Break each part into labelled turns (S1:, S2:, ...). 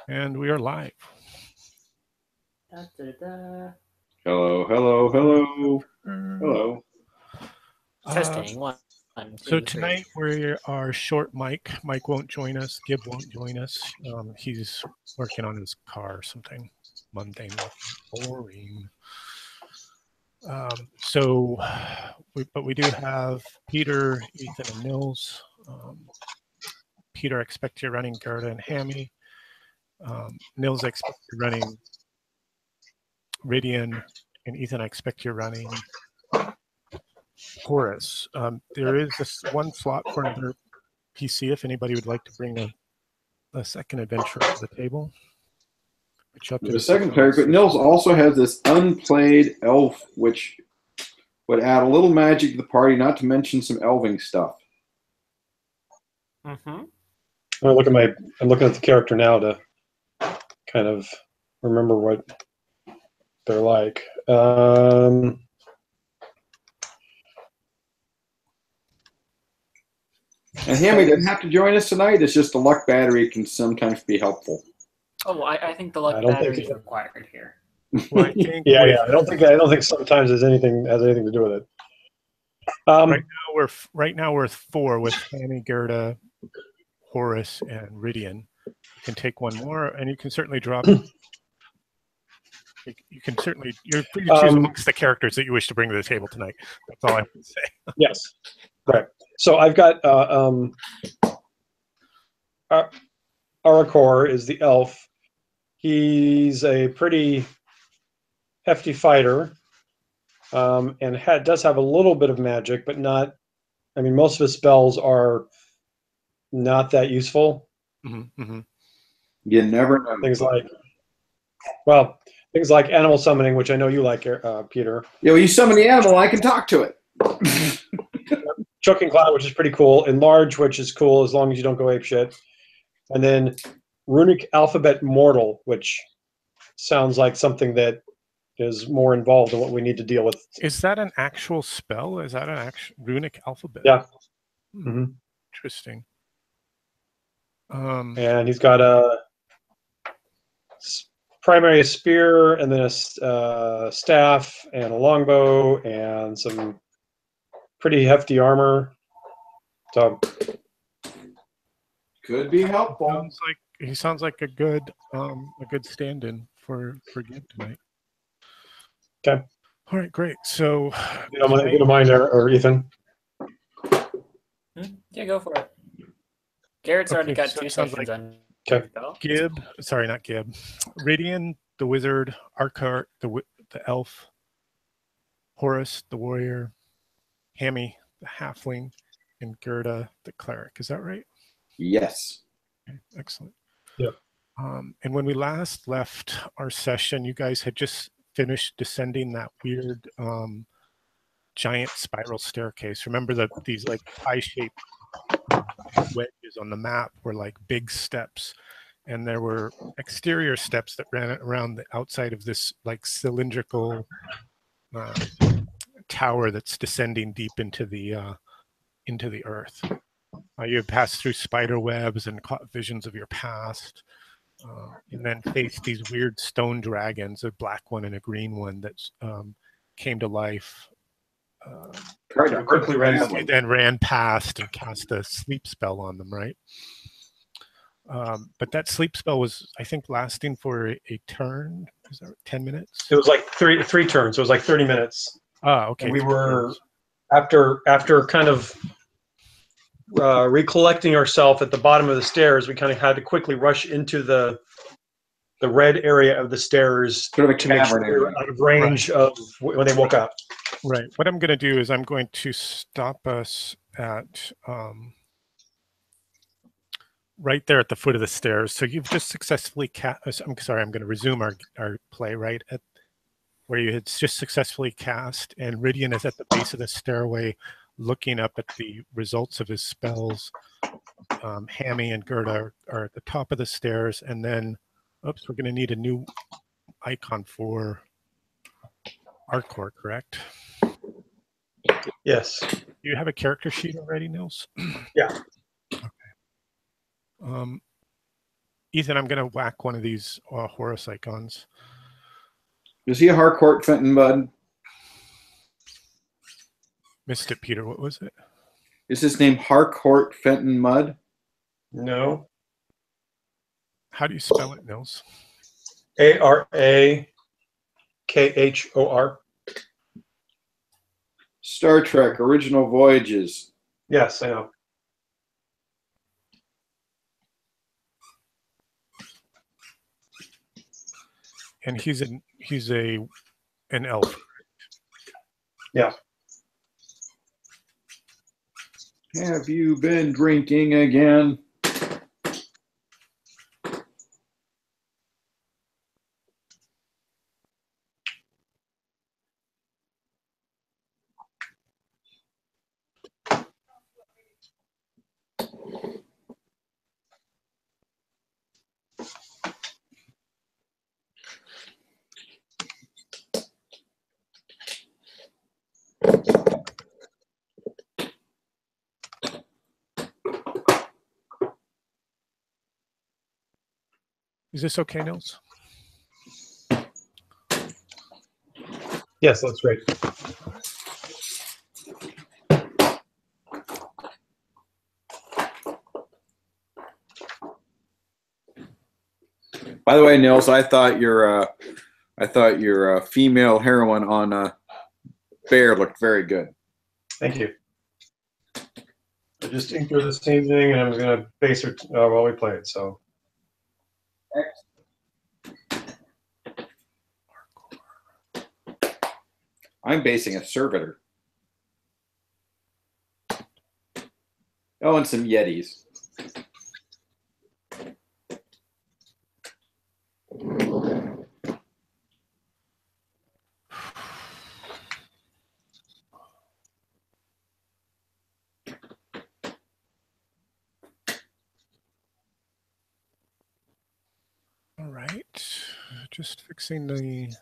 S1: And we are live.
S2: Da, da, da.
S3: Hello, hello, hello, hello.
S2: Testing. One,
S1: So
S2: two, three.
S1: tonight we are short Mike. Mike won't join us. Gib won't join us. He's working on his car or something. Mundane, boring. But we do have Peter, Ethan, and Nils. Peter, I expect you're running Gerda and Hammy. Nils, I expect you're running Ridian, and Ethan, I expect you're running Horus. There is this one slot for another PC if anybody would like to bring a second adventure to the table.
S3: The second player, but Nils also has this unplayed elf, which would add a little magic to the party, not to mention some elving stuff.
S2: Mm-hmm.
S4: I'm looking at the character now to kind of remember what they're like.
S3: And Hammy doesn't have to join us tonight. It's just the luck battery can sometimes be helpful.
S2: Oh, I think the luck battery is required here.
S1: Well, I think
S4: I don't think sometimes has anything to do with it.
S1: Right now we're 4 with Hammy, Gerda, Horus, and Ridian. You can take one more, and you can certainly drop. You're free to choose amongst the characters that you wish to bring to the table tonight. That's all I have to say.
S4: Yes, right. So I've got Arakor is the elf. He's a pretty hefty fighter, and does have a little bit of magic, but not. I mean, most of his spells are not that useful.
S1: Mm-hmm, mm-hmm.
S3: You never know.
S4: Things like animal summoning, which I know you like, Peter.
S3: Yeah, well, you summon the animal, I can talk to it.
S4: Choking Cloud, which is pretty cool. Enlarge, which is cool as long as you don't go apeshit. And then Runic Alphabet Mortal, which sounds like something that is more involved in what we need to deal with.
S1: Is that an actual spell? Is that an actual Runic Alphabet?
S4: Yeah. Mm-hmm.
S1: Interesting.
S4: And he's got a primary spear, and then a staff, and a longbow, and some pretty hefty armor. So
S3: could be helpful.
S1: He sounds like a good stand-in for Gib tonight.
S4: Okay.
S1: All right, great. So
S4: you don't mind, or Ethan?
S2: Yeah, go for it. Garrett's already got 2 sessions on.
S4: Okay.
S1: Not Gib. Ridian, the wizard, Arkar, the elf, Horus, the warrior, Hammy, the halfling, and Gerda, the cleric. Is that right?
S3: Yes.
S1: Okay, excellent.
S4: Yeah.
S1: And when we last left our session, you guys had just finished descending that weird giant spiral staircase. Remember these like pie-shaped wedges on the map were like big steps, and there were exterior steps that ran around the outside of this like cylindrical tower that's descending deep into the earth. You had passed through spider webs and caught visions of your past, and then faced these weird stone dragons, a black one and a green one that came to life.
S3: Quickly
S1: ran past and cast a sleep spell on them, right? But that sleep spell was, I think, lasting for a turn. Was that 10 minutes?
S4: It was like three turns. So it was like 30 minutes.
S1: Okay.
S4: And we were after kind of recollecting ourselves at the bottom of the stairs. We kind of had to quickly rush into the red area of the stairs
S3: to make
S4: sure we were out of range of when they woke up.
S1: Right. What I'm going to do is I'm going to stop us at right there at the foot of the stairs. So you've just successfully I'm sorry, I'm going to resume our play right at where you had just successfully cast, and Ridian is at the base of the stairway looking up at the results of his spells. Hammy and Gerda are at the top of the stairs, and then we're going to need a new icon for Arkor, correct?
S4: Yes.
S1: Do you have a character sheet already, Nils?
S4: Yeah.
S1: Okay. Ethan, I'm going to whack one of these Horus icons.
S3: Is he a Harcourt Fenton Mudd?
S1: Missed it, Peter. What was it?
S3: Is his name Harcourt Fenton Mudd?
S4: No.
S1: How do you spell it, Nils?
S4: Arakhor.
S3: Star Trek Original Voyages.
S4: Yes, I know.
S1: And he's an elf.
S4: Yeah.
S3: Have you been drinking again?
S1: Is this okay, Nils?
S4: Yes, that's great.
S3: By the way, Nils, I thought your female heroine on Bear looked very good.
S4: Thank you. I just inked her this evening, and I was going to base her while we play it. So.
S3: I'm basing a servitor. Oh, and some Yetis.
S1: All right. Just fixing the...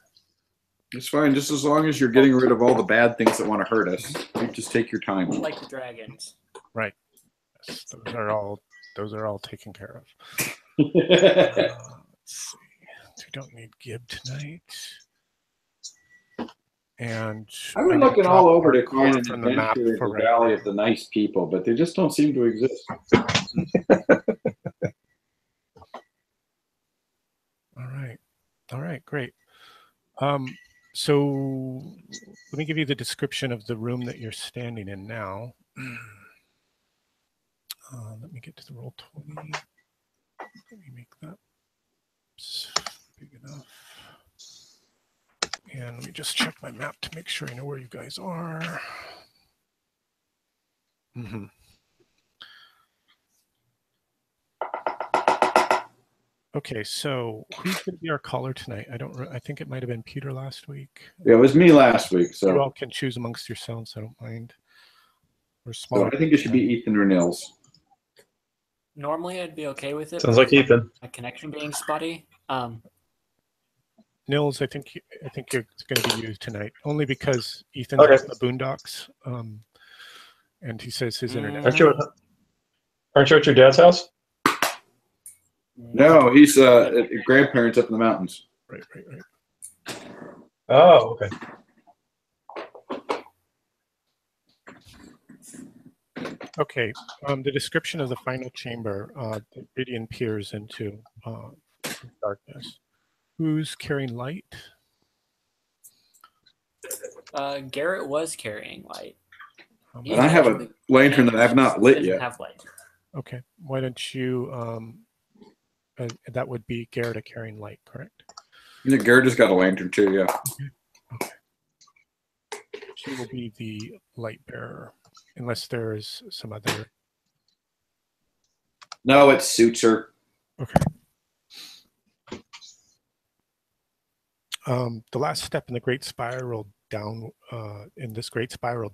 S3: It's fine, just as long as you're getting rid of all the bad things that want to hurt us. You just take your time.
S2: Like the dragons.
S1: Right. Yes, those are all taken care of. Let's see. We don't need Gib tonight. And
S3: I've been looking all over to find an
S1: from the map
S3: adventure in
S1: for
S3: the Valley of the Nice People, but they just don't seem to exist.
S1: All right, great. So let me give you the description of the room that you're standing in now. Let me get to the roll 20. Let me make that big enough. And let me just check my map to make sure I know where you guys are. Mm-hmm. Okay, so who's going to be our caller tonight? I think it might have been Peter last week.
S3: Yeah, it was me last week. So
S1: you all can choose amongst yourselves. I don't mind. We're
S3: So I think it should be Ethan or Nils.
S2: Normally, I'd be okay with it.
S4: Sounds like Ethan.
S2: My connection being spotty.
S1: Nils, I think you're going to be used tonight, only because Ethan's at the Boondocks, and he says his internet.
S4: Aren't you at your dad's house?
S3: No, he's grandparents up in the mountains.
S1: Right.
S4: Oh, okay.
S1: Okay, the description of the final chamber, the Ridian peers into darkness. Who's carrying light?
S2: Garrett was carrying light.
S3: And I have a lantern that I have not lit yet.
S2: Have light.
S1: Okay, why don't you? That would be Garrett carrying light, correct?
S3: Yeah, Garrett has got a lantern too. Yeah.
S1: Okay. She will be the light bearer, unless there is some other.
S3: No, it suits her.
S1: Okay. The last step in the great spiral down,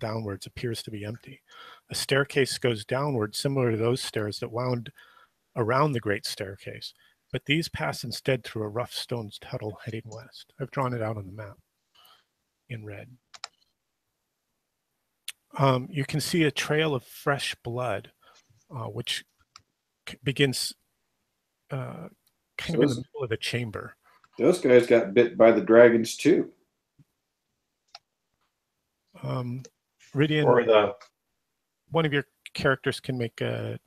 S1: downwards appears to be empty. A staircase goes downward, similar to those stairs that wound around the great staircase, but these pass instead through a rough stone tunnel heading west. I've drawn it out on the map in red. You can see a trail of fresh blood, which begins kind of in the middle of the chamber.
S3: Those guys got bit by the dragons too.
S1: Ridian,
S4: Or the
S1: one of your characters can make a,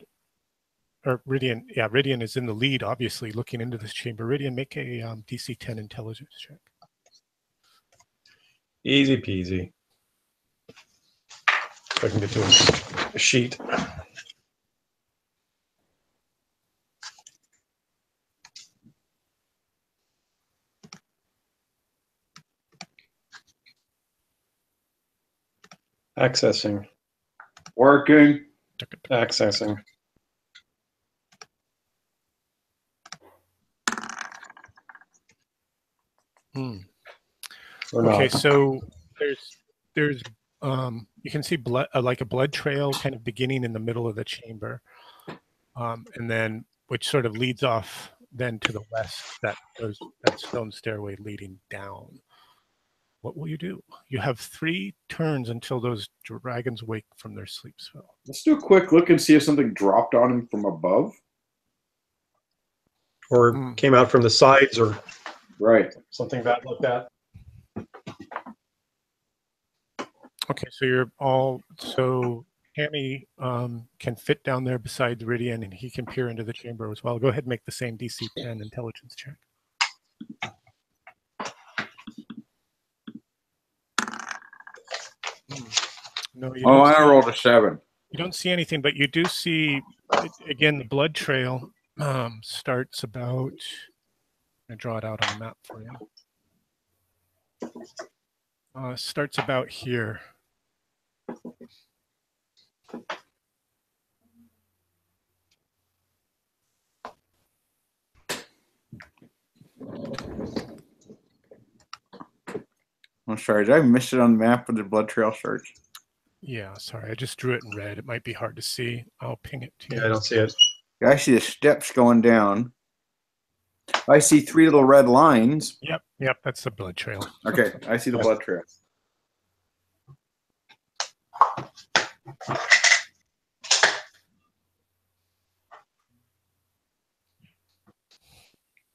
S1: or Ridian, yeah, Ridian is in the lead, obviously, looking into this chamber. Ridian, make a DC 10 intelligence check.
S4: easy peasy. If I can get to a sheet. Accessing.
S3: Working.
S4: Accessing.
S1: Okay, so there's you can see blood, like a blood trail kind of beginning in the middle of the chamber, and then which sort of leads off then to the west, that stone stairway leading down. What will you do? You have 3 turns until those dragons wake from their sleep spell.
S3: Let's do a quick look and see if something dropped on him from above.
S4: Or came out from the sides or something bad like that.
S1: Okay, so Hammy can fit down there beside Ridian, and he can peer into the chamber as well. Go ahead and make the same DC 10 intelligence check. No,
S3: I rolled a 7.
S1: You don't see anything, but you do see, again, the blood trail starts about, I'm going to draw it out on the map for you. Starts about here.
S3: I'm sorry, did I miss it on the map with the blood trail search?
S1: Yeah, sorry, I just drew it in red. It might be hard to see. I'll ping it to you.
S4: Yeah, I don't see it.
S3: I see the steps going down. I see 3 little red lines.
S1: Yep, that's the blood trail.
S3: Okay, I see the blood trail.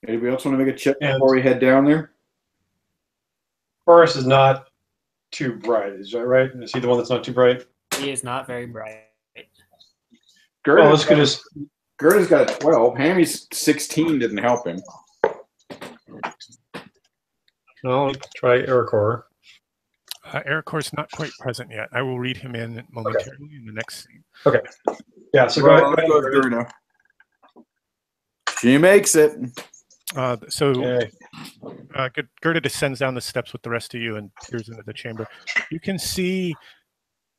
S3: Anybody else want to make a check before we head down there?
S4: Forest is not too bright, is that right? Is he the one that's not too bright?
S2: He is not very bright.
S3: Gerda's got a 12. Hammy's 16 didn't help him.
S4: No, try Ericor.
S1: Ericor's not quite present yet. I will read him in momentarily in the next scene.
S4: Okay. Yeah, so go ahead.
S3: Gerda. She makes it.
S1: Gerda descends down the steps with the rest of you and peers into the chamber. You can see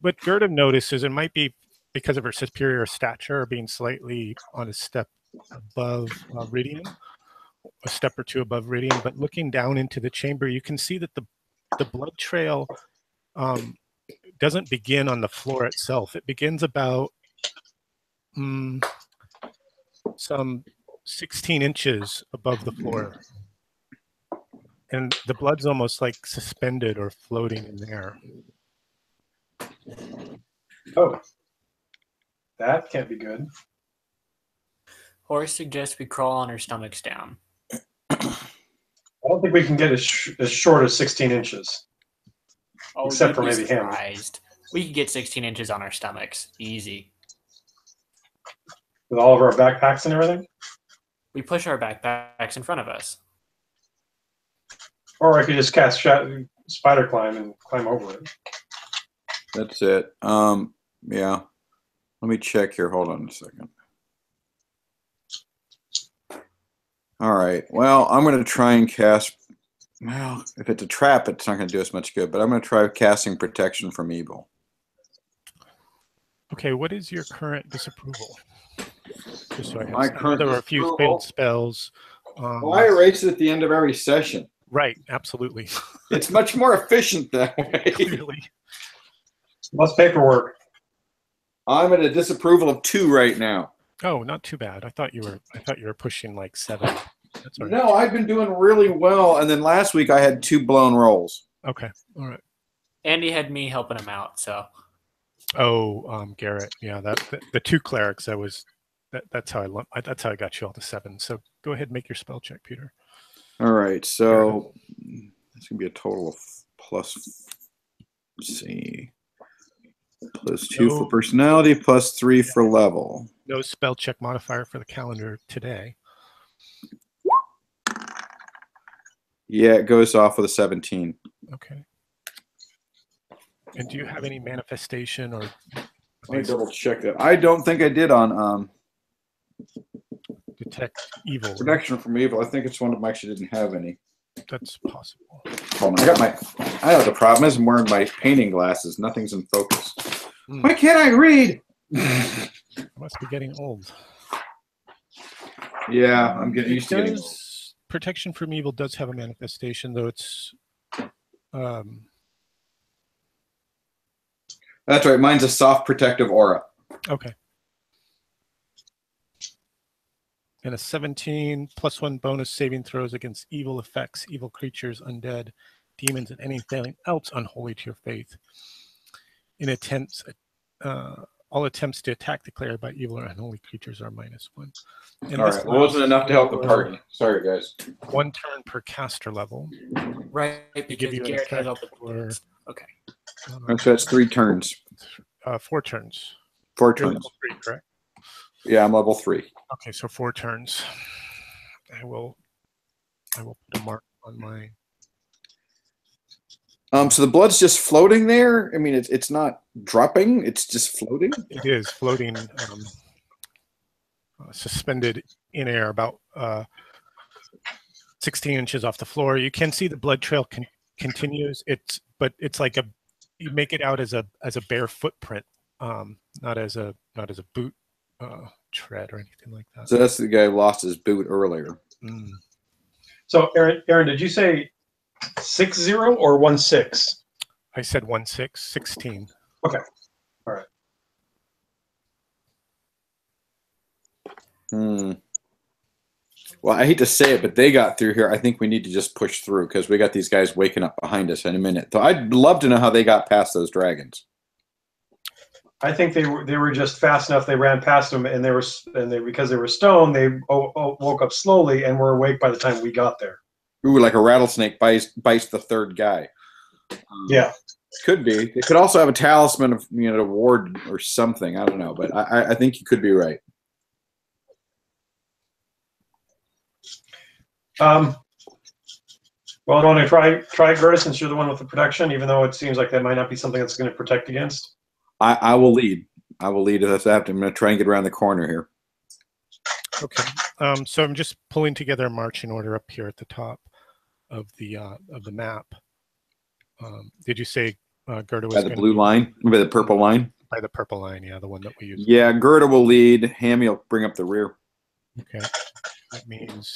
S1: what Gerda notices. It might be because of her superior stature, being slightly on a step above Ridian, a step or 2 above Ridian. But looking down into the chamber, you can see that the blood trail doesn't begin on the floor itself. It begins about some 16 inches above the floor. And the blood's almost like suspended or floating in there.
S4: Oh, that can't be good.
S2: Horse suggests we crawl on our stomachs down.
S4: I don't think we can get as short as 16 inches.
S2: Oh,
S4: except for maybe him.
S2: We could get 16 inches on our stomachs. Easy.
S4: With all of our backpacks and everything?
S2: We push our backpacks in front of us.
S4: Or I could just cast spider climb and climb over it.
S3: That's it. Yeah. Let me check here. Hold on a second. All right. Well, I'm going to try and cast. Well, if it's a trap, it's not going to do us much good. But I'm going to try casting protection from evil.
S1: Okay. What is your current disapproval? Just so I
S3: My current
S1: there were a few failed spells.
S3: Well, I erase it at the end of every session.
S1: Right. Absolutely.
S3: It's much more efficient that way.
S1: Clearly.
S4: Less paperwork.
S3: I'm at a disapproval of 2 right now.
S1: Oh, not too bad. I thought you were pushing like 7. That's all right.
S3: No, I've been doing really well, and then last week I had 2 blown rolls.
S1: Okay, all right.
S2: Andy had me helping him out, so.
S1: Oh, Garrett, yeah, the 2 clerics. That's how I got you all to 7. So go ahead and make your spell check, Peter.
S3: All right, so it's gonna be a total of plus. Let's see, +2 for personality, +3 for level.
S1: No spell check modifier for the calendar today.
S3: Yeah, it goes off with a 17.
S1: Okay. And do you have any manifestation or?
S3: Let me double check that. I don't think I did on
S1: detect evil.
S3: protection from evil. I think it's one of them actually didn't have any.
S1: That's possible.
S3: Hold on, I know the problem is I'm wearing my painting glasses. Nothing's in focus. Why can't I read?
S1: I must be getting old.
S3: Yeah, I'm getting used to getting old.
S1: Protection from evil does have a manifestation, though it's
S3: That's right. Mine's a soft protective aura.
S1: okay. And a 17 +1 bonus saving throws against evil effects, evil creatures, undead, demons, and anything else unholy to your faith. In attempts, all attempts to attack declared by evil or unholy creatures are -1. And
S3: all right. Well, it wasn't enough to help the party. Sorry, guys.
S1: 1 turn per caster level.
S2: Right, because Garrett has all the. Okay.
S3: So that's 3 turns.
S1: 4 turns.
S3: 4
S1: You're
S3: turns.
S1: level 3, correct?
S3: Yeah, I'm level 3.
S1: Okay, so 4 turns. I will put a mark on my.
S3: So the blood's just floating there. I mean, it's not dropping. It's just floating.
S1: It is floating, suspended in air, about 16 inches off the floor. You can see the blood trail continues. But it's like you make it out as a bare footprint, not as a boot tread or anything like that.
S3: So that's the guy who lost his boot earlier.
S1: Mm.
S4: So Aaron, did you say 60 or 16?
S1: I said 16.
S4: Okay. All right.
S3: Well, I hate to say it, but they got through here. I think we need to just push through because we got these guys waking up behind us in a minute. So I'd love to know how they got past those dragons.
S4: I think they were just fast enough. They ran past them, and because they were stoned, they woke up slowly and were awake by the time we got there.
S3: Ooh, like a rattlesnake bites the third guy.
S4: Yeah,
S3: could be. They could also have a talisman of a ward or something. I don't know, but I think you could be right.
S4: Well, do you want to try Gerda, since you're the one with the protection, even though it seems like that might not be something that's going to protect against?
S3: I will lead. I will lead if that's I'm going to try and get around the corner here.
S1: Okay. So I'm just pulling together a marching order up here at the top of the map. Did you say Gerda was
S3: by the blue line? By the purple line?
S1: By the purple line, yeah, the one that we use.
S3: Yeah, Gerda will lead. Hammy will bring up the rear.
S1: Okay. That means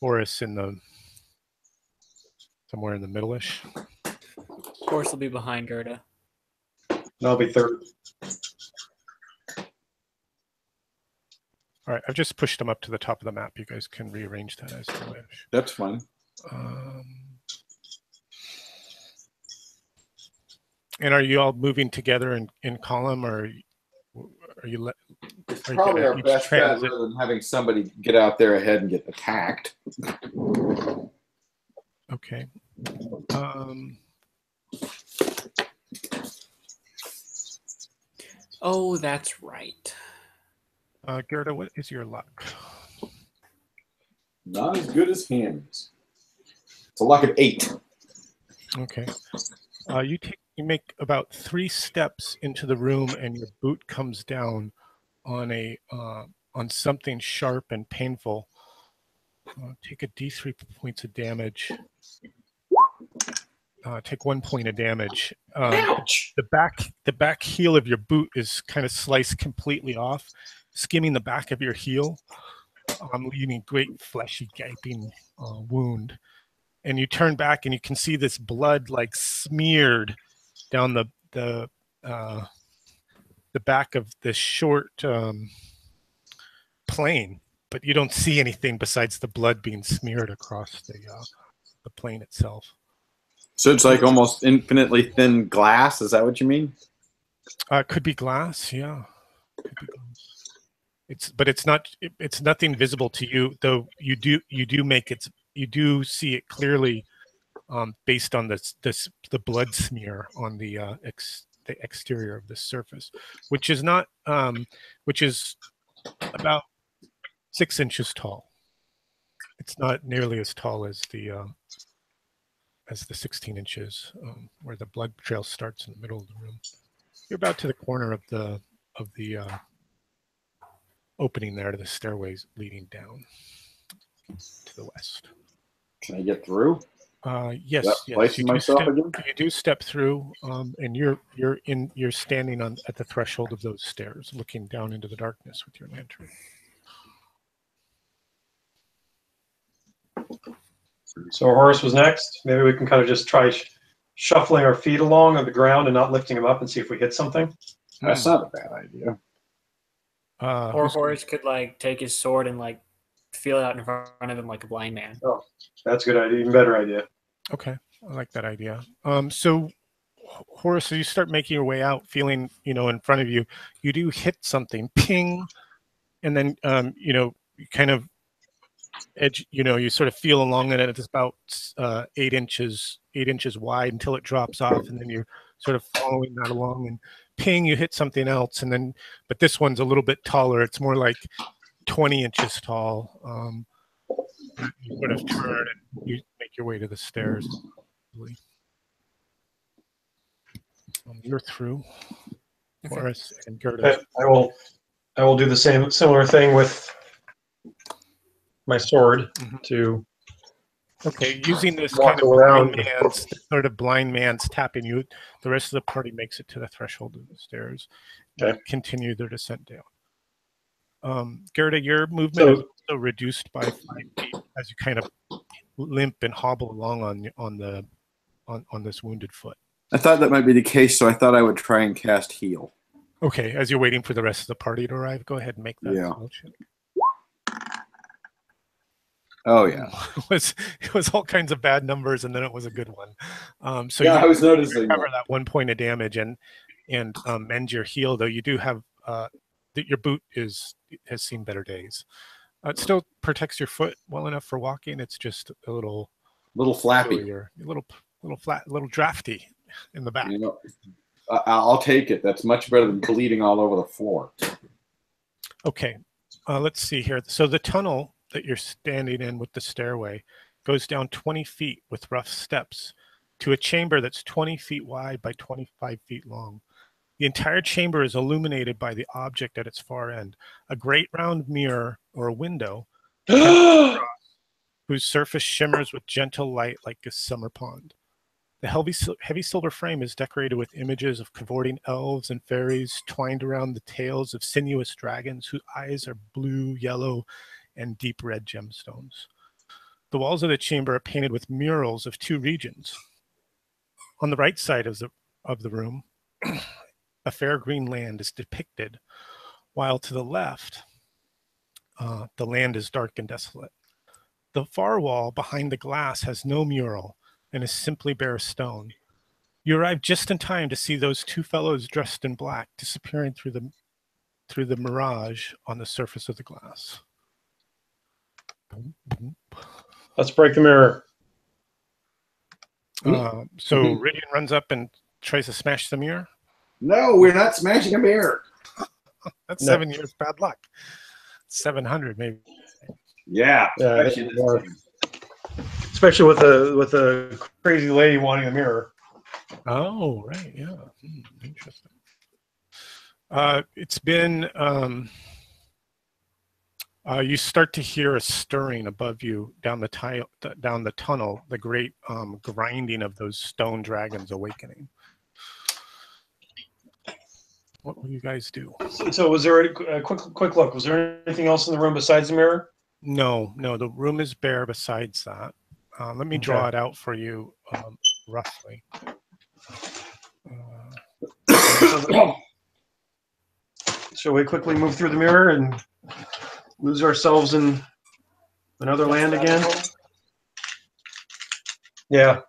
S1: Horace somewhere in the middle-ish.
S2: Horace will be behind Gerda.
S4: I'll be third.
S1: All right, I've just pushed them up to the top of the map. You guys can rearrange that as you wish.
S3: That's fine.
S1: And are you all moving together in column, or are you?
S3: It's probably our best bet rather than having somebody get out there ahead and get attacked.
S1: Okay.
S2: Oh, that's right.
S1: Gerda, what is your luck?
S3: Not as good as Hammy's. It's a luck of 8.
S1: Okay. You make about 3 steps into the room, and your boot comes down on something sharp and painful. Take a D3 points of damage. Take 1 point of damage.
S3: Ouch!
S1: The back heel of your boot is kind of sliced completely off, skimming the back of your heel, leaving a great fleshy gaping wound. And you turn back and you can see this blood like smeared down the back of this short plane, but you don't see anything besides the blood being smeared across the plane itself.
S3: So it's like almost infinitely thin glass. Is that what you mean?
S1: Could be glass, yeah. Could be glass. But it's not. It's nothing visible to you, though. You do make it. You do see it clearly, based on the blood smear on the exterior of the surface, which is not which is about 6 inches tall. It's not nearly as tall as the 16 inches where the blood trail starts in the middle of the room. You're about to the corner of the opening there to the stairways leading down to the west.
S3: Can I get through?
S1: Yes,
S3: placing myself again?
S1: You do step through, and you're standing at the threshold of those stairs, looking down into the darkness with your lantern.
S4: So Horace was next. Maybe we can kind of just try shuffling our feet along on the ground and not lifting them up and see if we hit something.
S3: That's not a bad idea.
S2: Or Horace could like take his sword and like feel it out in front of him like a blind man.
S4: Oh, that's a good idea. Even better idea.
S1: Okay, I like that idea. So Horace, as you start making your way out, feeling in front of you, you do hit something, ping, and then you kind of edge. You sort of feel along it. It's about 8 inches wide until it drops off, and then you're sort of following that along, and ping, you hit something else, and then but this one's a little bit taller. It's more like 20 inches tall. You sort of turn and you make your way to the stairs. You're through, Horace and Gerda.
S4: I will do the similar thing with my sword to.
S1: Okay, using this
S4: walk
S1: kind of
S4: around.
S1: blind man's tapping you, the rest of the party makes it to the threshold of the stairs.
S4: Okay.
S1: Continue their descent down. Gerda, your movement is also reduced by 5 feet as you kind of limp and hobble along on this wounded foot.
S3: I thought that might be the case, so I thought I would try and cast heal.
S1: Okay, as you're waiting for the rest of the party to arrive, go ahead and make that.
S3: Yeah.
S1: Check.
S3: Oh yeah.
S1: It was all kinds of bad numbers, and then it was a good one. So
S3: yeah,
S1: you
S3: I was noticing
S1: recover that 1 point of damage and mend your heel, though you do have your boot has seen better days. It still protects your foot well enough for walking. It's just a little
S3: flappy,
S1: a little flat, a little drafty in the back.
S3: I'll take it. That's much better than bleeding all over the floor.
S1: Okay, let's see here. So the tunnel that you're standing in with the stairway goes down 20 feet with rough steps to a chamber that's 20 feet wide by 25 feet long. The entire chamber is illuminated by the object at its far end, a great round mirror or a window whose surface shimmers with gentle light like a summer pond. The heavy silver frame is decorated with images of cavorting elves and fairies twined around the tails of sinuous dragons whose eyes are blue, yellow, and deep red gemstones. The walls of the chamber are painted with murals of 2 regions. On the right side of the room, a fair green land is depicted, while to the left, the land is dark and desolate. The far wall behind the glass has no mural and is simply bare stone. You arrive just in time to see those 2 fellows dressed in black disappearing through the mirage on the surface of the glass.
S4: Let's break the mirror.
S1: So Ridian runs up and tries to smash the mirror.
S3: No, we're not smashing a mirror.
S1: That's 7 years bad luck. 700 maybe.
S3: Yeah.
S4: Especially with the crazy lady wanting a mirror.
S1: Oh, right. Yeah. Interesting. It's been you start to hear a stirring above you down the tunnel, the great grinding of those stone dragons awakening. What will you guys do?
S4: So was there a quick look? Was there anything else in the room besides the mirror?
S1: No, the room is bare besides that. Let me draw it out for you roughly.
S4: Shall we quickly move through the mirror and lose ourselves in another land again? Yeah.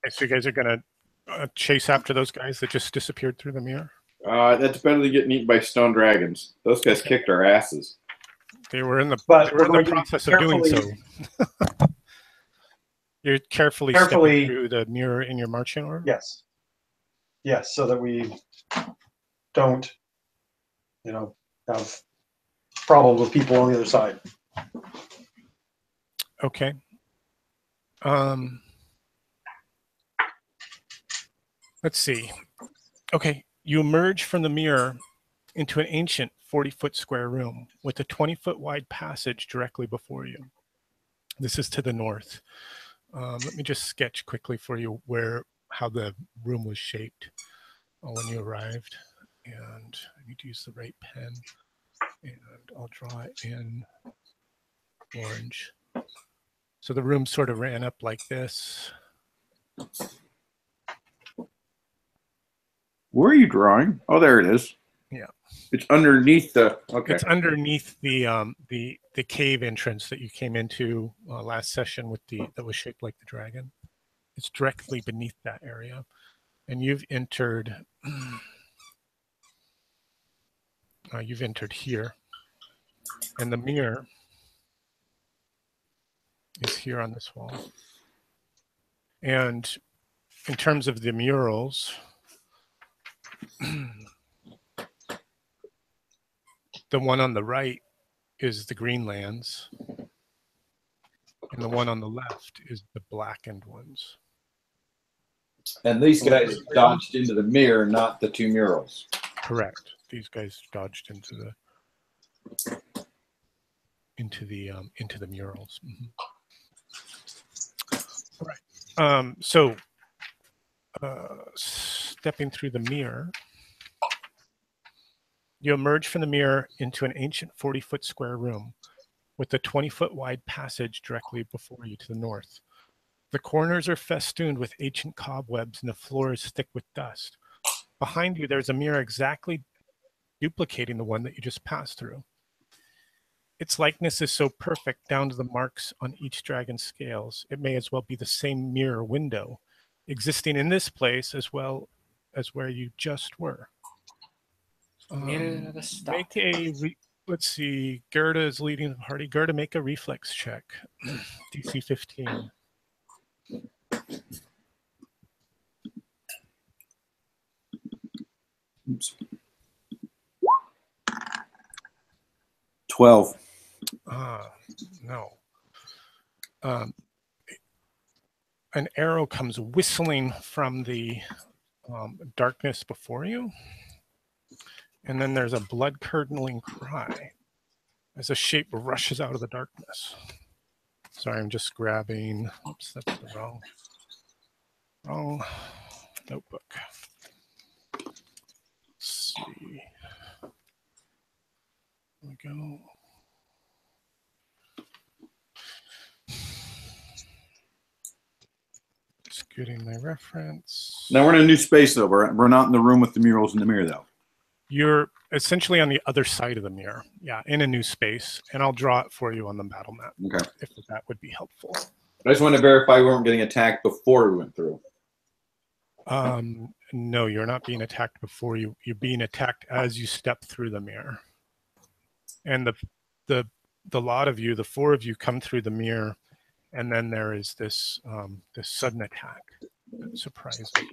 S1: Okay, so you guys are going to chase after those guys that just disappeared through the mirror?
S3: That's better than getting eaten by stone dragons. Those guys kicked our asses.
S1: They were in the,
S4: But
S1: they were in
S4: we're
S1: the
S4: going to
S1: process of doing so. You're carefully stepping through the mirror in your marching order?
S4: Yes. Yes, so that we don't, have problems with people on the other side.
S1: Okay. Let's see. Okay, you emerge from the mirror into an ancient 40-foot square room with a 20-foot wide passage directly before you. This is to the north. Let me just sketch quickly for you how the room was shaped when you arrived. And I need to use the right pen. And I'll draw it in orange. So the room sort of ran up like this.
S3: Where are you drawing? Oh, there it is.
S1: Yeah.
S3: It's underneath the. Okay.
S1: It's underneath the cave entrance that you came into last session that was shaped like the dragon. It's directly beneath that area, and you've entered. You've entered here, and the mirror is here on this wall. And in terms of the murals, the one on the right is the Greenlands, and the one on the left is the blackened ones.
S3: And these guys dodged into the mirror, not the two murals.
S1: Correct. These guys dodged into the murals. Mm-hmm. All right. So stepping through the mirror, you emerge from the mirror into an ancient 40-foot square room with a 20-foot wide passage directly before you to the north. The corners are festooned with ancient cobwebs and the floor is thick with dust. Behind you, there's a mirror exactly duplicating the one that you just passed through. Its likeness is so perfect down to the marks on each dragon's scales, it may as well be the same mirror window existing in this place as well as where you just were. Make let's see, Gerda is leading the party. Gerda, make a reflex check. DC 15.
S3: Oops. 12.
S1: No. An arrow comes whistling from the darkness before you. And then there's a blood-curdling cry as a shape rushes out of the darkness. Sorry, I'm just grabbing. Oops, that's the wrong notebook. Let's see. Here we go. Just getting my reference.
S3: Now we're in a new space, though. We're not in the room with the murals in the mirror, though.
S1: You're essentially on the other side of the mirror. Yeah, in a new space. And I'll draw it for you on the battle map.
S3: Okay.
S1: If that would be helpful.
S3: I just want to verify we weren't getting attacked before we went through.
S1: No, you're not being attacked before you. You're being attacked as you step through the mirror. And the lot of you, the four of you, come through the mirror, and then there is this sudden attack that surprises you.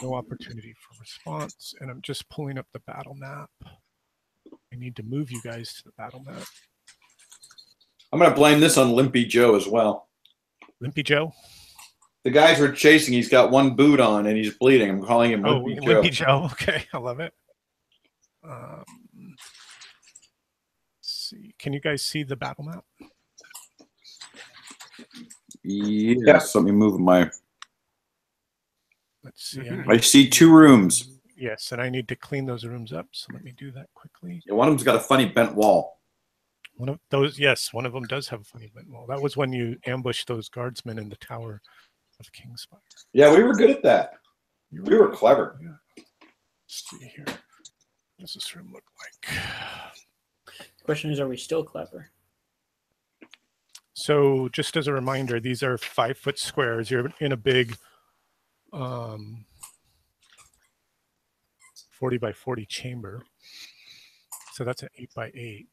S1: No opportunity for response, and I'm just pulling up the battle map. I need to move you guys to the battle map.
S3: I'm going to blame this on Limpy Joe as well.
S1: Limpy Joe?
S3: The guys we're chasing, he's got one boot on and he's bleeding. I'm calling him Limpy Joe.
S1: Limpy Joe. Okay, I love it. Let's see. Can you guys see the battle map?
S3: Yes, let me move my...
S1: Let's see.
S3: I see two rooms.
S1: Yes, and I need to clean those rooms up, so let me do that quickly.
S3: Yeah, one of them's got a funny bent wall.
S1: One of those, yes, one of them does have a funny bent wall. That was when you ambushed those guardsmen in the Tower of Kingspire.
S3: Yeah, we were good at that. We were clever.
S1: Yeah. Let's see here. What does this room look like?
S2: The question is, are we still clever?
S1: So just as a reminder, these are 5-foot squares. You're in a big 40 by 40 chamber. So that's an 8 by 8.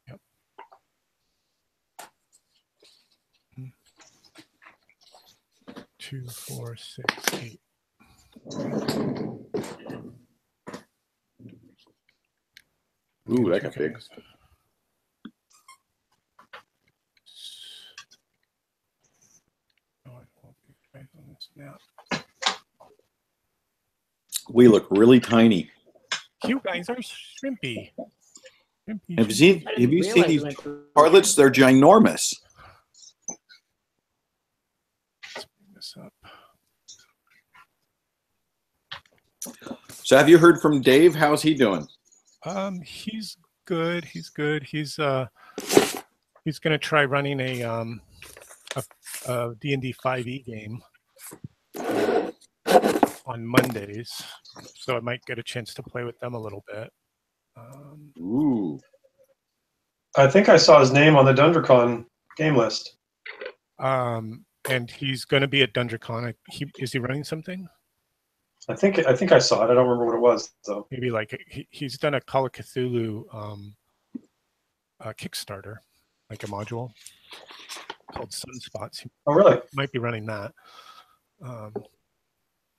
S1: Yep. 2, 4, 6, 8.
S3: Ooh, that got big. We look really tiny.
S1: You guys are shrimpy.
S3: Have you seen these toilets? They're ginormous.
S1: Let's bring this up.
S3: So have you heard from Dave? How's he doing?
S1: He's good. He's good. He's going to try running a D&D 5e game on Mondays, so I might get a chance to play with them a little bit.
S3: Ooh.
S4: I think I saw his name on the DungeonCon game list.
S1: And he's going to be at DungeonCon. Is he running something?
S4: I think I saw it. I don't remember what it was though.
S1: Maybe like he's done a Call of Cthulhu Kickstarter, like a module called Sunspots.
S4: Oh, really?
S1: Might be running that.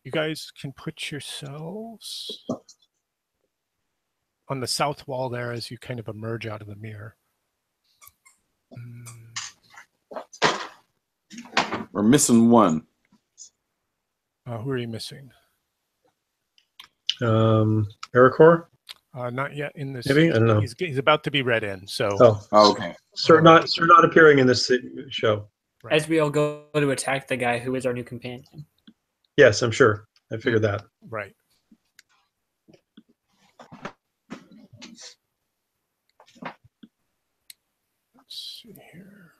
S1: You guys can put yourselves on the south wall there as you kind of emerge out of the mirror.
S3: We're missing one.
S1: Who are you missing?
S4: Ericor?
S1: Not yet in this.
S4: Maybe? I don't know.
S1: He's about to be read in. So.
S3: Oh, okay.
S4: Sir, not appearing in this show.
S2: Right. As we all go to attack the guy who is our new companion.
S4: Yes, I'm sure. I figured that.
S1: Right. Let's see here.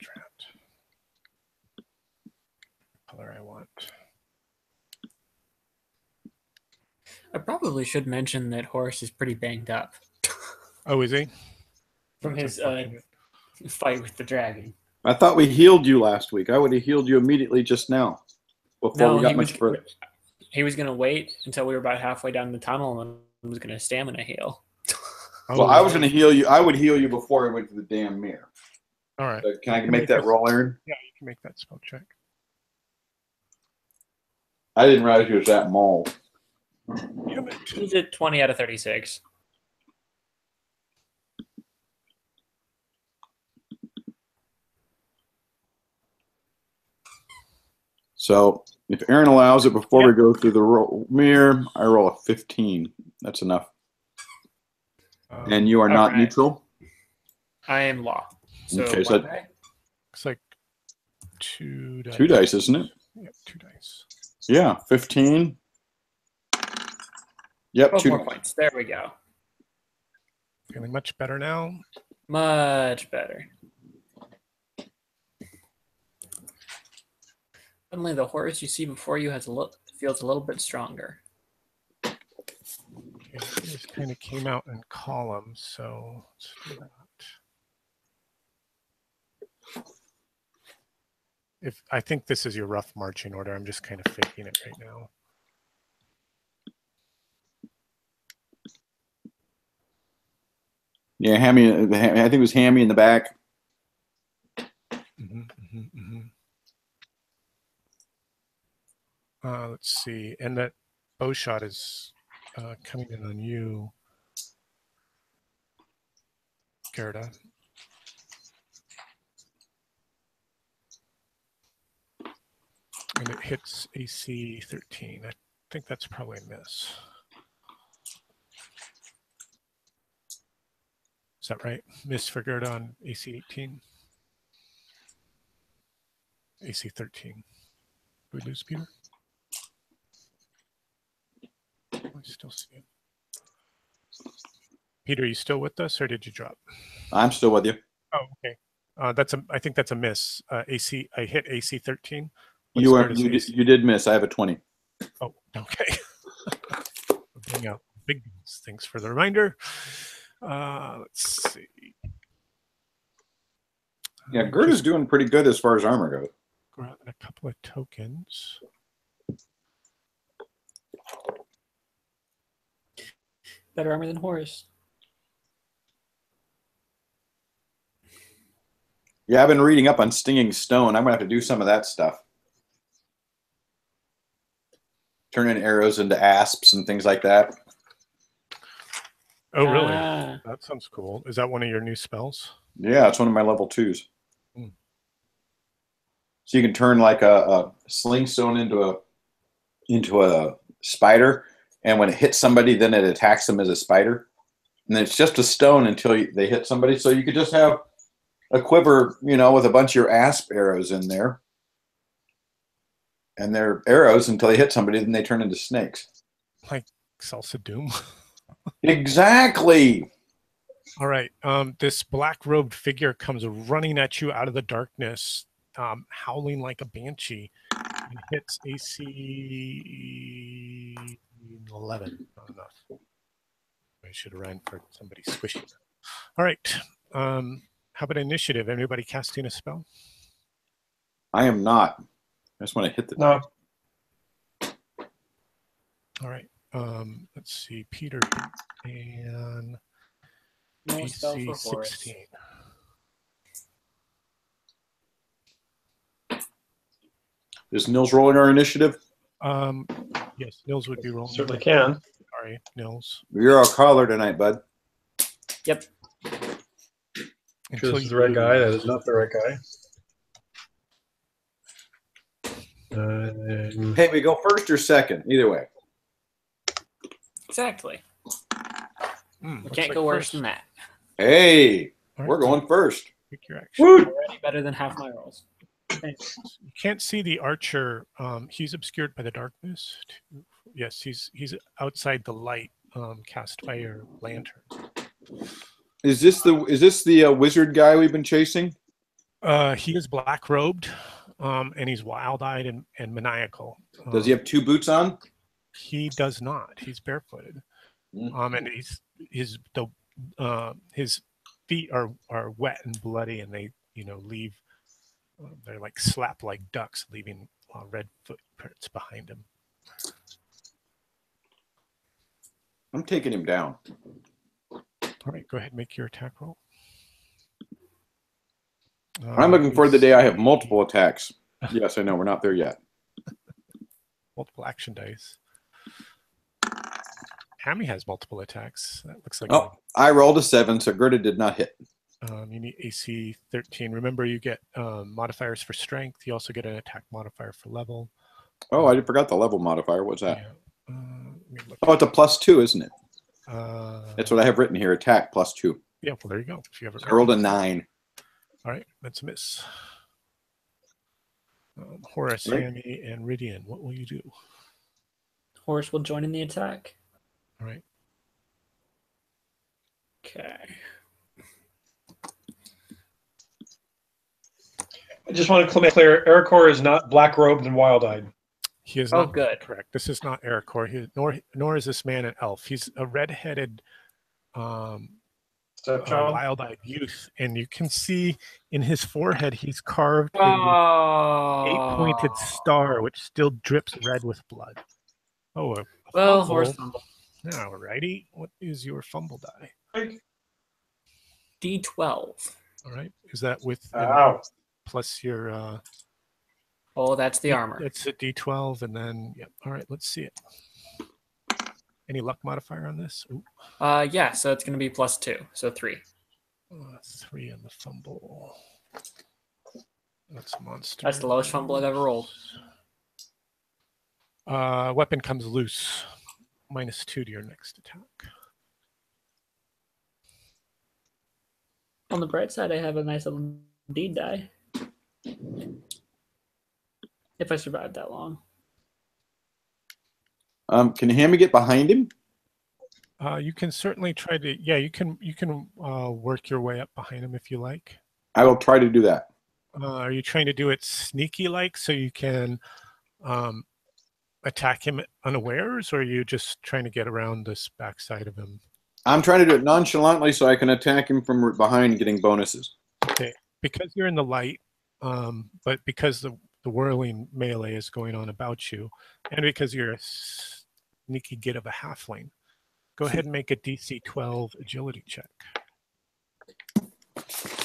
S1: Trapped. Color I want.
S2: I probably should mention that Horace is pretty banged up.
S1: Oh, is he?
S2: From his fight with the dragon.
S3: I thought we healed you last week. I would have healed you immediately just now, before we got much further.
S2: He was going to wait until we were about halfway down the tunnel and was going to stamina heal.
S3: Well, I was going to heal you. I would heal you before I went to the damn mirror.
S1: All right.
S3: So can I make that roll, Aaron?
S1: Yeah, you can make that spell check.
S3: I didn't realize you was that mauled.
S2: He's at 20 out of 36.
S3: So if Aaron allows it before we go through the mirror, I roll a 15. That's enough. And you are not neutral?
S2: I am law. So
S3: okay, so
S1: looks like 2 dice.
S3: 2 dice, isn't it?
S1: Yep, 2 dice.
S3: Yeah, 15. Yep,
S2: 12
S3: 2
S2: more points. There we go.
S1: Feeling much better now?
S2: Much better. Suddenly the horse you see before you feels a little bit stronger.
S1: Okay, this kind of came out in columns, so let's do that. I think this is your rough marching order. I'm just kind of faking it right now.
S3: Yeah, Hammy. I think it was Hammy in the back.
S1: Let's see, and that bow shot is coming in on you, Gerda. And it hits AC 13. I think that's probably a miss. Is that right? Miss for Gerda on AC 18? AC 13. Do we lose Peter? I still see him. Peter, are you still with us, or did you drop?
S3: I'm still with you.
S1: Oh, okay. I think that's a miss. AC. I hit AC 13.
S3: You did miss. I have a 20.
S1: Oh, okay. Hang out. Big guns. Thanks for the reminder. Let's see.
S3: Yeah, Gert is doing pretty good as far as armor goes.
S1: Grabbing a couple of tokens.
S2: Better armor than Horus.
S3: Yeah, I've been reading up on Stinging Stone. I'm going to have to do some of that stuff. Turning arrows into asps and things like that.
S1: Oh, really? That sounds cool. Is that one of your new spells?
S3: Yeah, it's one of my level 2s.
S1: Hmm.
S3: So you can turn like a sling stone into a spider, and when it hits somebody, then it attacks them as a spider. And it's just a stone until they hit somebody. So you could just have a quiver, you know, with a bunch of your asp arrows in there. And they're arrows until they hit somebody, then they turn into snakes.
S1: Like Salsa Doom.
S3: Exactly.
S1: All right. This black-robed figure comes running at you out of the darkness, howling like a banshee, and hits AC 11. Not enough. I should have ran for somebody squishy. All right. How about initiative? Anybody casting a spell?
S3: I am not. I just want to hit the.
S4: No.
S1: All right. Let's see. Peter and
S2: No spell
S1: AC
S2: for Horus.
S1: 16.
S3: Is Nils rolling our initiative?
S1: Yes, Nils would be rolling.
S4: Certainly can.
S1: Sorry, Nils.
S3: You're our caller tonight, bud.
S2: Yep.
S4: Sure, this is the right guy. That is not the right guy.
S3: Hey, we go first or second? Either way.
S2: Exactly.
S1: Looks
S2: Can't
S1: like
S2: go worse
S1: first.
S2: than that.
S3: Hey,
S1: All right,
S3: we're going first.
S1: pick your action.
S4: Woo!
S2: Already better than half my rolls.
S1: You can't see the archer. He's obscured by the darkness. Yes, he's outside the light cast by your lantern.
S3: Is this the wizard guy we've been chasing?
S1: He is black robed, and he's wild eyed and maniacal.
S3: Does he have 2 boots on?
S1: He does not. He's barefooted. And his feet are wet and bloody, and they leave. They're like slap like ducks, leaving red footprints behind him.
S3: I'm taking him down.
S1: All right, go ahead and make your attack roll.
S3: I'm looking forward to the day I have multiple attacks. Yes, I know. We're not there yet.
S1: Multiple action dice. Hammy has multiple attacks. That looks like.
S3: Oh, I rolled a 7, so Gerda did not hit.
S1: You need AC 13. Remember, you get modifiers for strength. You also get an attack modifier for level.
S3: Oh, I forgot the level modifier. What's that?
S1: Yeah.
S3: Oh, it's a +2, isn't it?
S1: That's
S3: That's what I have written here. Attack +2.
S1: Yeah, well, there you go. If you have it
S3: I rolled a 9.
S1: All right, that's a miss. Horus,
S3: Right.
S1: Hammy, and Rydian, what will you do?
S2: Horus will join in the attack.
S1: All right.
S2: Okay.
S4: I just want to make clear, Ericor is not black-robed and wild-eyed.
S1: He is
S2: Oh,
S1: not
S2: good.
S1: correct. This is not Ericor. Nor is this man an elf. He's a red-headed,
S4: Stepchild.
S1: wild-eyed youth, and you can see in his forehead he's carved a
S2: Oh.
S1: 8-pointed star, which still drips red with blood. Oh,
S2: Well,
S1: fumble.
S2: Horus fumble.
S1: All righty. What is your fumble die?
S2: D12.
S1: All right. Is that with
S4: Ow.
S1: plus your?
S2: Oh, that's the armor.
S1: It's a D12, and then yep. All right. Let's see it. Any luck modifier on this? Ooh.
S2: Yeah, so it's going to be +2, so 3.
S1: 3 on the fumble. That's a monster.
S2: That's the lowest fumble I've ever rolled.
S1: Weapon comes loose. -2 to your next attack.
S2: On the bright side, I have a nice little deed die. If I survive that long.
S3: Can Hammy get behind him?
S1: You can certainly try to. Yeah, you can work your way up behind him if you like.
S3: I will try to do that.
S1: Are you trying to do it sneaky like so you can attack him unawares, or are you just trying to get around this backside of him?
S3: I'm trying to do it nonchalantly so I can attack him from behind, getting bonuses.
S1: Okay, because you're in the light, but because the whirling melee is going on about you, and because you're a sneaky git of a halfling, go ahead and make a DC 12 agility check.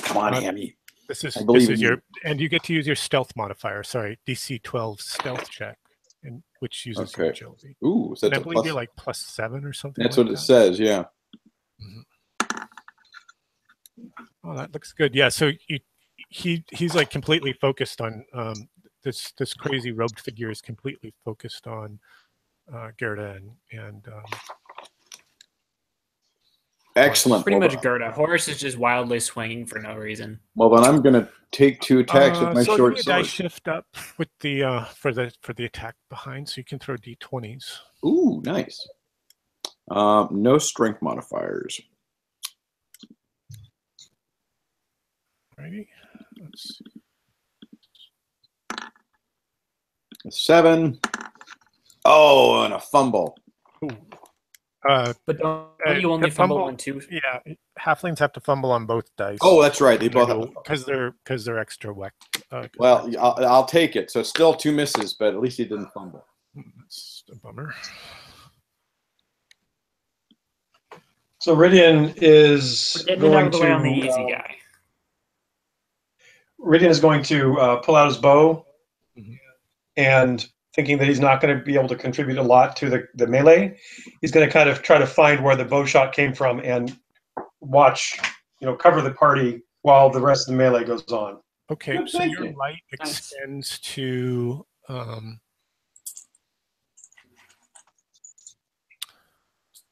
S3: Come on, Hammy.
S1: This is your, and you get to use your stealth modifier. Sorry, DC 12 stealth check, which uses your agility.
S3: Ooh, so
S1: and I believe you're like +7 or something.
S3: That's like what it says. Yeah.
S1: Mm-hmm. Oh, that looks good. Yeah. So he's like completely focused on this crazy robed figure is completely focused on Gerda and
S3: excellent.
S2: Pretty much Gerda. Horus is just wildly swinging for no reason.
S3: Well, then I'm going to take 2 attacks with my short sword.
S1: Die shift up with the for the attack behind, so you can throw d20s.
S3: Ooh, nice. No strength modifiers.
S1: Alrighty. Let's see.
S3: 7. Oh, and a fumble.
S1: Ooh.
S2: But don't you only fumble on 2?
S1: Yeah, halflings have to fumble on both dice.
S3: Oh, that's right. They both
S1: because they're extra whack.
S3: Well, I'll take it. So still 2 misses, but at least he didn't fumble.
S1: That's a bummer.
S4: So Ridian is going to
S2: on the easy guy.
S4: Ridian is going to pull out his bow, and thinking that he's not going to be able to contribute a lot to the melee, he's going to kind of try to find where the bow shot came from and watch, cover the party while the rest of the melee goes on.
S1: Okay, so your light extends to let's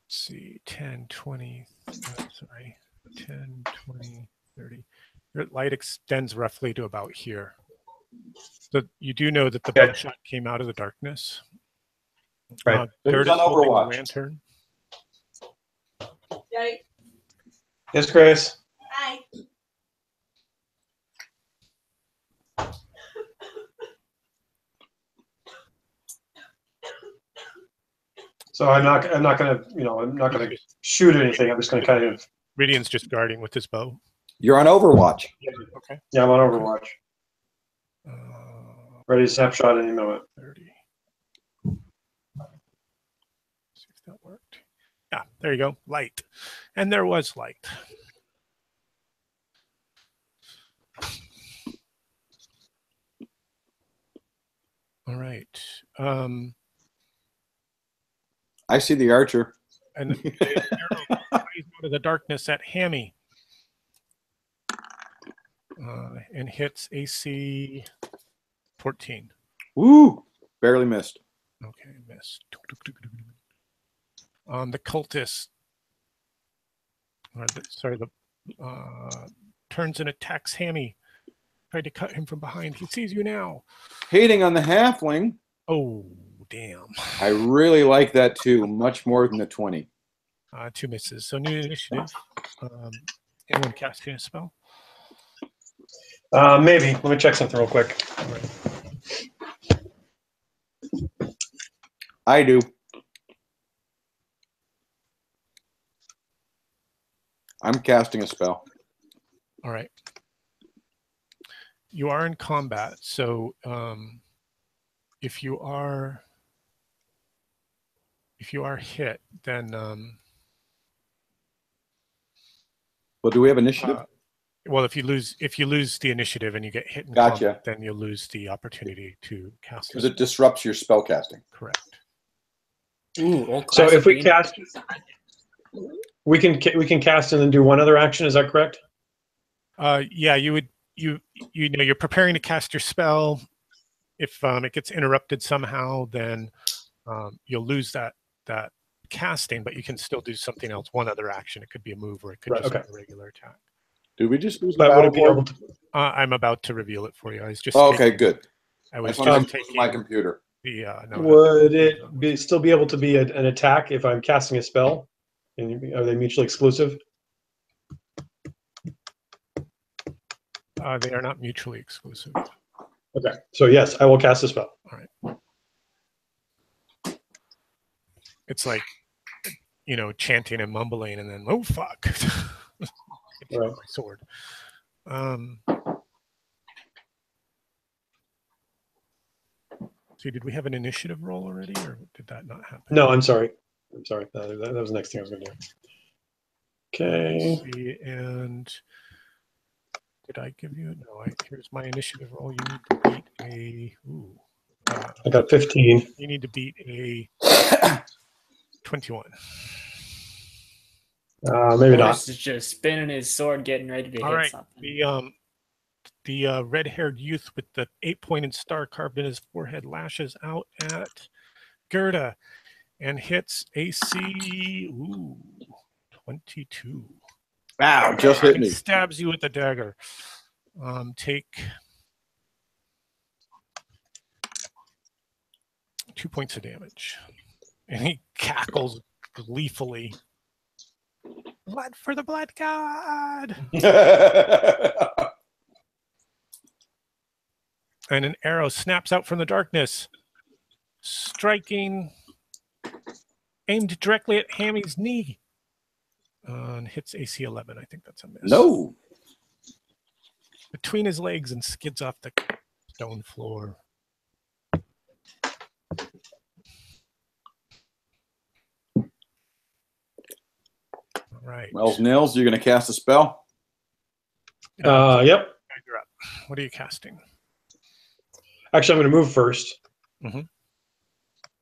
S1: see, 10, 20, 10, 20, 30. Your light extends roughly to about here. So you do know that the bow shot came out of the darkness.
S4: Right.
S1: Gerda's holding a lantern.
S4: Yes, Grace.
S5: Hi.
S4: So I'm not going to shoot anything. I'm just going to kind of.
S1: Ridian's just guarding with his bow.
S3: You're on Overwatch.
S1: Okay.
S4: Yeah, I'm on Overwatch. Ready to snapshot any moment.
S1: 30. See if that worked. Yeah, there you go. Light. And there was light. All right.
S3: I see the archer.
S1: And the arrow flies out of the darkness at Hammy. And hits AC 14.
S3: Woo! Barely missed.
S1: Okay, missed. The cultist, turns and attacks Hammy. Tried to cut him from behind. He sees you now.
S3: Hating on the halfling.
S1: Oh, damn.
S3: I really like that too, much more than the 20.
S1: 2 misses. So new initiative. Anyone casting a spell?
S4: Maybe. Let me check something real quick.
S1: All right.
S3: I do. I'm casting a spell.
S1: All right. You are in combat, so if you are hit, then
S3: well, do we have initiative?
S1: Well, if you lose the initiative and you get hit in
S3: Gotcha.
S1: combat, then you'll lose the opportunity to cast.
S3: Because it disrupts your spell casting.
S1: Correct.
S2: Ooh,
S4: so if we cast, we can cast and then do one other action. Is that correct?
S1: Yeah, you would. You're preparing to cast your spell. If it gets interrupted somehow, then you'll lose that casting, but you can still do something else. One other action. It could be a move, or it could just be a regular attack.
S3: Did we just lose
S4: but would it be able to?
S1: I'm about to reveal it for you. I was just.
S3: Okay, good.
S1: I was
S3: just taking my computer.
S4: Would it still be able to be an attack if I'm casting a spell? And are they mutually exclusive?
S1: They are not mutually exclusive.
S4: Okay, so yes, I will cast a spell.
S1: All right. it's like, you know, chanting and mumbling, and then oh fuck,
S4: Right.
S1: my sword. See, did we have an initiative roll already, or did that not happen?
S4: No, I'm sorry. I'm sorry. That was the next thing I was going to do. Okay.
S1: Let's see, and did I give you? No. Here's my initiative roll. You need to beat a. Ooh.
S4: I got 15.
S1: You need to beat a 21.
S4: Maybe not.
S2: Horse is just spinning his sword, getting ready to
S1: All
S2: hit
S1: right.
S2: something.
S1: The red-haired youth with the 8-pointed star carved in his forehead lashes out at Gerda and hits AC 22.
S3: Wow, just hit me.
S1: Stabs you with the dagger. Take 2 points of damage. And he cackles gleefully. Blood for the blood god! And an arrow snaps out from the darkness, striking, aimed directly at Hammy's knee. And hits AC 11. I think that's a miss.
S3: No.
S1: Between his legs and skids off the stone floor. All right.
S3: Wells Nils, you're going to cast a spell?
S4: Yep.
S1: You're up. What are you casting?
S4: Actually, I'm going to move first.
S1: Mhm.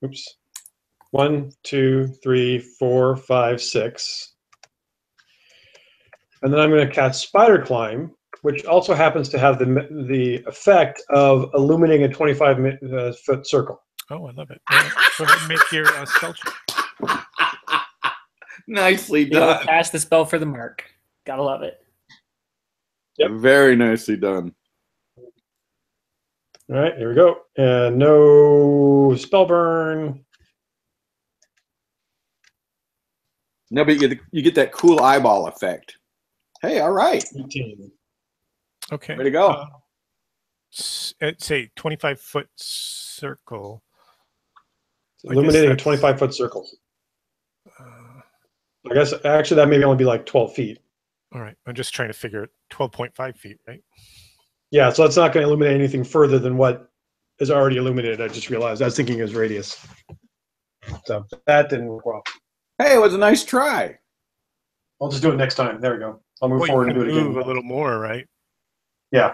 S4: Oops. 1, 2, 3, 4, 5, 6. And then I'm going to cast Spider Climb, which also happens to have the effect of illuminating a 25-foot circle.
S1: Oh, I love it. Go ahead and make your spell check.
S3: Nicely
S2: Be able
S3: done.
S2: to cast the spell for the mark. Gotta love it.
S4: Yep.
S3: Very nicely done.
S4: All right, here we go. And no spell burn.
S3: No, but you get that cool eyeball effect. Hey, all right.
S4: 18.
S1: Okay.
S3: Way to go.
S1: It's a 25-foot circle.
S4: Illuminating a 25-foot circle. I guess actually that may only be like 12 feet.
S1: All right. I'm just trying to figure it. 12.5 feet, right?
S4: Yeah, so it's not going to illuminate anything further than what is already illuminated. I just realized. I was thinking it was radius. So that didn't work well.
S3: Hey, it was a nice try.
S4: I'll just do it next time. There we go. I'll move
S1: Well,
S4: forward
S1: you
S4: and
S1: can
S4: do it
S1: move
S4: again.
S1: a little more, right?
S4: Yeah.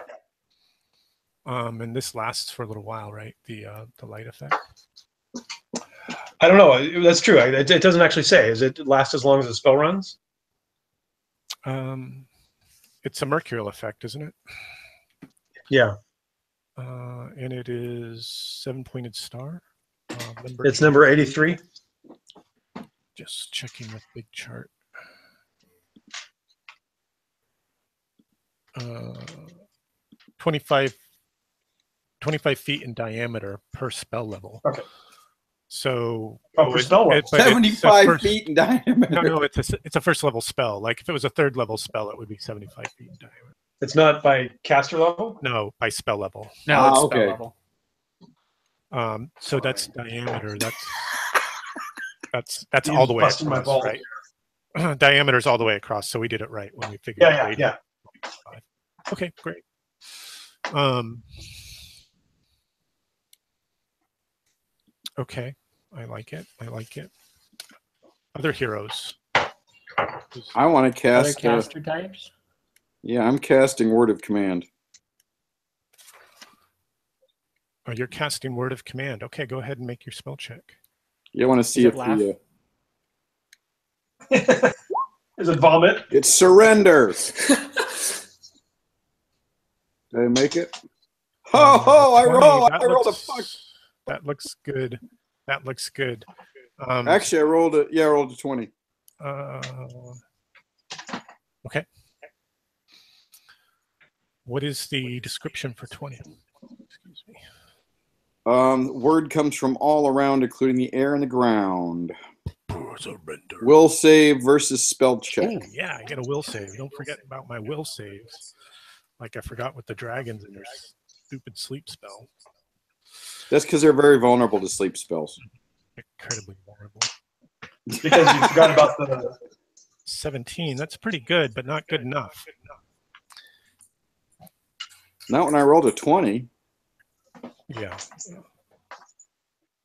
S1: And this lasts for a little while, right? The light effect.
S4: I don't know. That's true. It doesn't actually say. Does it last as long as the spell runs?
S1: It's a mercurial effect, isn't it?
S4: Yeah.
S1: And it is 7-pointed star.
S4: It's number 83.
S1: Just checking the big chart. 25 feet in diameter per spell level.
S4: Okay.
S1: So
S4: for spell level.
S3: 75 feet in diameter.
S1: No, it's a first level spell. Like if it was a third level spell, it would be 75 feet in diameter.
S4: It's not by caster level?
S1: No, by spell level.
S2: No, it's spell level.
S1: So that's diameter. That's all the way across, right? Diameter is all the way across, so we did it right when we figured.
S4: Yeah.
S1: Okay, great. Okay, I like it. Other heroes.
S3: I want to cast.
S2: Other caster types.
S3: Yeah, I'm casting Word of Command.
S1: Oh, you're casting Word of Command. Okay, go ahead and make your spell check.
S3: You want to see if the.
S4: Is it vomit?
S3: It's surrender. Did I make it? I rolled a fuck.
S1: That looks good.
S3: Actually, I rolled a 20.
S1: Okay. What is the description for 20? Excuse me.
S3: Word comes from all around, including the air and the ground.
S1: Surrender.
S3: Will save versus spell check.
S1: Oh, yeah, I get a will save. Don't forget about my will saves. Like I forgot with the dragons and their stupid sleep spell.
S3: That's because they're very vulnerable to sleep spells.
S1: Incredibly vulnerable.
S4: because you forgot about the
S1: 17. That's pretty good, but not good enough.
S3: Not when I rolled a 20.
S1: Yeah.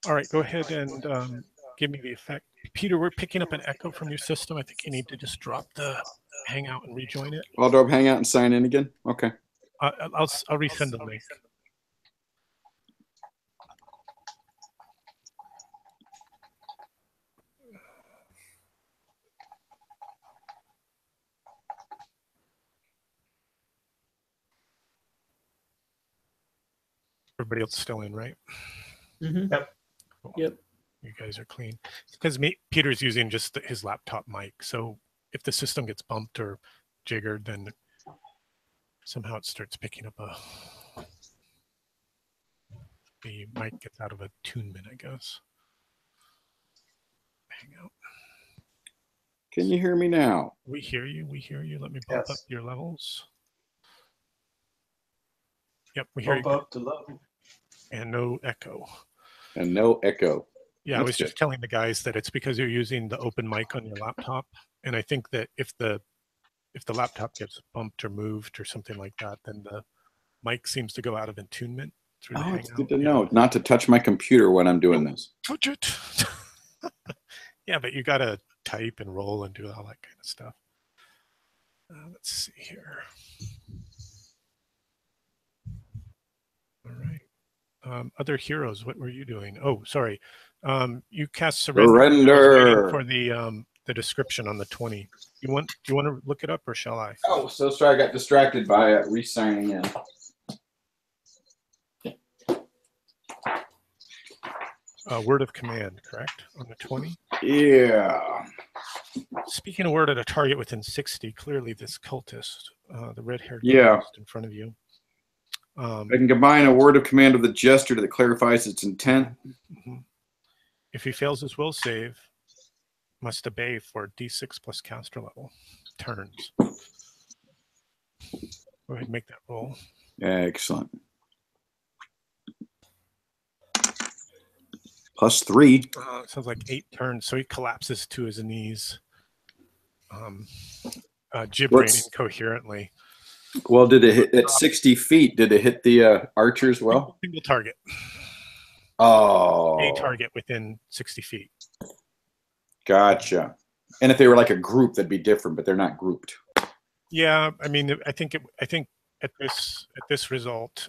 S1: All right, go ahead and give me the effect. Peter, we're picking up an echo from your system. I think you need to just drop the Hangout and rejoin it.
S3: I'll drop Hangout and sign in again. Okay.
S1: I'll resend the link. Everybody else still in, right?
S2: Mm-hmm.
S4: Yep.
S1: Cool.
S2: Yep.
S1: You guys are clean. Because Peter's using just his laptop mic. So if the system gets bumped or jiggered, then somehow it starts picking up the mic gets out of attunement, I guess. Hangout.
S3: Can you hear me now?
S1: We hear you. We hear you. Let me bump up your levels. Yep, we hear you.
S4: Bump up to low.
S1: And no echo.
S3: And no echo.
S1: Yeah,
S3: That's
S1: I was
S3: good.
S1: just telling the guys that it's because you're using the open mic on your laptop, and I think that if the laptop gets bumped or moved or something like that, then the mic seems to go out of attunement through the
S3: Oh,
S1: Hangout.
S3: it's good to know. Not to touch my computer when I'm doing this.
S1: Touch it. Yeah, but you got to type and roll and do all that kind of stuff. Let's see here. All right. Other heroes, what were you doing? Oh, sorry. You cast Surrender. I was waiting for the description on the 20. Do you want to look it up, or shall I?
S3: Oh, so sorry, I got distracted by re-signing in.
S1: Word of command, correct? On the 20?
S3: Yeah.
S1: Speaking a word at a target within 60, clearly this cultist, the red-haired
S3: cultist
S1: in front of you.
S3: I can combine a word of command of the gesture that clarifies its intent.
S1: Mm-hmm. If he fails his will save, must obey for D6 plus caster level turns. Go ahead and make that roll.
S3: Excellent. +3.
S1: Sounds like 8 turns, so he collapses to his knees, gibbering incoherently.
S3: Well, did it hit at 60 feet? Did it hit the archer as well?
S1: Single target.
S3: Oh.
S1: A target within 60 feet.
S3: Gotcha. And if they were like a group, that'd be different, but they're not grouped.
S1: Yeah, I mean, I think at this result,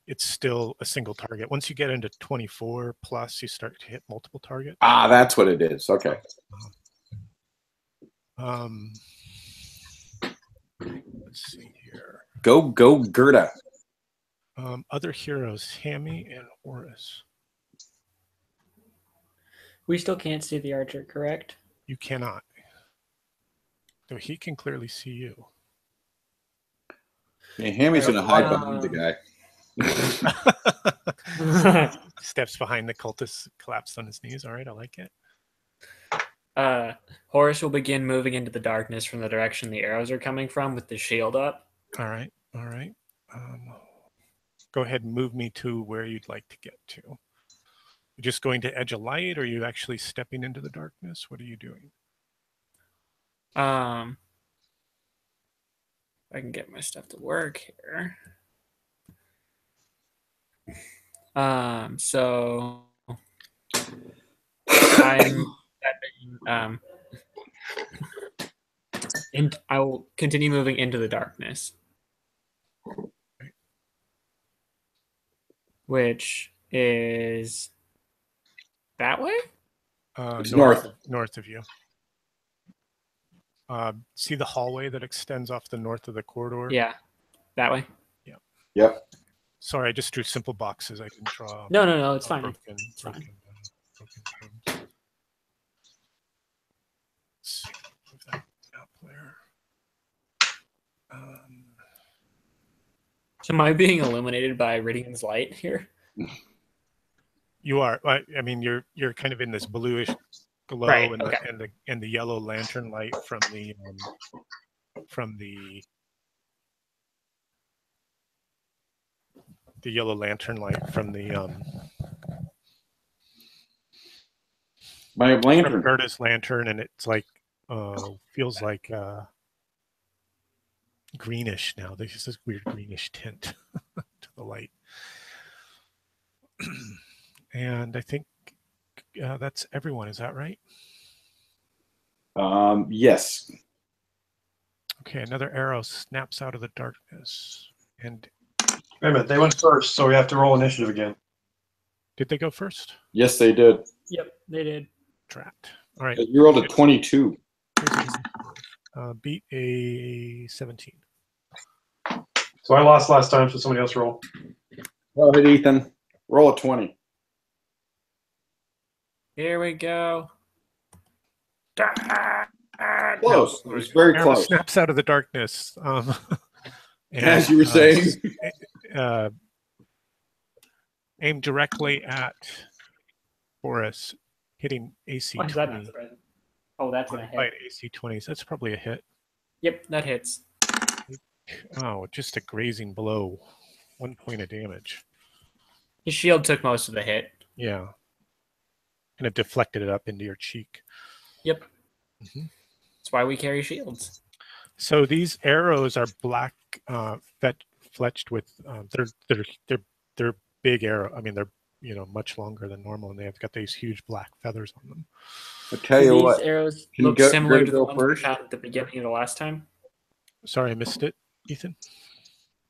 S1: it's still a single target. Once you get into 24 plus, you start to hit multiple targets.
S3: Ah, that's what it is. Okay.
S1: Let's see here.
S3: Go, Gerda.
S1: Other heroes, Hammy and Horus.
S2: We still can't see the archer, correct?
S1: You cannot. Though he can clearly see you.
S3: Yeah, Hammy's going to hide behind the
S1: guy. Steps behind the cultist, collapsed on his knees. All right, I like it.
S2: Horus will begin moving into the darkness from the direction the arrows are coming from with the shield up.
S1: All right. Go ahead and move me to where you'd like to get to. You're just going to edge a light, or are you actually stepping into the darkness? What are you doing?
S2: I can get my stuff to work here. So I'm stepping, and I will continue moving into the darkness, which is that way.
S3: It's north
S1: of you. See the hallway that extends off the north of the corridor?
S2: Yeah, that way.
S1: Yeah.
S3: Yep.
S1: Sorry, I just drew simple boxes. I can draw.
S2: No, it's fine.
S1: It's fine. Broken let's move that up there.
S2: So am I being illuminated by Ridian's light here?
S1: You are. I mean, you're kind of in this bluish glow, right, and the yellow lantern light from the yellow lantern light from the
S3: My lantern.
S1: Roberta's lantern, and it's like feels like greenish now. There's this weird greenish tint to the light. And I think that's everyone. Is that right?
S3: Yes.
S1: Okay, another arrow snaps out of the darkness. And
S4: Wait a minute, they went first, so we have to roll initiative again.
S1: did they go first?
S3: Yes, they did.
S2: Yep, they did.
S1: Trapped. All right.
S3: You rolled a 22.
S1: Beat a 17.
S4: So I lost last time, so somebody else roll.
S3: Go ahead, Ethan. Roll a 20.
S2: Here we go.
S3: Close. It was very
S1: Arrow
S3: close.
S1: snaps out of the darkness. And,
S3: As you were saying.
S1: Aimed directly at Boris, hitting AC
S2: Why is that
S1: 20.
S2: not surprising? Oh, that's gonna
S1: By
S2: hit.
S1: AC 20s. That's probably a hit.
S2: Yep, that hits.
S1: Oh, just a grazing blow. 1 point of damage.
S2: His shield took most of the hit.
S1: Yeah. Kind of deflected it up into your cheek.
S2: Yep.
S1: Mm-hmm.
S2: That's why we carry shields.
S1: So these arrows are black, fletched with. They're big arrow. I mean, they're much longer than normal, and they've got these huge black feathers on them.
S3: I'll tell you
S2: These
S3: what.
S2: arrows
S3: Can you
S2: look
S3: go
S2: similar to the
S3: go
S2: ones we
S3: first?
S2: found at the beginning of the last time.
S1: Sorry, I missed it, Ethan.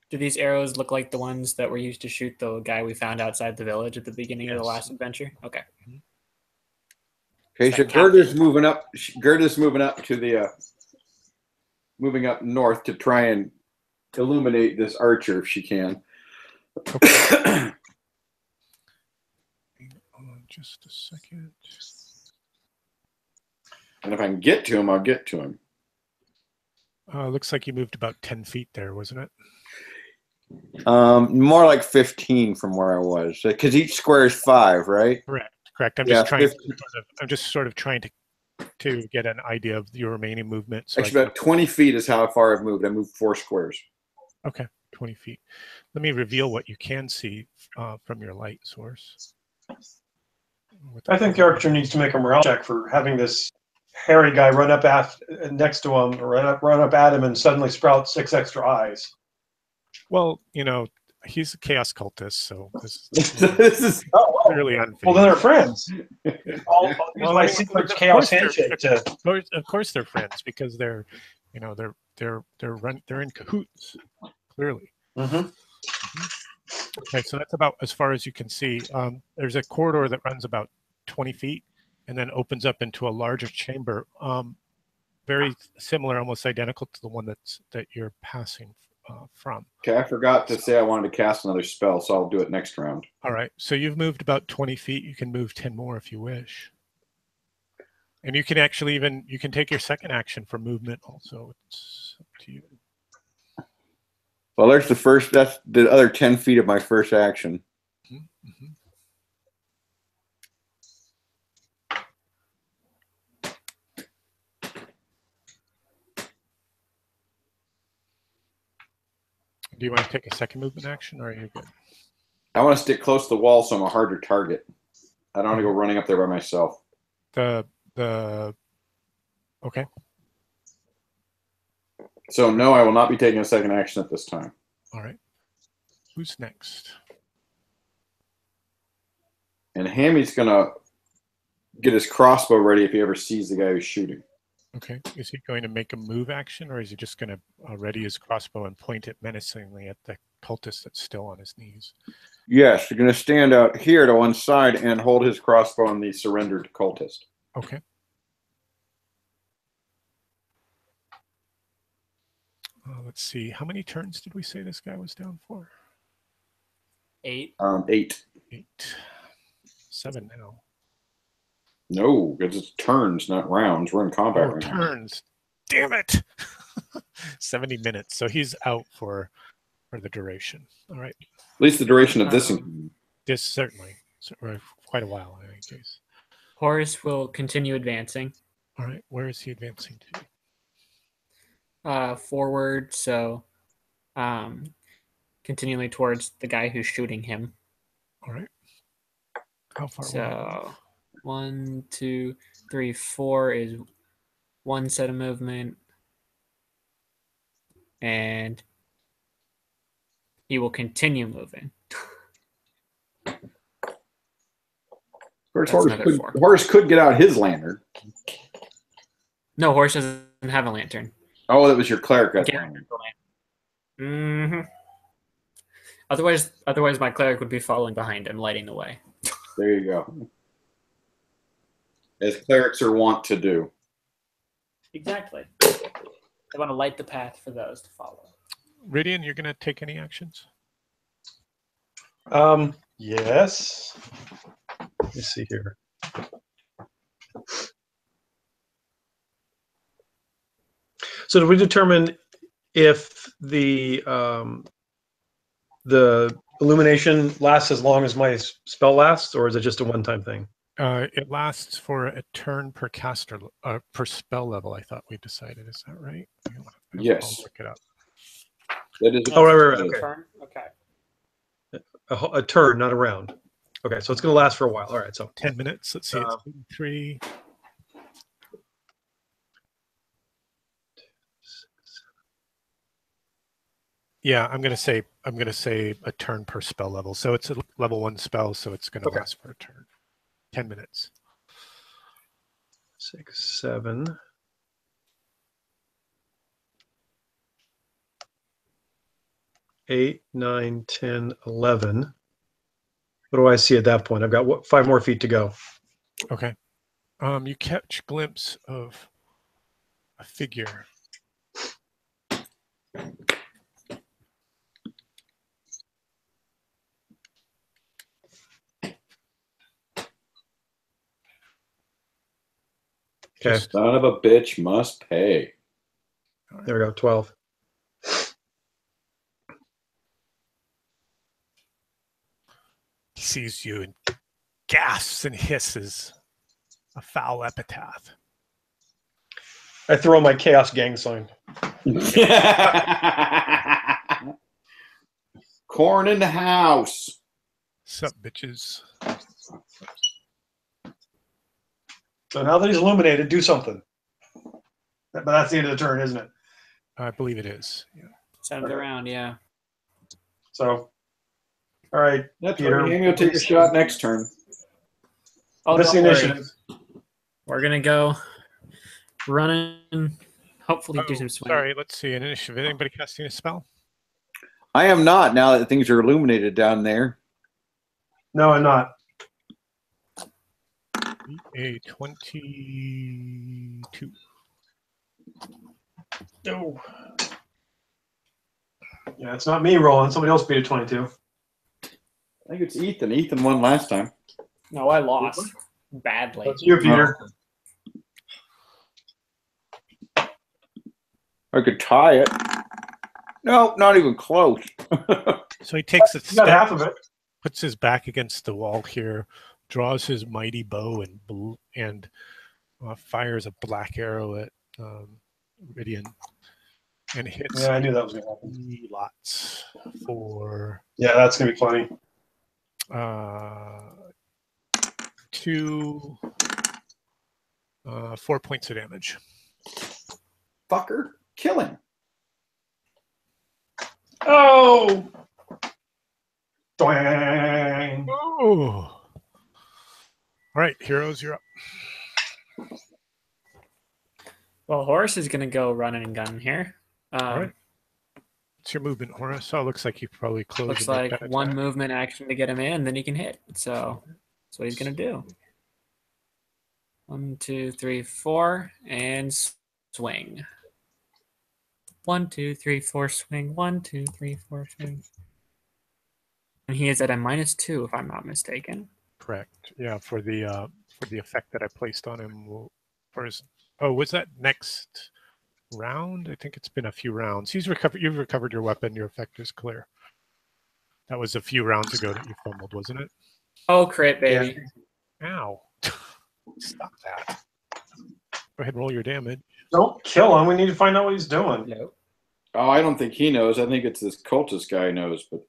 S2: Do these arrows look like the ones that were used to shoot the guy we found outside the village at the beginning of the
S1: Yes.
S2: last adventure? Okay.
S3: Okay, so Gerda's moving up. Gerda's moving up to the moving up north to try and illuminate this archer if she can.
S1: Okay. Just a second.
S3: And if I can get to him, I'll get to him.
S1: Looks like you moved about 10 feet there, wasn't it?
S3: More like 15 from where I was, because each square is 5, right?
S1: Correct. I'm just sort of trying to get an idea of your remaining movement. So
S3: Actually, about 20 feet is how far I've moved. I moved 4 squares.
S1: Okay, 20 feet. Let me reveal what you can see from your light source.
S4: I think the archer needs to make a morale check for having this hairy guy run up next to him, or run up at him, and suddenly sprout 6 extra eyes.
S1: Well, he's a chaos cultist, so this
S3: Is
S1: clearly unfair.
S4: Well, then they're friends. I'll use my secret chaos handshake to.
S1: Of course, they're friends because they're in cahoots. Clearly.
S4: Mm-hmm.
S1: Okay, so that's about as far as you can see. There's a corridor that runs about 20 feet and then opens up into a larger chamber, very similar, almost identical to the one that you're passing from.
S3: Okay, I forgot to say I wanted to cast another spell, so I'll do it next round.
S1: All right, so you've moved about 20 feet. You can move 10 more if you wish. And you can actually you can take your second action for movement also. It's up to you.
S3: Well, there's that's the other 10 feet of my first action.
S1: Mm-hmm. Do you want to take a second movement action, or are you good?
S3: I want to stick close to the wall so I'm a harder target. I don't want to go running up there by myself.
S1: Okay.
S3: So no, I will not be taking a second action at this time.
S1: All right. Who's next?
S3: And Hammy's gonna get his crossbow ready if he ever sees the guy who's shooting.
S1: Okay. Is he going to make a move action, or is he just going to ready his crossbow and point it menacingly at the cultist that's still on his knees?
S3: Yes, you're going to stand out here to one side and hold his crossbow on the surrendered cultist.
S1: Okay. Let's see. How many turns did we say this guy was down for?
S2: 8.
S3: 8.
S1: 8. 7 now.
S3: No, because it's turns, not rounds. We're in combat right now.
S1: Turns. Damn it. 70 minutes. So he's out for the duration. All right.
S3: At least the duration of this.
S1: This certainly. Quite a while in any case.
S2: Horace will continue advancing.
S1: All right. Where is he advancing
S2: to? Forward. So continually towards the guy who's shooting him.
S1: All right. How far
S2: away? 1, 2, 3, 4 is one set of movement. And he will continue moving.
S3: Horse could get out his lantern.
S2: No, Horse doesn't have a lantern.
S3: Oh, that was your cleric lantern.
S2: Mm-hmm. Otherwise, my cleric would be following behind him, lighting the way.
S3: There you go. As clerics are wont to do.
S2: Exactly. They want to light the path for those to follow.
S1: Ridian, you're going to take any actions?
S4: Yes. Let me see here. So did we determine if the illumination lasts as long as my spell lasts, or is it just a one-time thing?
S1: It lasts for a turn per caster, per spell level, I thought we decided. Is that right?
S3: Yes.
S1: I'll look it up.
S3: That is
S4: right. Okay.
S2: Turn? Okay.
S4: A turn, not a round. Okay, so it's going to last for a while. All right, so
S1: 10 minutes. Let's see. It's 3. Yeah, I'm gonna say a turn per spell level. So it's a level 1 spell, so it's gonna last for a turn. 10 minutes.
S4: 6, 7. 8, 9, 10, 11. What do I see at that point? I've got 5 more feet to go.
S1: Okay. You catch a glimpse of a figure.
S4: Okay.
S3: Son of a bitch must pay.
S4: There we go, 12.
S1: He sees you and gasps and hisses a foul epitaph.
S4: I throw my Chaos Gang sign.
S3: Corn in the house.
S1: Sup, bitches?
S4: So now that he's illuminated, do something. But that's the end of the turn, isn't it?
S1: I believe it is. Yeah.
S2: Send it around, yeah.
S4: So, all right,
S3: That's
S4: Peter.
S3: right. You'll take a shot next turn.
S2: Oh,
S4: What's the
S2: don't worry.
S4: initiative?
S2: We're gonna go running. Hopefully, do some swing.
S1: Sorry, let's see. An initiative. Anybody casting a spell?
S3: I am not, now that things are illuminated down there.
S4: No, I'm not.
S1: A 22.
S4: No. Yeah, it's not me rolling. Somebody else beat a 22.
S3: I think it's Ethan. Ethan won last time.
S2: No, I lost badly.
S4: That's you, Peter.
S3: I could tie it. No, not even close.
S1: So he takes a
S4: You got
S1: step,
S4: half of it.
S1: puts his back against the wall here, draws his mighty bow and fires a black arrow at Ridian, and hits.
S4: Yeah, I knew that was going to happen.
S1: 3 lots for
S4: Yeah, that's going to be funny.
S1: 2, 4 points of damage.
S3: Fucker, kill him.
S4: Oh! Doing.
S1: Oh! All right, heroes, you're up.
S2: Well, Horace is gonna go running and gunning here.
S1: All right. What's your movement, Horace? Oh, it looks like you probably closed.
S2: Looks like one movement action to get him in, then he can hit. So that's what he's gonna do. 1, 2, 3, 4, and swing. 1, 2, 3, 4, swing. 1, 2, 3, 4, swing. And he is at a -2, if I'm not mistaken.
S1: Correct. Yeah, for the effect that I placed on him. For his, was that next round? I think it's been a few rounds. You've recovered your weapon. Your effect is clear. That was a few rounds ago that you fumbled, wasn't it?
S2: Oh, crit, baby.
S4: Yeah.
S1: Ow. Stop that. Go ahead and roll your damage.
S4: Don't kill him. We need to find out what he's doing.
S2: No.
S3: Oh, I don't think he knows. I think it's this cultist guy knows. But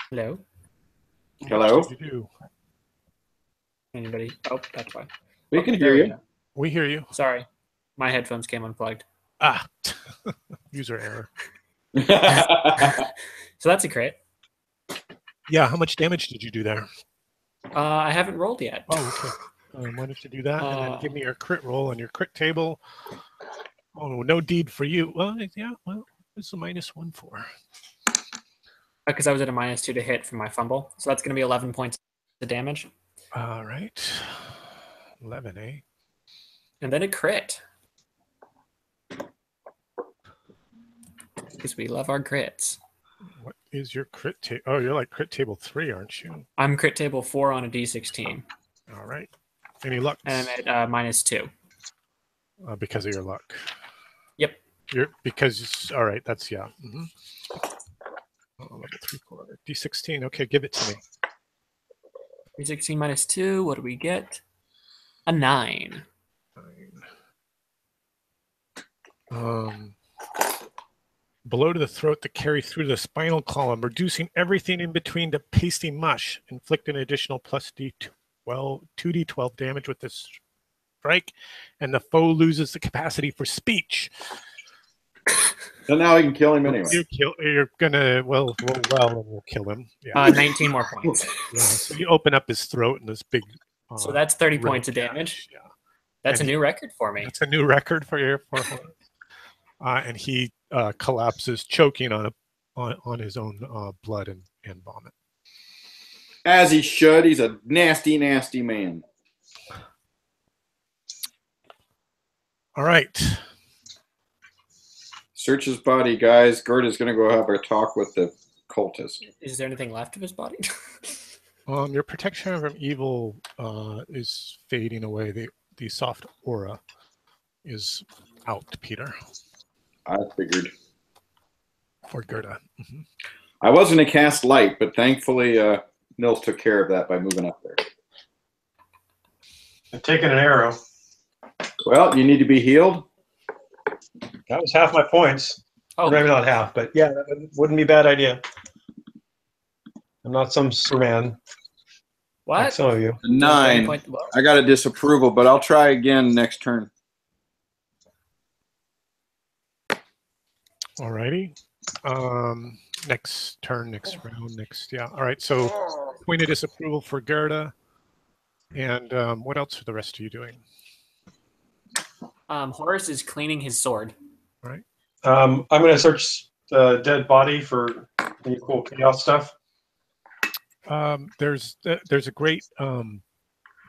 S2: Hello.
S3: hello.
S1: What did you do?
S2: Anybody? Oh, that's why.
S3: We can
S2: There
S3: hear
S2: we
S3: you.
S2: go.
S1: We hear you.
S2: Sorry, my headphones came unplugged.
S1: Ah, user error.
S2: So that's a crit.
S1: Yeah, how much damage did you do there?
S2: I haven't rolled yet.
S1: Oh, okay. Why don't you do that and then give me your crit roll on your crit table? Oh, no deed for you. Well, yeah, well, it's a -1 for.
S2: Because I was at a -2 to hit from my fumble. So that's going to be 11 points of damage.
S1: All right. 11, eh?
S2: And then a crit. Because we love our crits.
S1: What is your crit table? Oh, you're like crit table 3, aren't you?
S2: I'm crit table 4 on a d16.
S1: All right. Any luck?
S2: And I'm at -2.
S1: Because of your luck.
S2: Yep.
S1: All right, that's, yeah. Mm-hmm. Level 3/4. D16. Okay, give it to me.
S2: D16 -2. What do we get? A 9.
S1: 9. Below to the throat that carries through the spinal column, reducing everything in between to pasty mush. Inflict an additional plus 2d12 damage with this strike, and the foe loses the capacity for speech.
S3: So now we can kill him anyway.
S1: You're gonna roll well, and we'll kill him. Yeah.
S2: 19 more points.
S1: Yeah. So you open up his throat, and this big.
S2: So that's 30 points of
S1: gash.
S2: damage.
S1: Yeah.
S2: That's a new record for me.
S1: That's a new record for your and he collapses, choking on his own blood and vomit.
S3: As he should. He's a nasty, nasty man.
S1: All right.
S3: Search his body, guys. Gerda's going to go have a talk with the cultist.
S2: Is there anything left of his body?
S1: Your protection from evil is fading away. The soft aura is out, Peter.
S3: I figured.
S1: For Gerda. Mm-hmm.
S3: I was going to cast light, but thankfully Nils took care of that by moving up there.
S4: I'm taking an arrow.
S3: Well, you need to be healed.
S4: That was half my points.
S2: Oh,
S4: Or maybe not half, but yeah, that wouldn't be a bad idea. I'm not some Superman like
S2: what?
S4: some of you.
S3: 9. I got a disapproval, but I'll try again next turn.
S1: All righty. Next turn, next round, yeah. All right, so point of disapproval for Gerda. And what else are the rest of you doing?
S2: Horace is cleaning his sword.
S1: All right.
S4: I'm going to search the dead body for any cool chaos stuff.
S1: There's a great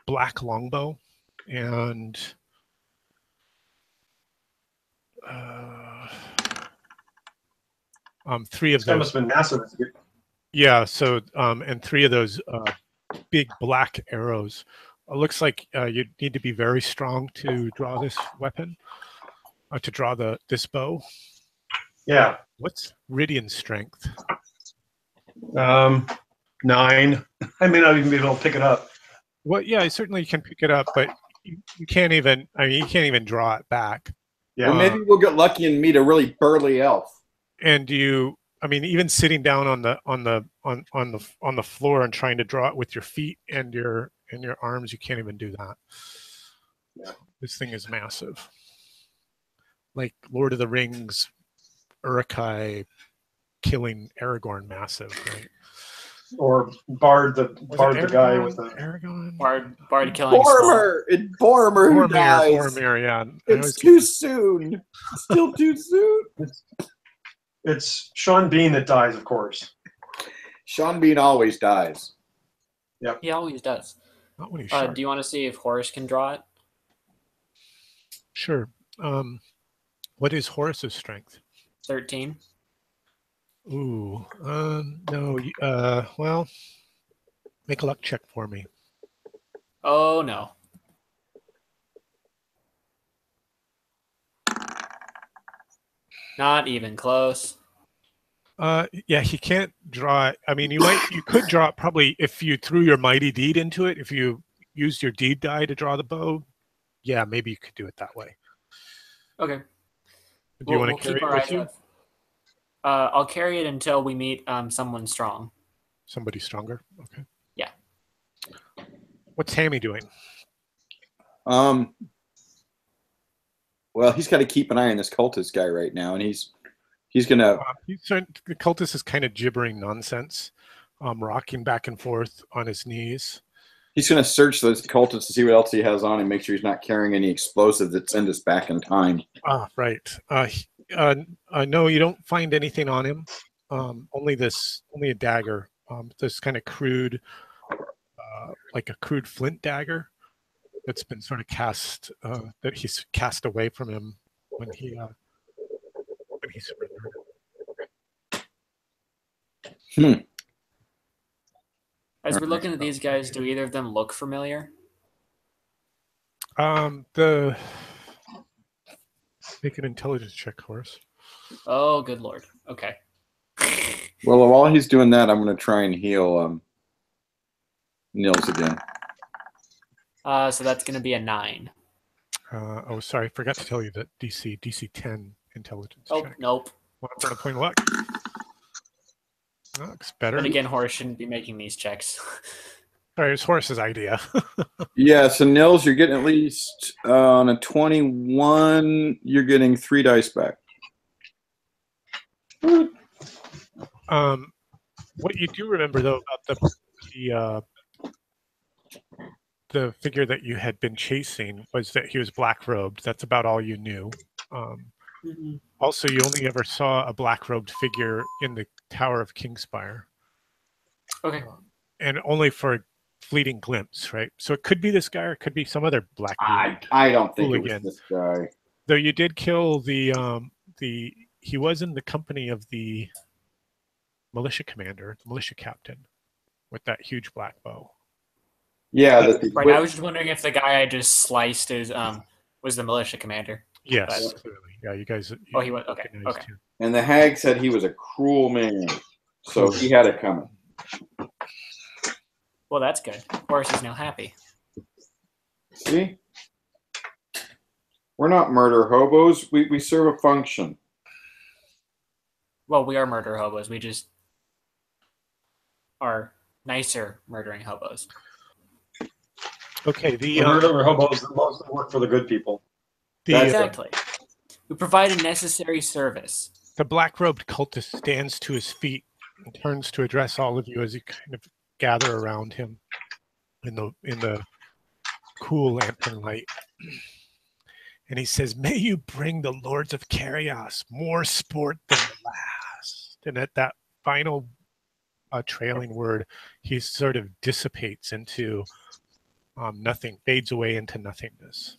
S1: black longbow, and three of
S4: That
S1: those.
S4: must have been massive.
S1: Yeah. So and three of those big black arrows. It looks like you need to be very strong to draw this weapon, to draw this bow.
S4: Yeah.
S1: What's Ridian's strength?
S4: 9. I may not even be able to pick it up.
S1: Well, yeah, certainly you can pick it up, but you can't even. I mean, you can't even draw it back.
S4: Yeah.
S3: Well, maybe we'll get lucky and meet a really burly elf.
S1: And I mean, even sitting down on the floor and trying to draw it with your feet and your arms, you can't even do that.
S4: Yeah.
S1: This thing is massive. Like Lord of the Rings, Uruk-hai killing Aragorn, massive, right?
S4: Or Bard the guy with the
S1: Aragorn.
S2: Bard killing
S3: Boromir! It's Boromir who dies.
S1: Boromir, yeah.
S3: It's too soon. Still too soon.
S4: It's Sean Bean that dies, of course.
S3: Sean Bean always dies.
S4: Yep.
S2: He always does.
S1: Not when he's
S2: Do
S1: sharp.
S2: you want to see if Horace can draw it?
S1: Sure. What is Horace's strength?
S2: 13.
S1: Ooh, no. Well, make a luck check for me.
S2: Oh no. Not even close.
S1: Yeah, he can't draw it. I mean, you could draw it probably if you threw your mighty deed into it. If you used your deed die to draw the bow, yeah, maybe you could do it that way.
S2: Okay.
S1: Do you want to carry it with you?
S2: I'll carry it until we meet someone strong.
S1: Somebody stronger. Okay.
S2: Yeah.
S1: What's Hammy doing?
S3: Well, he's got to keep an eye on this cultist guy right now, and he's gonna.
S1: The cultist is kind of gibbering nonsense, rocking back and forth on his knees.
S3: He's gonna search those cultists to see what else he has on him, make sure he's not carrying any explosives that send us back in time.
S1: Ah, right. No, you don't find anything on him. Only a dagger. This kind of crude, like a crude flint dagger that's been sort of cast, that he's cast away from him when he surrendered.
S2: As we're looking at these guys, do either of them look familiar?
S1: Make an intelligence check, Horace.
S2: Oh, good lord. Okay.
S3: Well, while he's doing that, I'm going to try and heal Nils again.
S2: So that's going to be a 9.
S1: Oh, sorry, I forgot to tell you that DC 10 intelligence
S2: Oh,
S1: check.
S2: nope.
S1: 1 for a point of luck. That looks better.
S2: But again, Horace shouldn't be making these checks.
S1: Sorry, it was Horace's idea.
S3: Yeah, so Nils, you're getting at least on a 21, you're getting 3 dice back.
S1: What you do remember, though, about the figure that you had been chasing was that he was black-robed. That's about all you knew. Also, you only ever saw a black-robed figure in the Tower of Kingspire.
S2: Okay.
S1: And only for a fleeting glimpse, right? So it could be this guy, or it could be some other black dude.
S3: I don't think
S1: Hooligan.
S3: it was this guy.
S1: Though you did kill he was in the company of the militia commander, the militia captain, with that huge black bow.
S3: Yeah,
S2: right. I was just wondering if the guy I just sliced was the militia commander.
S1: Yes, clearly. Yeah, you guys.
S2: He was okay. Okay.
S3: Him. And the hag said he was a cruel man, so he had it coming.
S2: Well, that's good. Horace is now happy.
S3: See, we're not murder hobos. We serve a function.
S2: Well, we are murder hobos. We just are nicer murdering hobos.
S4: Okay, the murder hobos that mostly work for the good people.
S2: Exactly. We provide a necessary service.
S1: The black-robed cultist stands to his feet and turns to address all of you as you kind of gather around him in the cool lantern light. And he says, "May you bring the Lords of Chaos more sport than the last." And at that final trailing word, he sort of dissipates into nothing, fades away into nothingness.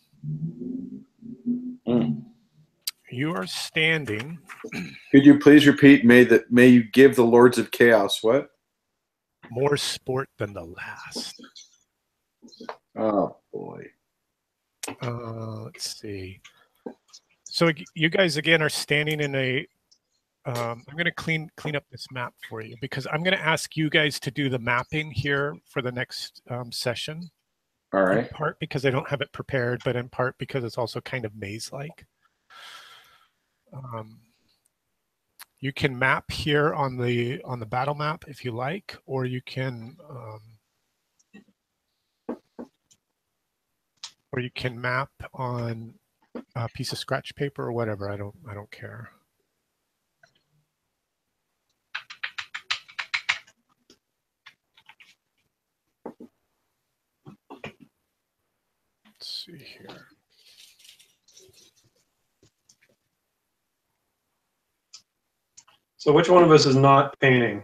S1: You are standing.
S3: Could you please repeat? May you give the Lords of Chaos what?
S1: More sport than the last.
S3: Oh boy.
S1: Let's see. So you guys again are standing in a. I'm going to clean up this map for you because I'm going to ask you guys to do the mapping here for the next session.
S3: All right.
S1: In part because I don't have it prepared, but in part because it's also kind of maze-like. You can map here on the battle map if you like, or you can map on a piece of scratch paper or whatever. I don't care. Let's see here.
S4: So which one of us is not painting?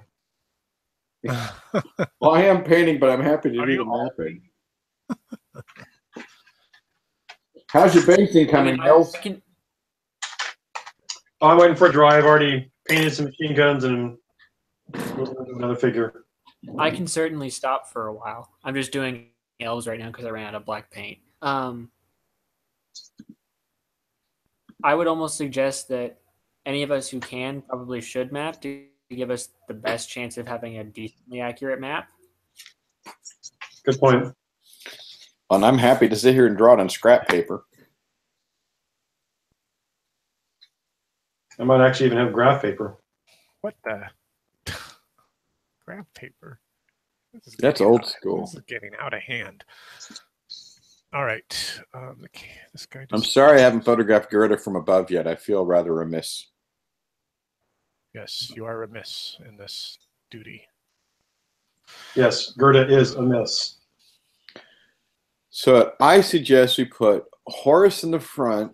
S3: Well, I am painting, but I'm happy to do the mapping. How's your painting coming, Nils?
S4: I'm waiting for a dry. I've already painted some machine guns and another figure.
S2: I can certainly stop for a while. I'm just doing elves right now because I ran out of black paint. I would almost suggest that any of us who can probably should map to give us the best chance of having a decently accurate map.
S4: Good point.
S3: And I'm happy to sit here and draw it on scrap paper.
S4: I might actually even have graph paper.
S1: What the? Graph paper?
S3: That's old school.
S1: This is getting out of hand. All right. This guy.
S3: I'm sorry I haven't photographed Gerda from above yet. I feel rather remiss.
S1: Yes, you are remiss in this duty.
S4: Yes, Gerda is a miss.
S3: So I suggest we put Horace in the front.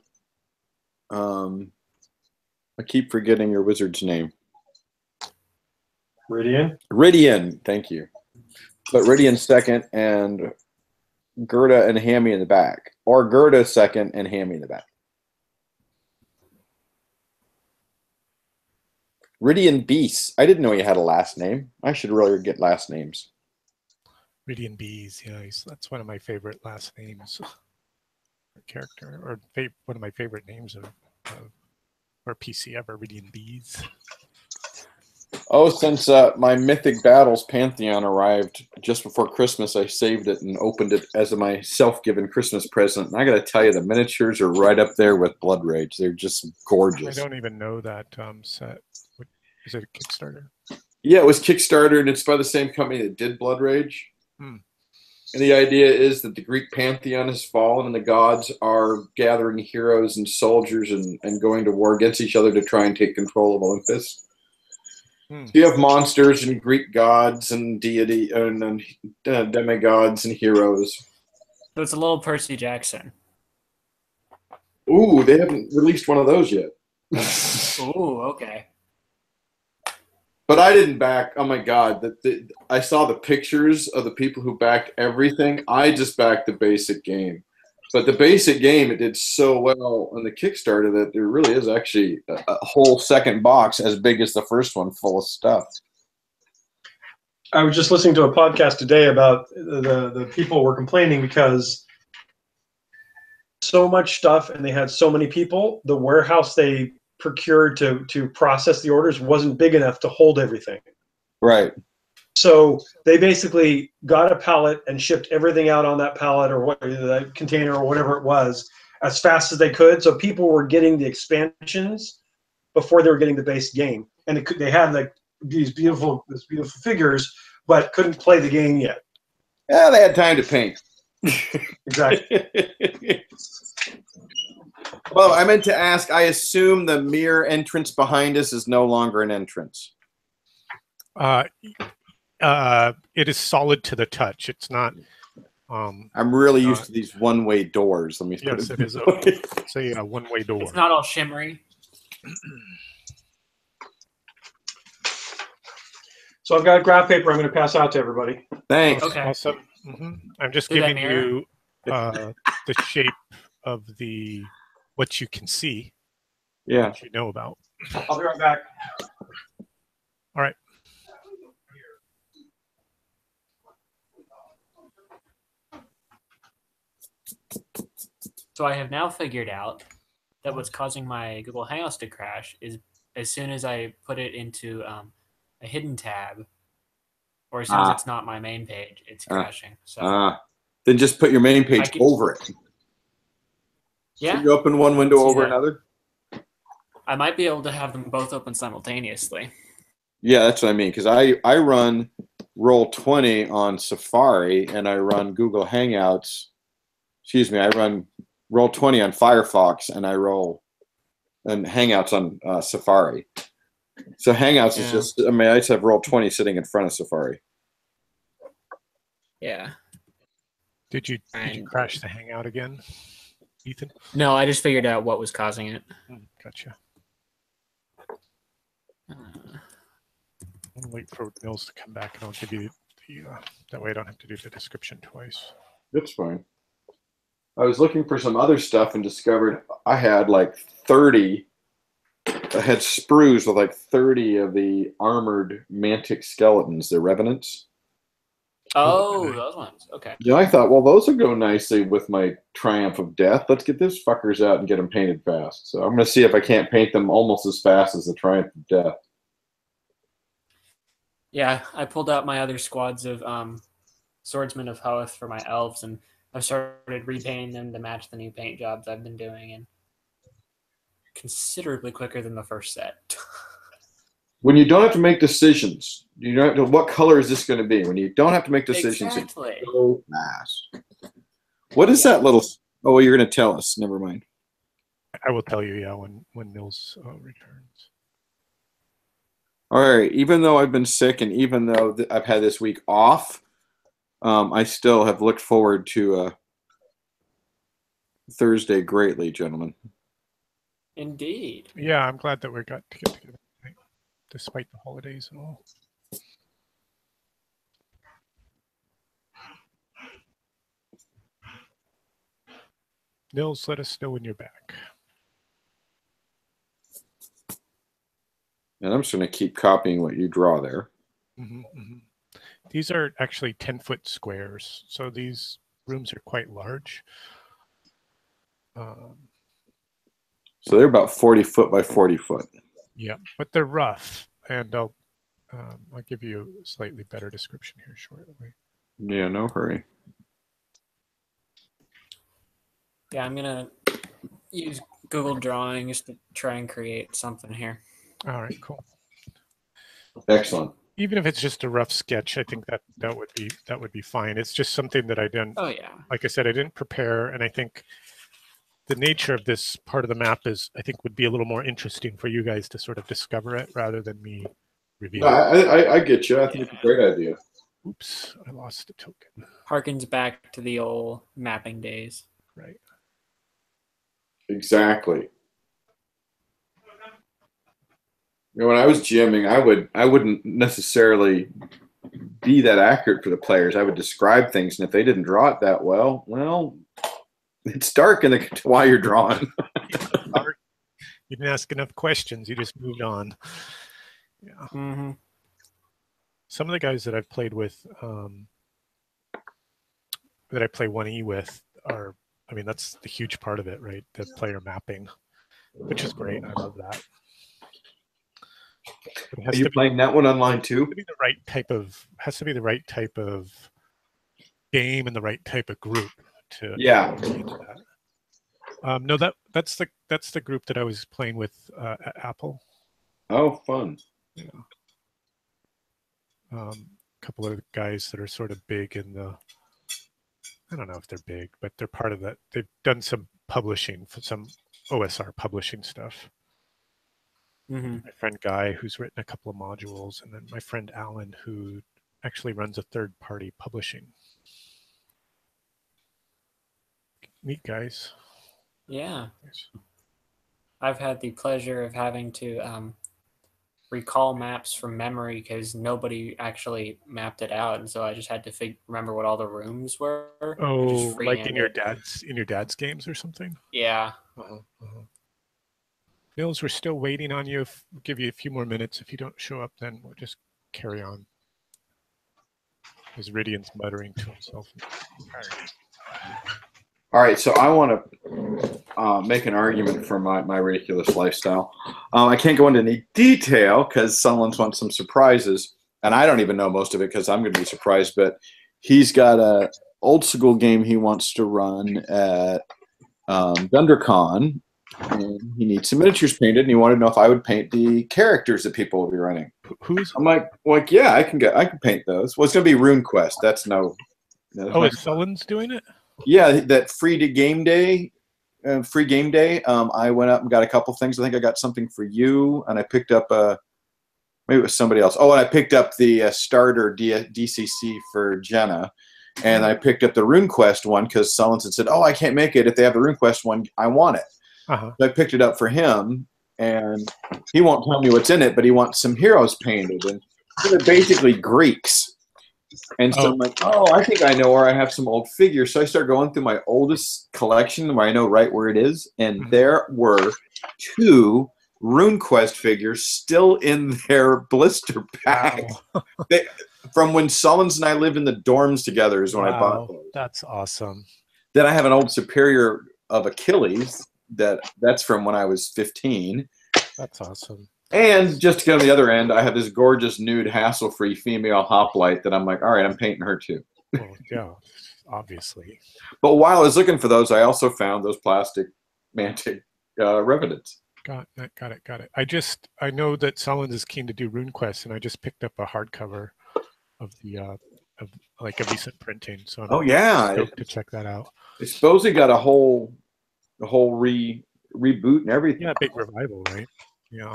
S3: I keep forgetting your wizard's name.
S4: Ridian?
S3: Ridian, thank you. Put Ridian second and Gerda and Hammy in the back. Or Gerda second and Hammy in the back. Ridian Beast. I didn't know he had a last name. I should really get last names.
S1: Ridian Bees. Yeah, that's one of my favorite last names. Character, or one of my favorite names of or PC ever, Ridian Bees.
S3: Oh, since my Mythic Battles Pantheon arrived just before Christmas, I saved it and opened it as my self-given Christmas present. And I got to tell you, the miniatures are right up there with Blood Rage. They're just gorgeous.
S1: I don't even know that set. Is it a Kickstarter?
S3: Yeah, it was Kickstarter, and it's by the same company that did Blood Rage.
S1: Hmm.
S3: And the idea is that the Greek pantheon has fallen, and the gods are gathering heroes and soldiers and going to war against each other to try and take control of Olympus. So you have monsters and Greek gods and deity and demigods and heroes.
S2: So it's a little Percy Jackson.
S3: Ooh, they haven't released one of those yet.
S2: Ooh, okay.
S3: But I didn't back. Oh my God! I saw the pictures of the people who backed everything. I just backed the basic game. But the basic game, it did so well on the Kickstarter that there really is actually a whole second box as big as the first one full of stuff.
S4: I was just listening to a podcast today about the people were complaining because so much stuff and they had so many people, the warehouse they procured to process the orders wasn't big enough to hold everything.
S3: Right.
S4: So they basically got a pallet and shipped everything out on that pallet or what that container or whatever it was as fast as they could. So people were getting the expansions before they were getting the base game, and they had like these beautiful figures, but couldn't play the game yet.
S3: Yeah, they had time to paint.
S4: Exactly.
S3: Well, I meant to ask. I assume the mirror entrance behind us is no longer an entrance.
S1: It is solid to the touch. It's not.
S3: I'm really used to these one-way doors. Let me.
S1: Yes, it is. It's a one-way door.
S2: It's not all shimmery.
S4: So I've got graph paper I'm going to pass out to everybody.
S3: Thanks.
S2: Okay.
S1: Awesome. I'm just
S2: Did that
S1: giving
S2: mirror?
S1: you the shape of what you can see.
S3: Yeah.
S1: What you know about.
S4: I'll be right back.
S1: All right.
S2: So I have now figured out that what's causing my Google Hangouts to crash is as soon as I put it into a hidden tab, or as soon as it's not my main page, it's crashing. So
S3: then just put your main page over it.
S2: Yeah.
S3: So you open one window over another?
S2: I might be able to have them both open simultaneously.
S3: Yeah, that's what I mean. Because I run Roll20 on Safari, and I run Google Hangouts. Excuse me, I run Roll20 on Firefox, and I roll and Hangouts on Safari. So Hangouts is just, I mean, I just have Roll20 sitting in front of Safari.
S2: Yeah.
S1: Did you crash the Hangout again, Ethan?
S2: No, I just figured out what was causing it.
S1: Gotcha. I'll wait for Mills to come back, and I'll give you that way I don't have to do the description twice.
S3: That's fine. I was looking for some other stuff and discovered I had like 30. I had sprues with like 30 of the armored mantic skeletons, the revenants.
S2: Oh, those ones. Okay.
S3: Yeah, I thought, well, those would go nicely with my Triumph of Death. Let's get these fuckers out and get them painted fast. So I'm going to see if I can't paint them almost as fast as the Triumph of Death.
S2: Yeah, I pulled out my other squads of Swordsmen of Hoeth for my elves, and I've started repainting them to match the new paint jobs I've been doing, and considerably quicker than the first set.
S3: When you don't have to make decisions, you don't have to, what color is this going to be? When you don't have to make decisions,
S2: Exactly.
S3: it's so fast. What is that little? Oh, you're going to tell us. Never mind.
S1: I will tell you, yeah, when Nils returns.
S3: All right. Even though I've been sick and even though I've had this week off, I still have looked forward to Thursday greatly, gentlemen.
S2: Indeed.
S1: Yeah, I'm glad that we got to get together tonight, despite the holidays and all. Nils, let us know when you're back.
S3: And I'm just going to keep copying what you draw there.
S1: These are actually 10-foot squares, so these rooms are quite large.
S3: So they're about 40 foot by 40 foot.
S1: Yeah, but they're rough, and I'll give you a slightly better description here shortly.
S3: Yeah, no hurry.
S2: Yeah, I'm gonna use Google Drawings to try and create something here.
S1: All right, cool.
S3: Excellent.
S1: Even if it's just a rough sketch, I think that would be fine. It's just something that I didn't.
S2: Oh yeah.
S1: Like I said, I didn't prepare, and I think the nature of this part of the map I think would be a little more interesting for you guys to sort of discover it rather than me reveal it.
S3: I get you. I think it's a great idea.
S1: Oops, I lost a token.
S2: Harkens back to the old mapping days.
S1: Right.
S3: Exactly. You know, when I was GMing, I wouldn't necessarily be that accurate for the players. I would describe things, and if they didn't draw it that well, it's dark in the while you're drawing.
S1: You didn't ask enough questions. You just moved on. Yeah.
S2: Mm-hmm.
S1: Some of the guys that I've played with, that I play 1E with, are, I mean, that's the huge part of it, right? The player mapping, which is great. I love that.
S3: Are you playing that one online too?
S1: Has to be the right type of game and the right type of group to into that. No, that's the group that I was playing with at Apple.
S3: Oh, fun.
S1: Yeah. A couple of guys that are sort of big in the, I don't know if they're big, but they're part of that. They've done some publishing for some OSR publishing stuff.
S2: Mm-hmm.
S1: My friend Guy, who's written a couple of modules, and then my friend Alan, who actually runs a third-party publishing. Neat guys.
S2: Yeah. I've had the pleasure of having to recall maps from memory because nobody actually mapped it out, and so I just had to remember what all the rooms were.
S1: Oh, like in your dad's games or something?
S2: Yeah.
S1: Nils, we're still waiting on you. We'll give you a few more minutes. If you don't show up, then we'll just carry on. As Ridian's muttering to himself.
S3: All right, so I want to make an argument for my ridiculous lifestyle. I can't go into any detail because someone's wants some surprises, and I don't even know most of it because I'm going to be surprised. But he's got a old school game he wants to run at DunderCon, and he needs some miniatures painted, and he wanted to know if I would paint the characters that people will be running. I'm like, yeah, I can paint those. Well, it's going to be RuneQuest. That's no.
S1: Is Sullen's doing it?
S3: Yeah, that free game day. I went up and got a couple things. I think I got something for you, and I picked up maybe it was somebody else. Oh, and I picked up the starter DCC for Jenna, and I picked up the RuneQuest one because Sullen said, "Oh, I can't make it. If they have the RuneQuest one, I want it." So I picked it up for him, and he won't tell me what's in it, but he wants some heroes painted, and they're basically Greeks. And so I'm like, I think I know where I have some old figures. So I start going through my oldest collection where I know right where it is. And there were 2 RuneQuest figures still in their blister pack. Wow. From when Sullins and I lived in the dorms together is when I bought those.
S1: That's awesome.
S3: Then I have an old Superior of Achilles that's from when I was 15.
S1: That's awesome.
S3: And just to get on the other end, I have this gorgeous, nude, hassle-free female hoplite that I'm like, all right, I'm painting her too.
S1: Oh, yeah, obviously.
S3: But while I was looking for those, I also found those plastic Mantic Revenants.
S1: Got it. I know that Solins is keen to do RuneQuest, and I just picked up a hardcover of the of like a recent printing. So I'm
S3: Oh yeah,
S1: stoked to check that out.
S3: I suppose he got a whole reboot and everything.
S1: Yeah, big revival, right? Yeah.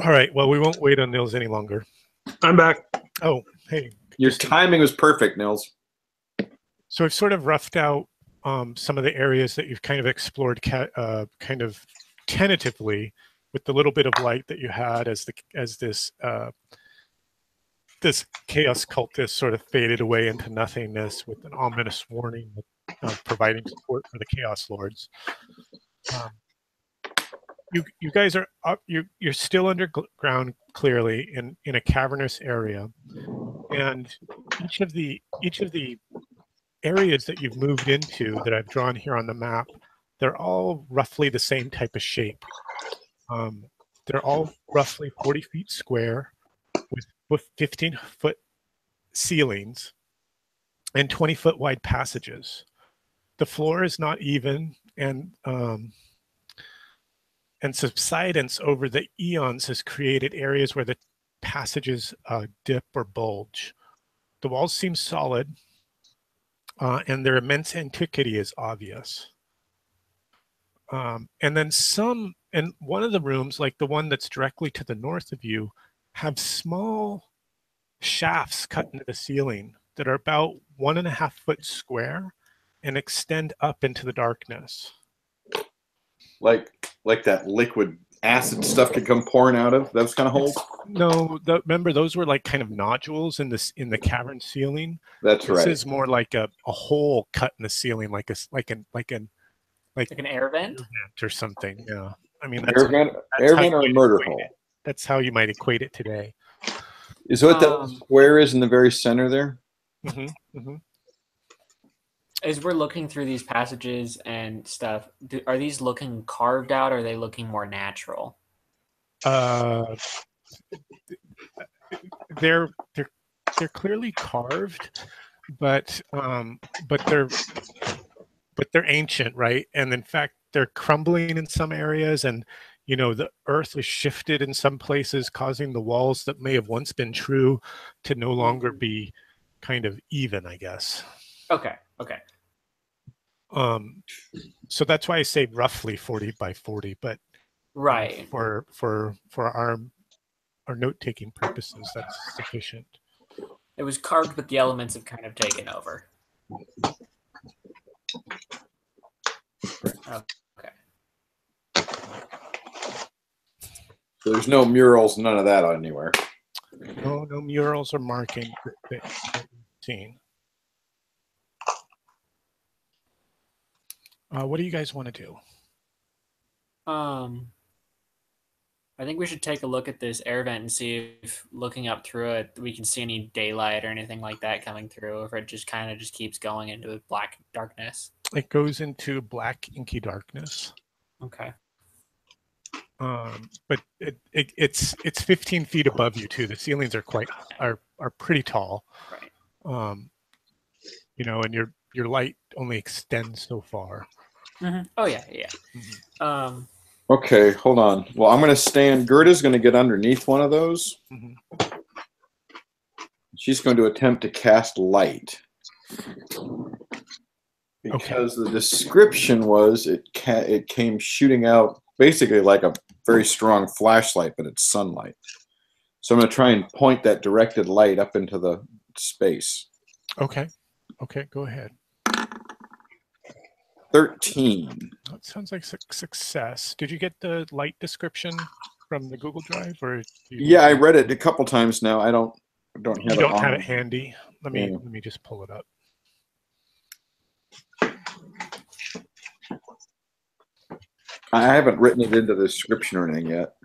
S1: All right. Well, we won't wait on Nils any longer.
S4: I'm back.
S1: Oh, hey.
S3: Your timing was perfect, Nils.
S1: So I've sort of roughed out some of the areas that you've kind of explored, kind of tentatively, with the little bit of light that you had as this this chaos cultist sort of faded away into nothingness with an ominous warning providing support for the chaos lords. You guys are up. You're still underground, clearly in a cavernous area, and each of the areas that you've moved into that I've drawn here on the map, they're all roughly the same type of shape. They're all roughly 40 feet square with 15-foot ceilings and 20-foot wide passages. The floor is not even, and subsidence over the eons has created areas where the passages dip or bulge. The walls seem solid, and their immense antiquity is obvious. And then and one of the rooms, like the one that's directly to the north of you, have small shafts cut into the ceiling that are about 1.5 foot square and extend up into the darkness.
S3: Like that liquid acid stuff could come pouring out of those kind of holes.
S1: No, remember those were like kind of nodules in the cavern ceiling.
S3: That's right.
S1: This is more like a hole cut in the ceiling, like an
S2: air vent
S1: or something. Yeah, I mean
S3: air vent or a murder hole.
S1: That's how you might equate it today.
S3: Is what that square is in the very center there?
S1: Mm-hmm, mm-hmm.
S2: As we're looking through these passages and stuff, are these looking carved out, or are they looking more natural?
S1: They're clearly carved, but they're ancient, right? And in fact, they're crumbling in some areas, and the earth is shifted in some places, causing the walls that may have once been true to no longer be kind of even, I guess.
S2: Okay.
S1: So that's why I say roughly 40 by 40, but
S2: right,
S1: for our note-taking purposes, that's sufficient.
S2: It was carved, but the elements have kind of taken over. Okay.
S3: So there's no murals, none of that anywhere.
S1: No murals or marking that you've seen. What do you guys want to do?
S2: I think we should take a look at this air vent and see if, looking up through it, we can see any daylight or anything like that coming through, or if it just kind of keeps going into black darkness.
S1: It goes into black inky darkness.
S2: Okay.
S1: But it's 15 feet above you too. The ceilings are pretty tall.
S2: Right.
S1: And your light only extends so far.
S2: Mm-hmm. Oh yeah.
S1: Mm-hmm.
S3: Okay, hold on. Well, I'm going to stand. Gerda's going to get underneath one of those.
S1: Mm-hmm.
S3: She's going to attempt to cast light. Because the description was it came shooting out basically like a very strong flashlight, but it's sunlight. So I'm going to try and point that directed light up into the space.
S1: Okay, go ahead.
S3: 13.
S1: That sounds like success. Did you get the light description from the Google Drive, or?
S3: Yeah, I read it a couple times now. I don't have it.
S1: You don't have it handy. Let me just pull it up.
S3: I haven't written it into the description or anything yet.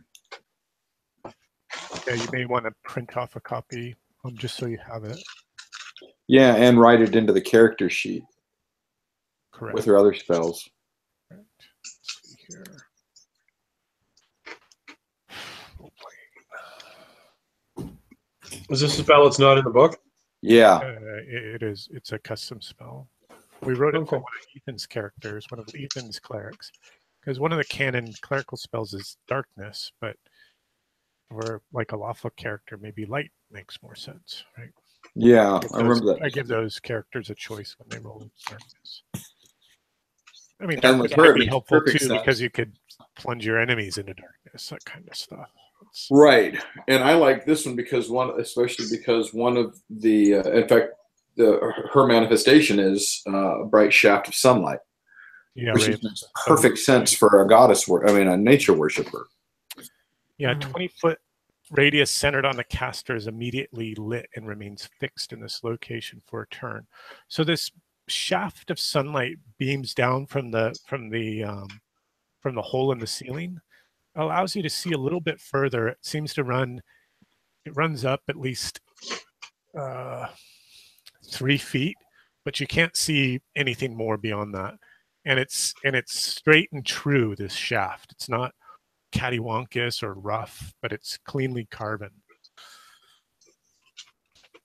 S1: Yeah, you may want to print off a copy just so you have it.
S3: Yeah, and write it into the character sheet.
S1: Correct.
S3: With her other spells.
S1: Correct. Let's see here.
S4: Is this a spell that's not in the book?
S3: Yeah.
S1: It is. It's a custom spell. We wrote it for one of Ethan's characters, one of Ethan's clerics. Because one of the canon clerical spells is darkness, but for like a lawful character, maybe light makes more sense, right?
S3: Yeah, I remember that.
S1: I give those characters a choice when they roll darkness. I mean,
S3: And
S1: darkness
S3: with her,
S1: might
S3: it
S1: be
S3: makes
S1: helpful
S3: perfect
S1: too, because
S3: sense.
S1: you could plunge your enemies into darkness, that kind of stuff.
S3: Right, and I like this one because especially because one of the, in fact, her manifestation is a bright shaft of sunlight,
S1: Yeah,
S3: which
S1: right.
S3: makes perfect sense for a a nature worshiper.
S1: Yeah, 20-foot radius centered on the caster is immediately lit and remains fixed in this location for a turn. So this shaft of sunlight beams down from the hole in the ceiling, allows you to see a little bit further. It seems to runs up at least 3 feet, but you can't see anything more beyond that. And it's straight and true, this shaft. It's not cattywampus or rough, but it's cleanly carven.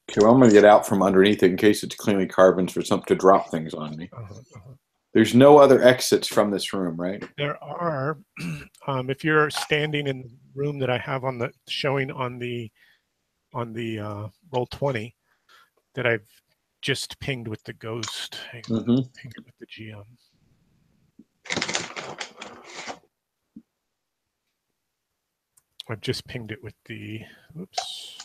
S3: Okay, well, I'm going to get out from underneath it in case it's cleanly carven for something to drop things on me. There's no other exits from this room, right?
S1: There are, if you're standing in the room that I have on the showing on the Roll20 that I've just pinged with the ghost. Hang on, ping it with the GM. I've just pinged it with the, oops.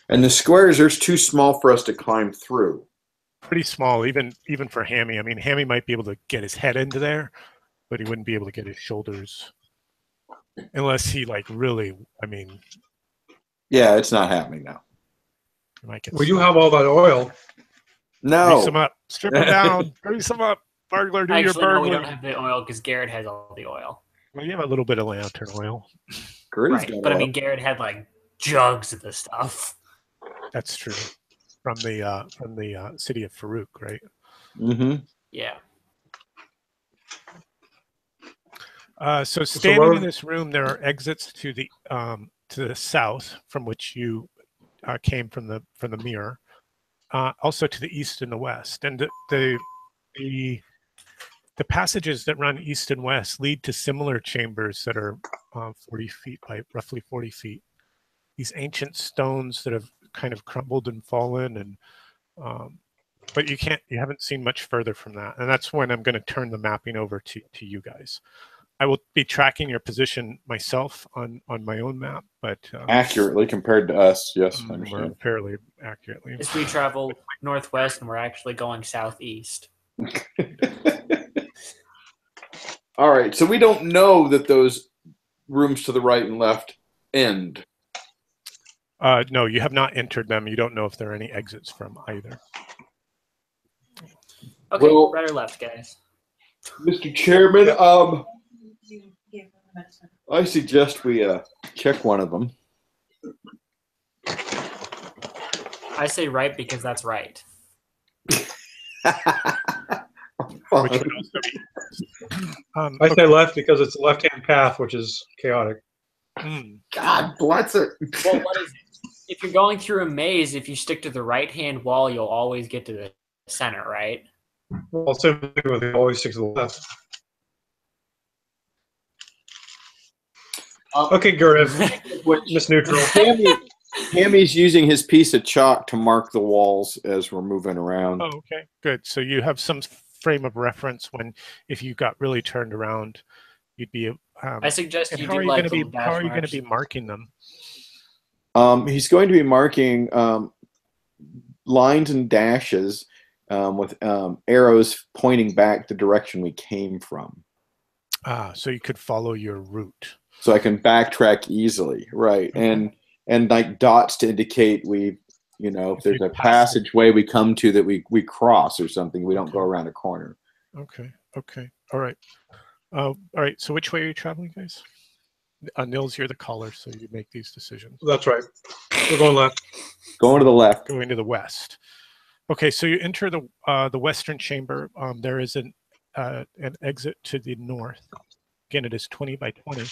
S3: And the squares, there's too small for us to climb through.
S1: Pretty small, even for Hammy. I mean, Hammy might be able to get his head into there, but he wouldn't be able to get his shoulders. Unless he like really, I mean.
S3: Yeah, it's not happening now.
S4: Well, you have all that oil.
S3: No.
S1: Grease them up. Strip them down. Grease them up. Burglar, do your burglar.
S2: No, we don't have the oil because Garrett has all the oil.
S1: Well, you have a little bit of lantern oil.
S2: Right, but I mean, Garrett had like jugs of the stuff.
S1: That's true. From the city of Farouk, right?
S3: Mm-hmm.
S2: Yeah.
S1: So standing in this room, there are exits to the south, from which you came from the mirror. Also to the east and the west, and the passages that run east and west lead to similar chambers that are 40 feet by roughly 40 feet. These ancient stones that have kind of crumbled and fallen, and but you haven't seen much further from that, and that's when I'm going to turn the mapping over to you guys. I will be tracking your position myself on my own map, but
S3: accurately compared to us, yes, I
S1: we're
S3: understand.
S1: fairly accurately.
S2: As we travel northwest, and we're actually going southeast.
S3: All right, so we don't know that those rooms to the right and left end.
S1: No, you have not entered them. You don't know if there are any exits from either.
S2: Okay, well, right or left, guys?
S3: Mr. Chairman, I suggest we check one of them.
S2: I say right because that's right.
S1: Which would also be,
S4: I say left because it's a left-hand path, which is chaotic.
S3: God bless it.
S2: Well, what is it? If you're going through a maze, if you stick to the right-hand wall, you'll always get to the center, right?
S4: Well, same thing with it, always stick to the left. Okay, Gerda. Miss Neutral.
S3: Hammy's using his piece of chalk to mark the walls as we're moving around.
S1: Oh, okay, good. So you have some frame of reference when, if you got really turned around, you'd be.
S2: I suggest you
S1: how
S2: do
S1: are you
S2: like
S1: going to be? How are you going to be marking them?
S3: He's going to be marking lines and dashes with arrows pointing back the direction we came from.
S1: So you could follow your route.
S3: So I can backtrack easily, right?
S1: Okay.
S3: And like dots to indicate if there's a passageway we come to that we cross or something, we don't go around a corner.
S1: Okay. All right. All right. So which way are you traveling, guys? Nils, you're the caller, so you make these decisions.
S4: That's right. We're going left.
S3: Going to the left.
S1: Going to the west. Okay, so you enter the western chamber. There is an exit to the north. Again, it is 20 by 20.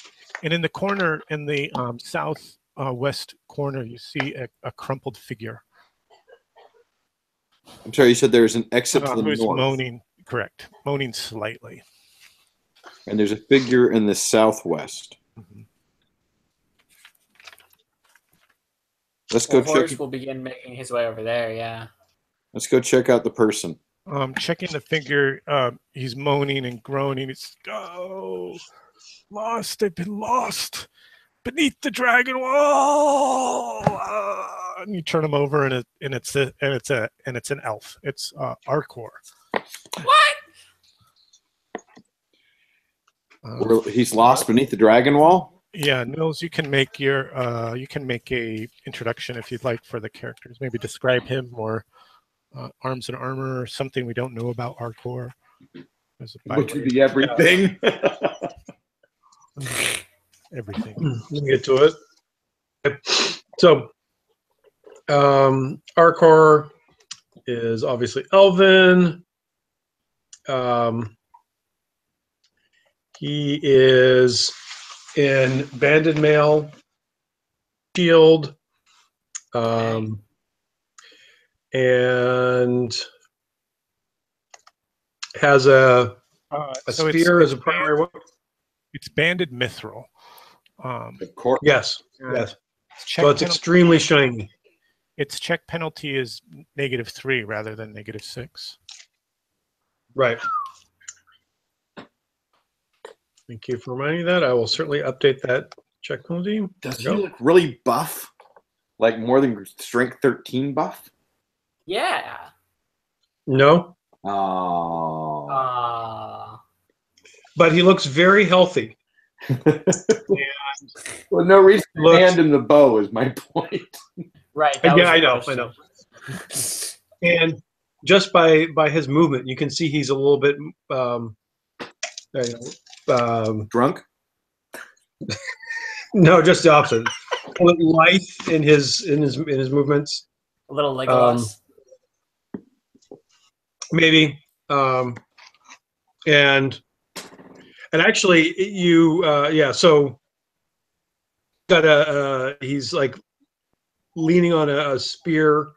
S1: And in the corner, in the south west corner, you see a crumpled figure.
S3: I'm sorry, you said there's an exit to the
S1: who's
S3: north.
S1: moaning, correct, moaning slightly.
S3: And there's a figure in the southwest.
S1: Mhm.
S3: Let's go
S2: Well, Horace
S3: check.
S2: will begin making his way over there. Yeah.
S3: Let's go check out the person.
S1: Checking the figure, he's moaning and groaning. It's lost. I've been lost beneath the dragon wall. And you turn him over, and it's an elf. It's Arcor.
S2: What?
S3: He's lost beneath the dragon wall.
S1: Yeah, Nils, you can make a introduction if you'd like for the characters. Maybe describe him or arms and armor or something we don't know about Arcor.
S3: Which would be everything.
S1: Everything.
S4: Let me get to it. So, Arcor is obviously Elven. He is in banded mail, shield, and has a
S1: So
S4: spear as a primary weapon.
S1: It's banded mithril.
S3: Of course.
S4: Yes, yes.
S1: Check
S4: So it's
S1: penalty,
S4: extremely shiny.
S1: its check penalty is -3 rather than -6.
S4: Right. Thank you for reminding me that. I will certainly update that check penalty.
S3: Does he
S4: There we go.
S3: look really buff? Like more than strength 13 buff?
S2: Yeah.
S4: No,
S3: Oh.
S4: but he looks very healthy.
S3: Well, no reason to
S4: Looks-
S3: hand him the bow is my point.
S2: Right. that
S4: Yeah,
S2: was
S4: I
S2: the
S4: know,
S2: question.
S4: And just by his movement, you can see he's a little bit
S3: Drunk?
S4: no, just the opposite. A little life in his movements,
S2: A little Legolas.
S4: maybe. And actually, so got he's like leaning on a spear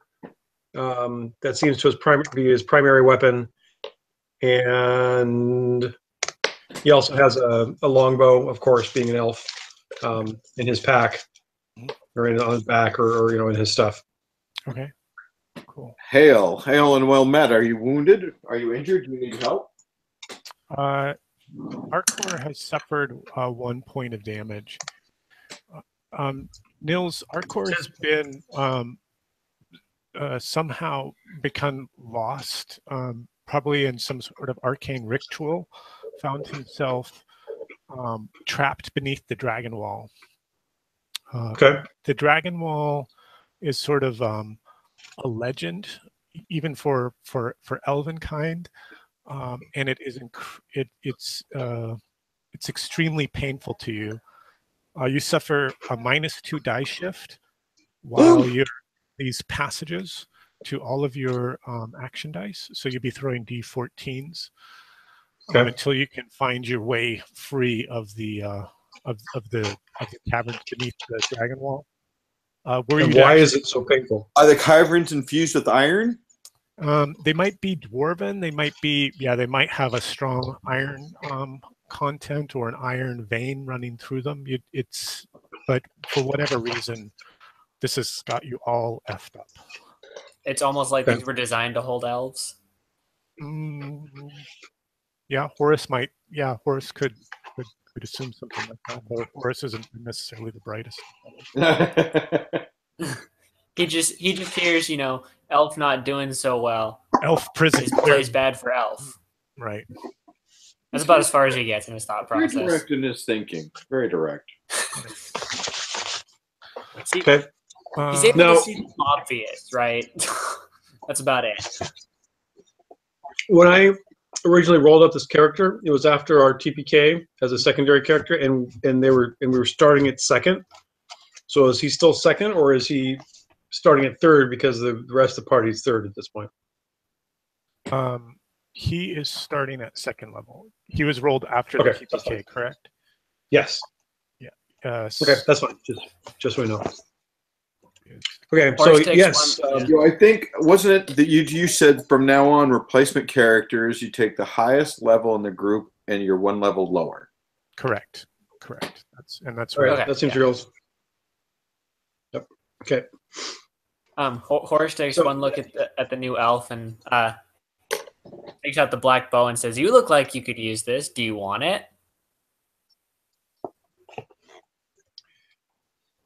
S4: that seems to be his primary weapon, and he also has a longbow, of course, being an elf, in his pack or on his back or in his stuff.
S1: Okay. Cool.
S3: Hail and well met. Are you wounded? Are you injured? Do you need help?
S1: Arcor has suffered 1 point of damage. Nils, Arcor has been somehow become lost, probably in some sort of arcane ritual, found himself trapped beneath the dragon wall.
S4: Okay.
S1: The dragon wall is sort of a legend, even for elven kind, and it's extremely painful to you. You suffer a -2 die shift while you're in these passages to all of your action dice. So you'll be throwing D14s until you can find your way free of the caverns beneath the dragon wall.
S4: And why is it so painful?
S3: Are the caverns infused with iron?
S1: They might be dwarven. They might have a strong iron content or an iron vein running through them. But for whatever reason, this has got you all effed up.
S2: It's almost like these were designed to hold elves.
S1: Yeah, Horace might. Yeah, Horace could assume something like that. Though Horace isn't necessarily the brightest.
S2: He just hears, elf not doing so well.
S1: Elf prison
S2: Plays bad for elf.
S1: Right.
S2: That's about as far as he gets in his thought
S3: Very
S2: process.
S3: direct in his thinking. Very direct.
S2: See,
S4: Okay.
S2: he's able to see the obvious, right? That's about it.
S4: When I originally rolled up this character, it was after our TPK as a secondary character, and we were starting at second. So is he still second, or is he starting at third because the rest of the party is third at this point?
S1: He is starting at second level. He was rolled after the TPK, correct?
S4: Yes.
S1: Yeah.
S4: Okay, that's fine. Just so we know. Okay, so yes.
S3: I think, wasn't it that you said from now on replacement characters, you take the highest level in the group and you're one level lower.
S1: Correct. That's
S4: All right,
S1: right.
S2: Okay,
S4: that seems
S2: yeah.
S4: real. Yep. Okay.
S2: Horace takes
S4: So-
S2: one look at the new elf and takes out the black bow and says, "You look like you could use this. Do you want it?"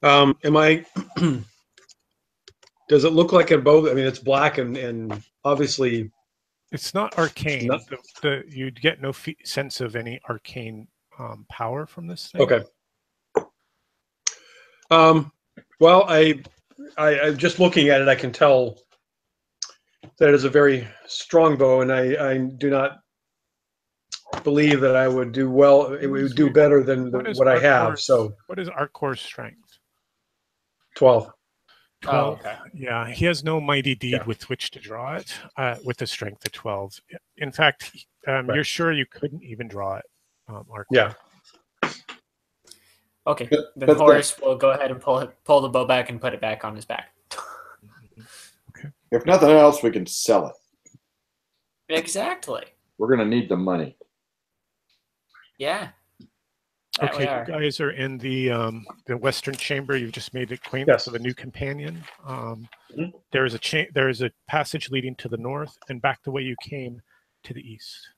S4: Am I? Does it look like a bow? I mean, it's black and obviously
S1: It's not arcane.
S4: Not-
S1: You'd get no sense of any arcane power from this thing.
S4: okay. Well, I just looking at it, I can tell that it is a very strong bow, and I do not believe that I would do well. It would do better than what I have. So
S1: what is Arcor's strength?
S4: 12.
S1: 12.
S2: Okay.
S1: Yeah, he has no mighty deed
S4: Yeah.
S1: with which to draw it with a strength of 12. In fact, you're sure you couldn't even draw it, Arcor.
S4: Yeah.
S2: Okay. Then
S3: but
S2: Horace will go ahead and pull the bow back and put it back on his back.
S3: If nothing else, we can sell it.
S2: Exactly.
S3: We're going to need the money.
S2: Yeah. That we
S1: Okay,
S2: are.
S1: you guys are in the western chamber. You've just made acquaintance with a new companion. There is a passage leading to the north and back the way you came to the east.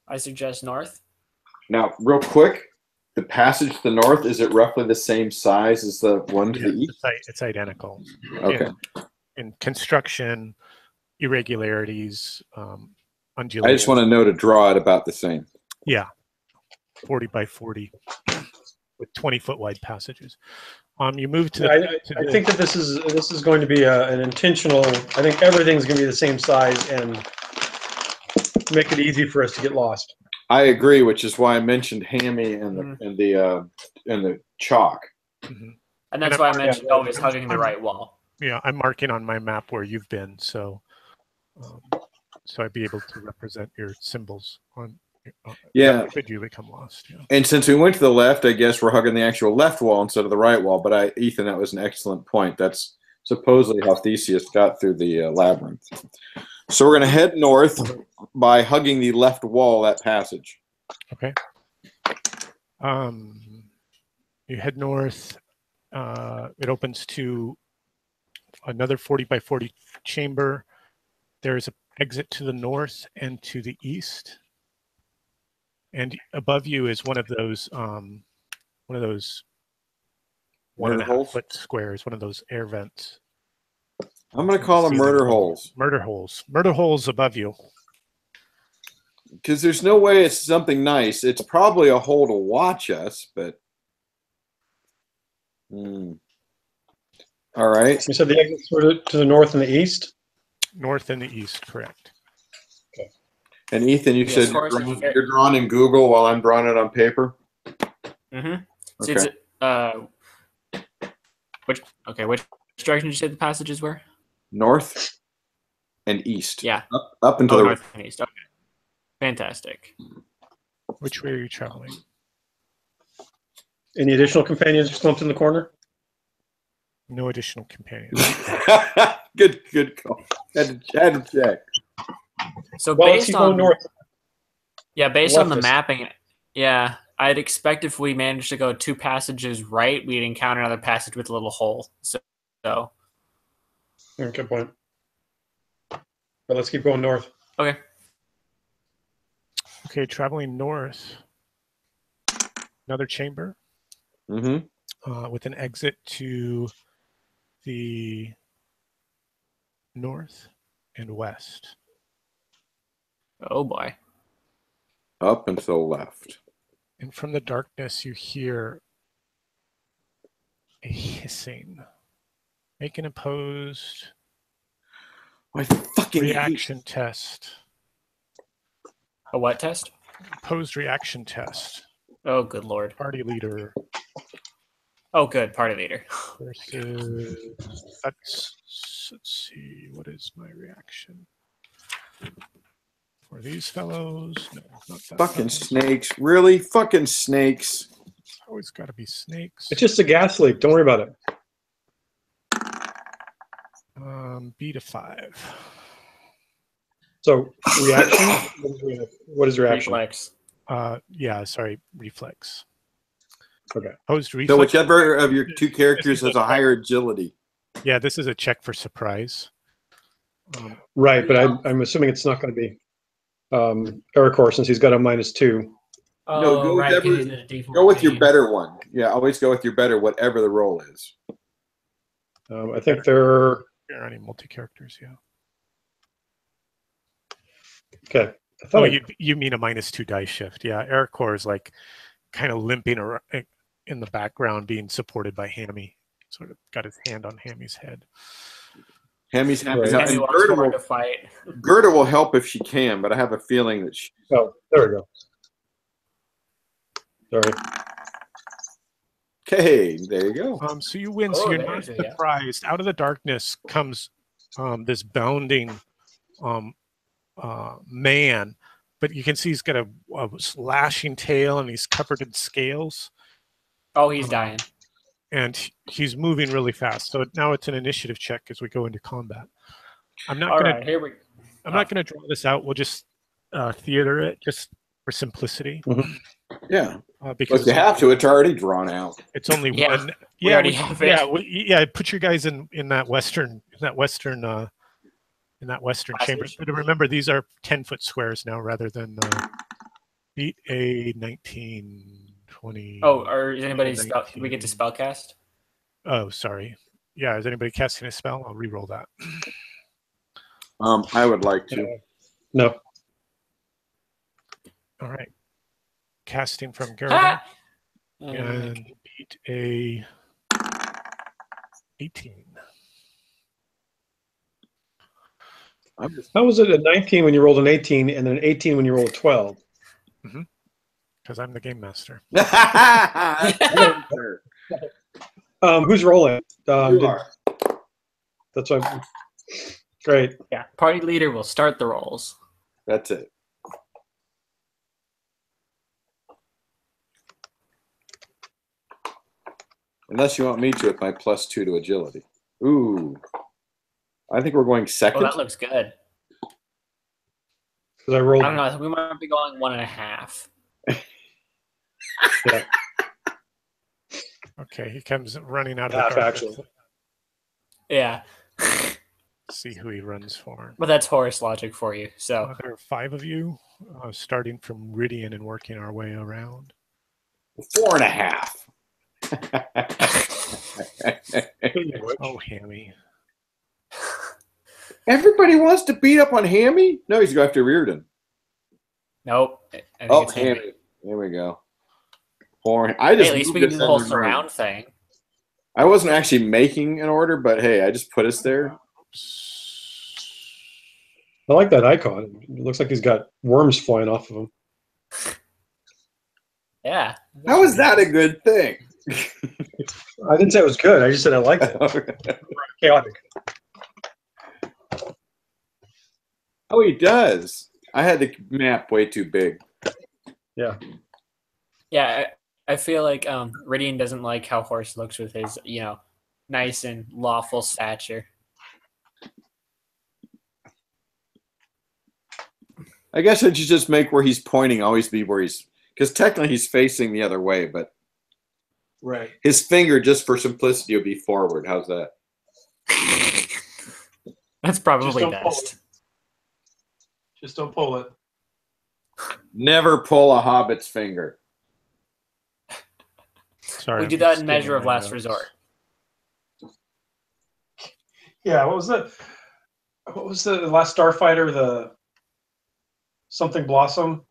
S2: I suggest north.
S3: Now, real quick, the passage to the north, is it roughly the same size as the one to the east?
S1: It's identical.
S3: Okay.
S1: In construction, irregularities, undulations.
S3: I just want to know to draw it about the same.
S1: Yeah, 40 by 40 with 20-foot wide passages. You move to.
S4: I think that this is going to be an intentional. I think everything's going to be the same size and make it easy for us to get lost.
S3: I agree, which is why I mentioned Hammy and the chalk.
S1: Mhm.
S2: And that's why I mentioned always hugging the right wall.
S1: Yeah, I'm marking on my map where you've been, so I'd be able to represent your symbols on. Could you become lost? Yeah.
S3: And since we went to the left, I guess we're hugging the actual left wall instead of the right wall. But Ethan, that was an excellent point. That's supposedly how Theseus got through the labyrinth. So we're going to head north by hugging the left wall, that passage.
S1: Okay. You head north. It opens to another 40 by 40 chamber. There's an exit to the north and to the east. And above you is one of those 1.5 foot squares, one of those air vents.
S3: I'm going to call them murder holes.
S1: Murder holes. Murder holes above you.
S3: Because there's no way it's something nice. It's probably a hole to watch us, but... All right.
S4: You said the exits were to the north and the east?
S1: North and the east, correct.
S4: Okay.
S3: And Ethan, you said you're drawing in Google while I'm drawing it on paper?
S2: Mm-hmm.
S3: Okay.
S2: So which direction did you say the passages were?
S3: North and east.
S2: Yeah.
S3: Up and to the
S2: north and east. Okay. Fantastic.
S1: Which way are you traveling?
S4: Any additional companions slumped in the corner?
S1: No additional companions.
S3: Good call. Had to check.
S2: So
S4: Well, let's
S2: based
S4: keep
S2: on
S4: going north.
S2: based on the
S4: Leftist.
S2: mapping, I'd expect if we managed to go 2 passages right, we'd encounter another passage with a little hole. So
S4: Good point. But let's keep going north.
S2: okay.
S1: Okay, traveling north. Another chamber with an exit to the north and west.
S2: Oh boy.
S3: Up and to the left.
S1: And from the darkness, you hear a hissing. Make an opposed
S3: I fucking
S1: reaction test.
S2: A what test?
S1: Opposed reaction test.
S2: Oh, good lord.
S1: Party leader
S2: Oh, good. Party leader.
S1: versus. Let's see. What is my reaction for these fellows? No, not that.
S3: fucking snakes. Really? Fucking snakes.
S1: It's always got to be snakes.
S4: It's just a gas leak. Don't worry about it.
S1: B to 5.
S4: So reaction. What is reaction?
S2: Reflex.
S1: Yeah, sorry, reflex.
S4: Okay.
S1: Opposed reflex.
S3: So whichever of your two characters
S1: This is
S3: has a higher agility.
S1: Yeah, this is a check for surprise.
S4: Right, but I'm assuming it's not going to be Ericor since he's got a -2.
S3: No,
S2: Oh,
S3: go
S2: right. 'Cause
S3: whichever.
S2: he's at a D14.
S3: Go with your better one. Yeah, always go with your better, whatever the roll is.
S4: I think they're
S1: There aren't any multi-characters, yeah.
S4: okay. I
S1: Oh,
S4: thought
S1: you mean a -2 dice shift. Yeah, Ericor is like kind of limping around in the background, being supported by Hammy. Sort of got his hand on Hammy's head.
S3: Hammy's happy.
S4: Right.
S3: Now,
S2: Hammy
S3: and
S2: wants Warren to fight.
S3: Gerda will help if she can, but I have a feeling that she.
S4: oh, there we go. Sorry.
S3: Okay, there you go.
S1: So you win.
S2: Oh,
S1: So you're
S2: there
S1: not
S2: you go.
S1: surprised. Out of the darkness comes this bounding man, but you can see he's got a slashing tail and he's covered in scales.
S2: Oh, he's dying.
S1: And he's moving really fast. So now it's an initiative check as we go into combat. I'm not
S2: All
S1: gonna.
S2: right, here we go.
S1: I'm not gonna draw this out. We'll just theater it just for simplicity.
S3: Yeah,
S1: Because
S3: if you have to, it's already drawn out.
S1: it's only
S2: Yeah,
S1: one.
S2: we already have it.
S1: Yeah. Put your guys in that western chamber.
S2: Passage.
S1: But remember, these are 10-foot squares now rather than beat a 19, 20.
S2: Oh, or is anybody spell?
S1: 19.
S2: Did we get to spellcast?
S1: Oh, sorry. Yeah, is anybody casting a spell? I'll re-roll that.
S3: I would like to.
S4: No.
S1: All right. Casting from Gerda
S2: Ah!
S1: and beat a 18.
S4: How was it a 19 when you rolled an 18 and then an 18 when you rolled a 12?
S1: Because I'm the game master.
S4: Who's rolling?
S3: You are.
S4: That's what. Great.
S2: Yeah, party leader will start the rolls.
S3: That's it. Unless you want me to with my +2 to agility. Ooh. I think we're going
S2: Oh,
S3: second.
S2: that looks good.
S4: Because I rolled.
S2: I don't know. I think we might be going 1.5.
S4: Yeah.
S1: Okay, he comes running out of
S4: Half,
S1: the darkness.
S4: actually.
S2: Yeah,
S1: See who he runs for.
S2: but that's Horus logic for you. So
S1: There are 5 of you, starting from Ridian and working our way around.
S3: 4.5.
S1: Oh, Hammy.
S3: Everybody wants to beat up on Hammy? No, he's going after Reardon.
S2: nope. I think
S3: Oh,
S2: it's
S3: Hammy. There we go. 4. I
S2: Hey,
S3: just
S2: at least we
S3: moved
S2: can
S3: us
S2: do the whole
S3: in the room.
S2: surround thing.
S3: I wasn't actually making an order, but hey, I just put us there.
S4: I like that icon. It looks like he's got worms flying off of him.
S2: Yeah.
S3: How is that a good thing?
S4: I didn't say it was good. I just said I liked it. Chaotic.
S3: Oh, he does. I had the map way too big.
S4: Yeah.
S2: Yeah, I feel like Ridian doesn't like how Horus looks with his, nice and lawful stature.
S3: I guess I should just make where he's pointing always be where he's, because technically he's facing the other way, but
S4: Right.
S3: his finger, just for simplicity, would be forward. How's that?
S2: That's probably
S4: don't pull
S2: best.
S4: Just don't pull it.
S3: Never pull a hobbit's finger.
S1: Sorry,
S2: We
S1: I'm
S2: do that
S1: just
S2: in Measure
S1: scanning
S2: of
S1: my
S2: Last
S1: notes.
S2: Resort.
S4: Yeah. What was that? What was the last Starfighter? The something Blossom?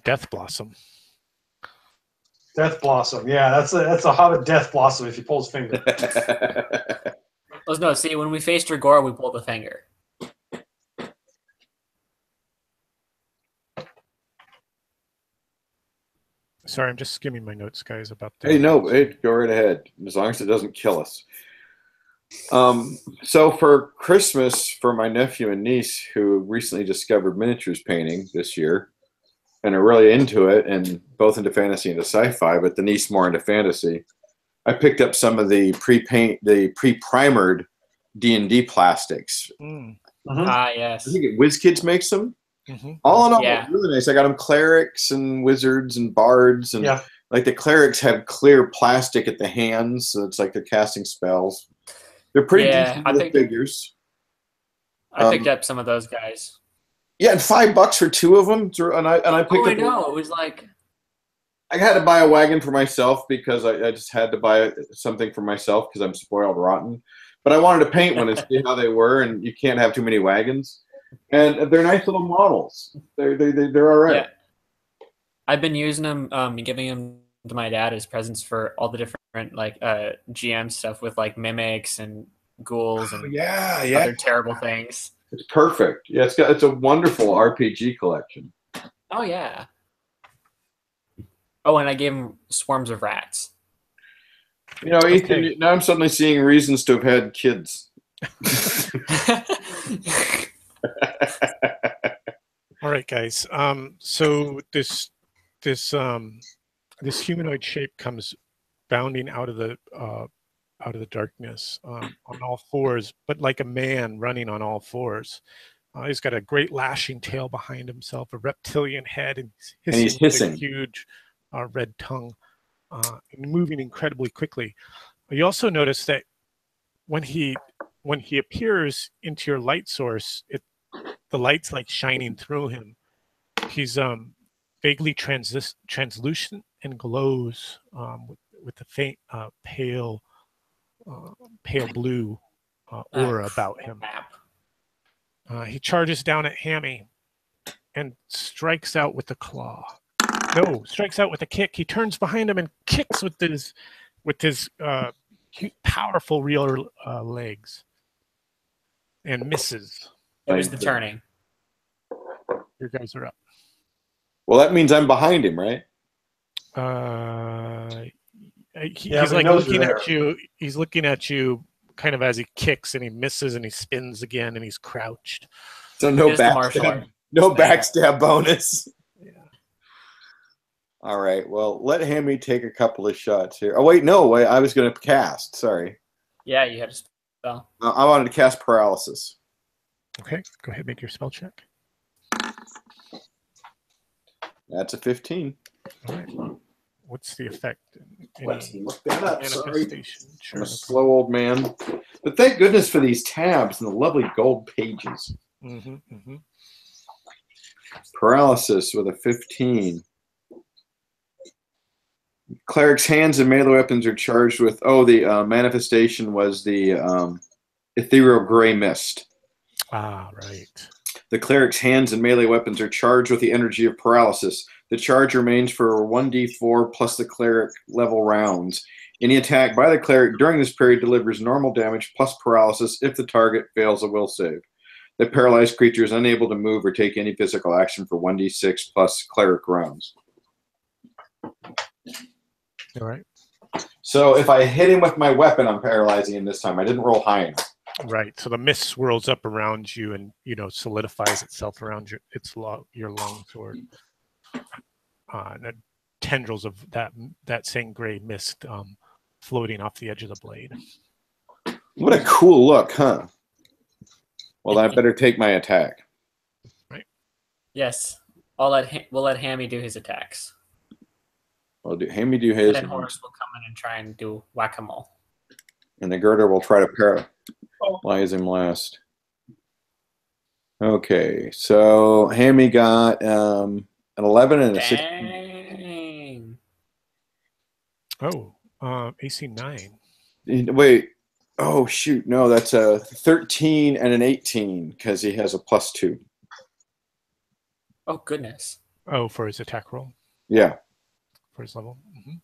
S1: Death Blossom.
S4: Death Blossom. Yeah, that's a Hobbit Death Blossom if you pull his finger.
S2: Let's no. See, when we faced Rigor, we pulled the finger.
S1: Sorry, I'm just skimming my notes, guys, about that.
S3: Hey, no, hey, go right ahead, as long as it doesn't kill us. So for Christmas, for my nephew and niece who recently discovered miniatures painting this year and are really into it, and both into fantasy and into sci-fi, but the niece more into fantasy, I picked up some of the pre-primered D&D plastics.
S1: Mm.
S2: Ah, yes.
S3: I think WizKids makes them. All in all,
S2: Yeah.
S3: really nice. I got them clerics and wizards and bards, and
S4: Yeah.
S3: like the clerics have clear plastic at the hands, so it's like they're casting spells. They're pretty decent
S2: I
S3: with
S2: picked,
S3: figures.
S2: I picked up some of those guys.
S3: Yeah, and $5 for 2 of them, and I picked
S2: Oh, I
S3: up.
S2: know. It was like,
S3: I had to buy a wagon for myself because I just had to buy something for myself because I'm spoiled rotten. But I wanted to paint one and see how they were, and you can't have too many wagons. And they're nice little models. They're all right.
S2: Yeah. I've been using them, giving them to my dad as presents for all the different like GM stuff with like mimics and ghouls and
S3: Yeah.
S2: other terrible things.
S3: It's perfect. Yeah, it's a wonderful RPG collection.
S2: Oh yeah. Oh, and I gave him swarms of rats.
S3: You know, Ethan,
S1: Okay.
S3: now I'm suddenly seeing reasons to have had kids.
S1: All right, guys. So this humanoid shape comes bounding out of the darkness on all fours, but like a man running on all fours. He's got a great lashing tail behind himself, a reptilian head, and
S3: he's
S1: with
S3: hissing.
S1: a huge red tongue, and moving incredibly quickly. You also notice that when he appears into your light source, the light's like shining through him. He's vaguely translucent and glows with a faint pale blue aura about him. He charges down at Hammy and strikes out with a claw. No, strikes out with a kick. He turns behind him and kicks with his powerful rear legs and misses.
S2: It was the turning.
S1: Your guys are up.
S3: Well, that means I'm behind him, right?
S1: He's like looking at you. He's looking at you kind of as he kicks, and he misses, and he spins again, and he's crouched.
S3: So no backstab bonus.
S1: Yeah.
S3: All right. Well, let Hammy take a couple of shots here. Oh wait, no. Wait, I was going to cast. Sorry.
S2: Yeah, you had a spell.
S3: I wanted to cast paralysis.
S1: Okay, go ahead, make your spell check.
S3: That's a 15.
S1: All right. What's the effect?
S3: Let's look that up. Sorry.
S1: Sure,
S3: I'm a slow old man. But thank goodness for these tabs and the lovely gold pages. Paralysis with a 15. Cleric's hands and melee weapons are charged with... Oh, the manifestation was the ethereal gray mist.
S1: Ah, right.
S3: The cleric's hands and melee weapons are charged with the energy of paralysis. The charge remains for 1d4 plus the cleric level rounds. Any attack by the cleric during this period delivers normal damage plus paralysis if the target fails a will save. The paralyzed creature is unable to move or take any physical action for 1d6 plus cleric rounds.
S1: All right.
S3: So if I hit him with my weapon, I'm paralyzing him this time. I didn't roll high enough.
S1: Right. So the mist swirls up around you and, solidifies itself around your long sword. And the tendrils of that same gray mist floating off the edge of the blade.
S3: What a cool look, huh? Well, I better take my attack.
S1: Right.
S2: Yes. We'll let Hammy do his attacks.
S3: Hammy do his.
S2: And then Horace will come in and try and do whack-a-mole.
S3: And the girder will try to paralyze him last. Okay, so Hammy got an 11 and a 16.
S1: Oh, AC 9.
S3: Wait. Oh, shoot. No, that's a 13 and an 18 because he has a +2.
S2: Oh, goodness.
S1: Oh, for his attack roll?
S3: Yeah.
S1: For his level? Mm-hmm.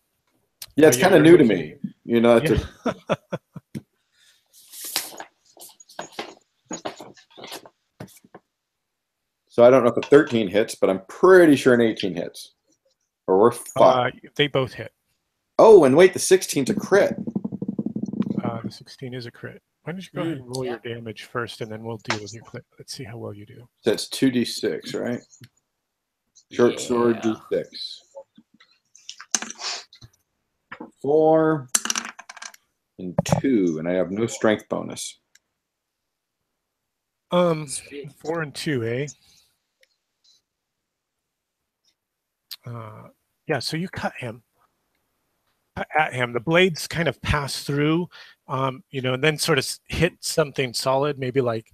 S3: Yeah, it's kind of new to me. So I don't know if a 13 hits, but I'm pretty sure an 18 hits. Or we're fucked.
S1: They both hit.
S3: Oh, and wait, the 16's a crit.
S1: The 16 is a crit. Why don't you go ahead and roll your damage first, and then we'll deal with your crit. Let's see how well you do.
S3: That's 2d6, right? Short sword, d6. 4 and 2, and I have no strength bonus.
S1: 4 and 2, eh? Yeah, so you cut at him. The blades kind of pass through, and then sort of hit something solid, maybe like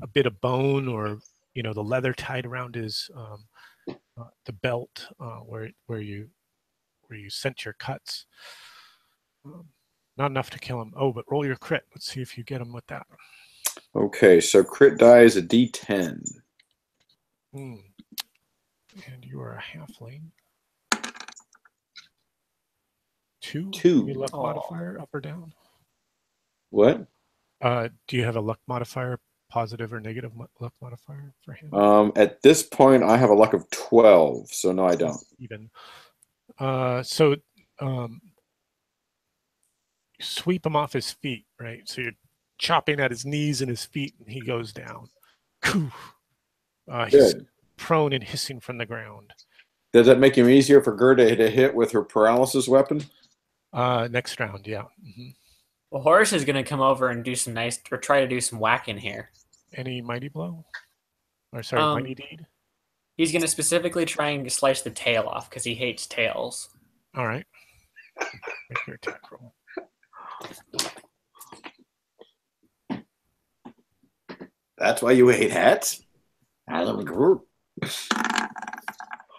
S1: a bit of bone or, the leather tied around his the belt where you sent your cuts. Not enough to kill him. Oh, but roll your crit. Let's see if you get him with that.
S3: Okay, so crit die is a D10.
S1: And you are a halfling. 2.
S3: 2.
S1: Any luck modifier up or down?
S3: What?
S1: Do you have a luck modifier, positive or negative luck modifier for him?
S3: At this point, I have a luck of 12, so no, I don't.
S1: Even. So you sweep him off his feet, right? So you're chopping at his knees and his feet, and he goes down. He's prone and hissing from the ground.
S3: Does that make him easier for Gerda to hit with her paralysis weapon?
S1: Next round, yeah.
S2: Well, Horace is going to come over and try to do some whacking here.
S1: Any mighty blow? Or sorry, mighty deed?
S2: He's going to specifically try and slice the tail off because he hates tails.
S1: All right. Make your attack roll.
S3: That's why you hate hats? I love group.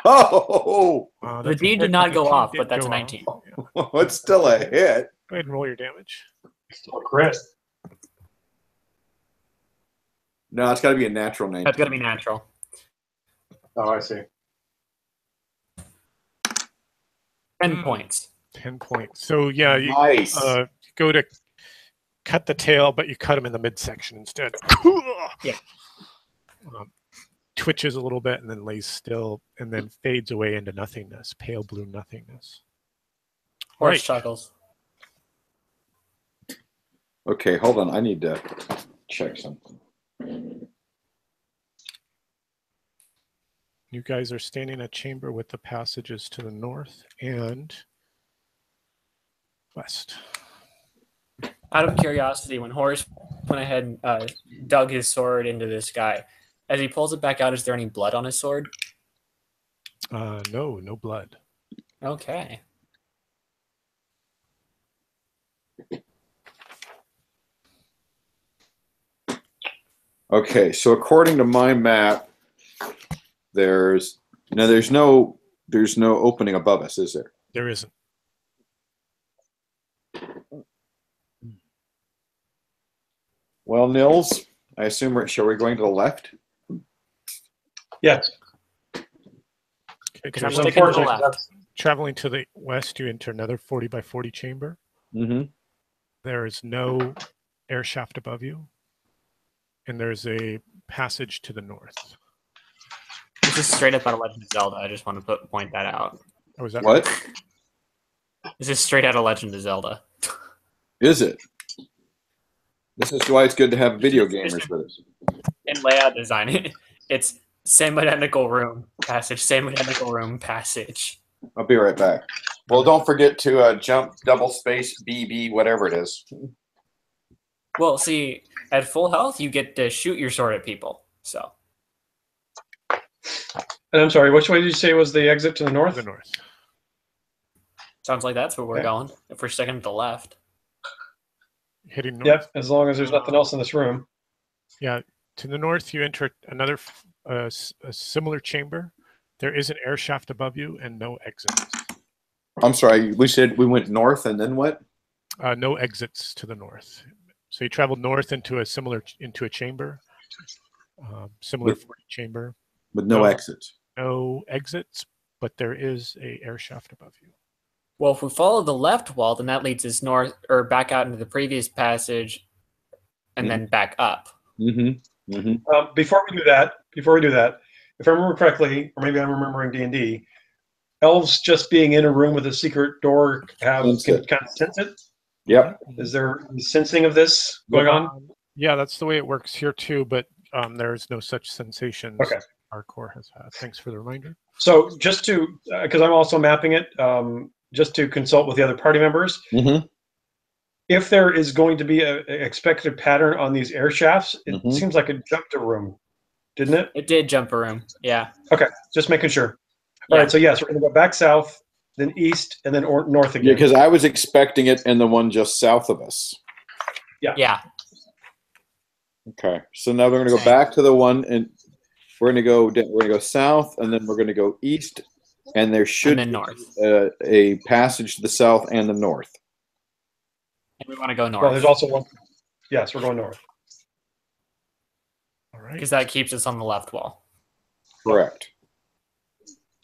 S3: Oh!
S2: The deed did not go off, but that's a 19.
S3: Yeah. It's still a hit.
S1: Go ahead and roll your damage.
S4: Still a crit.
S3: No, it's got to be a natural 19.
S2: That's got to be natural.
S4: Oh, I see.
S2: 10 points.
S1: 10 points. So, yeah, you
S3: Nice.
S1: go to cut the tail, but you cut him in the midsection instead.
S2: Yeah.
S1: Twitches a little bit and then lays still and then fades away into nothingness, pale blue nothingness.
S2: Horse chuckles.
S3: Okay, hold on. I need to check something.
S1: You guys are standing in a chamber with the passages to the north and west.
S2: Out of curiosity, when Horace went ahead and dug his sword into this guy, as he pulls it back out, is there any blood on his sword?
S1: No blood.
S2: Okay.
S3: Okay, so according to my map, there's no opening above us, is there?
S1: There isn't.
S3: Well, Nils, I assume we're going to the left?
S4: Yes.
S1: Okay,
S2: Because
S4: So
S2: I'm sticking to the
S4: unfortunately,
S2: left.
S1: traveling to the west, you enter another 40 by 40 chamber.
S3: Mm-hmm.
S1: There is no air shaft above you. And there's a passage to the north.
S2: This is straight up out of Legend of Zelda. I just want to point that out.
S1: Oh, is that
S3: What?
S2: This is straight out of Legend of Zelda.
S3: Is it? This is why it's good to have video gamers with us.
S2: In layout design, it's same identical room, passage, same identical room, passage.
S3: I'll be right back. Well, don't forget to jump double space BB, whatever it is.
S2: Well, see, at full health, you get to shoot your sword at people. So
S4: And I'm sorry, which way did you say was the exit to the north?
S1: the north?
S2: sounds like that's where we're
S4: Okay.
S2: going. If we're sticking to the left.
S1: Heading north.
S4: Yep, as long as there's nothing else in this room.
S1: Yeah, to the north, you enter another a similar chamber. There is an air shaft above you and no exits.
S3: I'm sorry, we said we went north and then what?
S1: No exits to the north. So you traveled north into a chamber, similar
S3: With-
S1: 40 chamber.
S3: With no
S1: No.
S3: exits.
S1: No exits, but there is a air shaft above you.
S2: Well, if we follow the left wall, then that leads us north or back out into the previous passage, and then back up.
S3: Mm-hmm. Mm-hmm.
S4: Before we do that, if I remember correctly, or maybe I'm remembering D&D, elves just being in a room with a secret door can kind of sense it.
S3: Yep.
S4: Is there sensing of this going on?
S1: Yeah, that's the way it works here too, but there's no such sensations
S4: Okay.
S1: our core has had. Thanks for the reminder.
S4: So just to, because I'm also mapping it, just to consult with the other party members,
S3: Mm-hmm.
S4: if there is going to be an expected pattern on these air shafts, it
S3: Mhm.
S4: seems like it jumped a room, didn't it?
S2: It did jump a room. Yeah.
S4: Okay, just making sure. All right, so yes, we're going to go back south, then east, and then north
S3: Yeah,
S4: again.
S3: because I was expecting it in the one just south of us.
S2: Yeah.
S3: Okay, so now we're going to go
S2: Same.
S3: back to the one, and we're going to go south, and then we're going to go east, and there should
S2: then
S3: be
S2: north.
S3: a passage to the south and the north.
S2: And we want to go
S4: Well, there's
S2: north
S4: also one. Yes, we're going north.
S1: All right.
S2: because that keeps us on the left wall.
S3: Correct.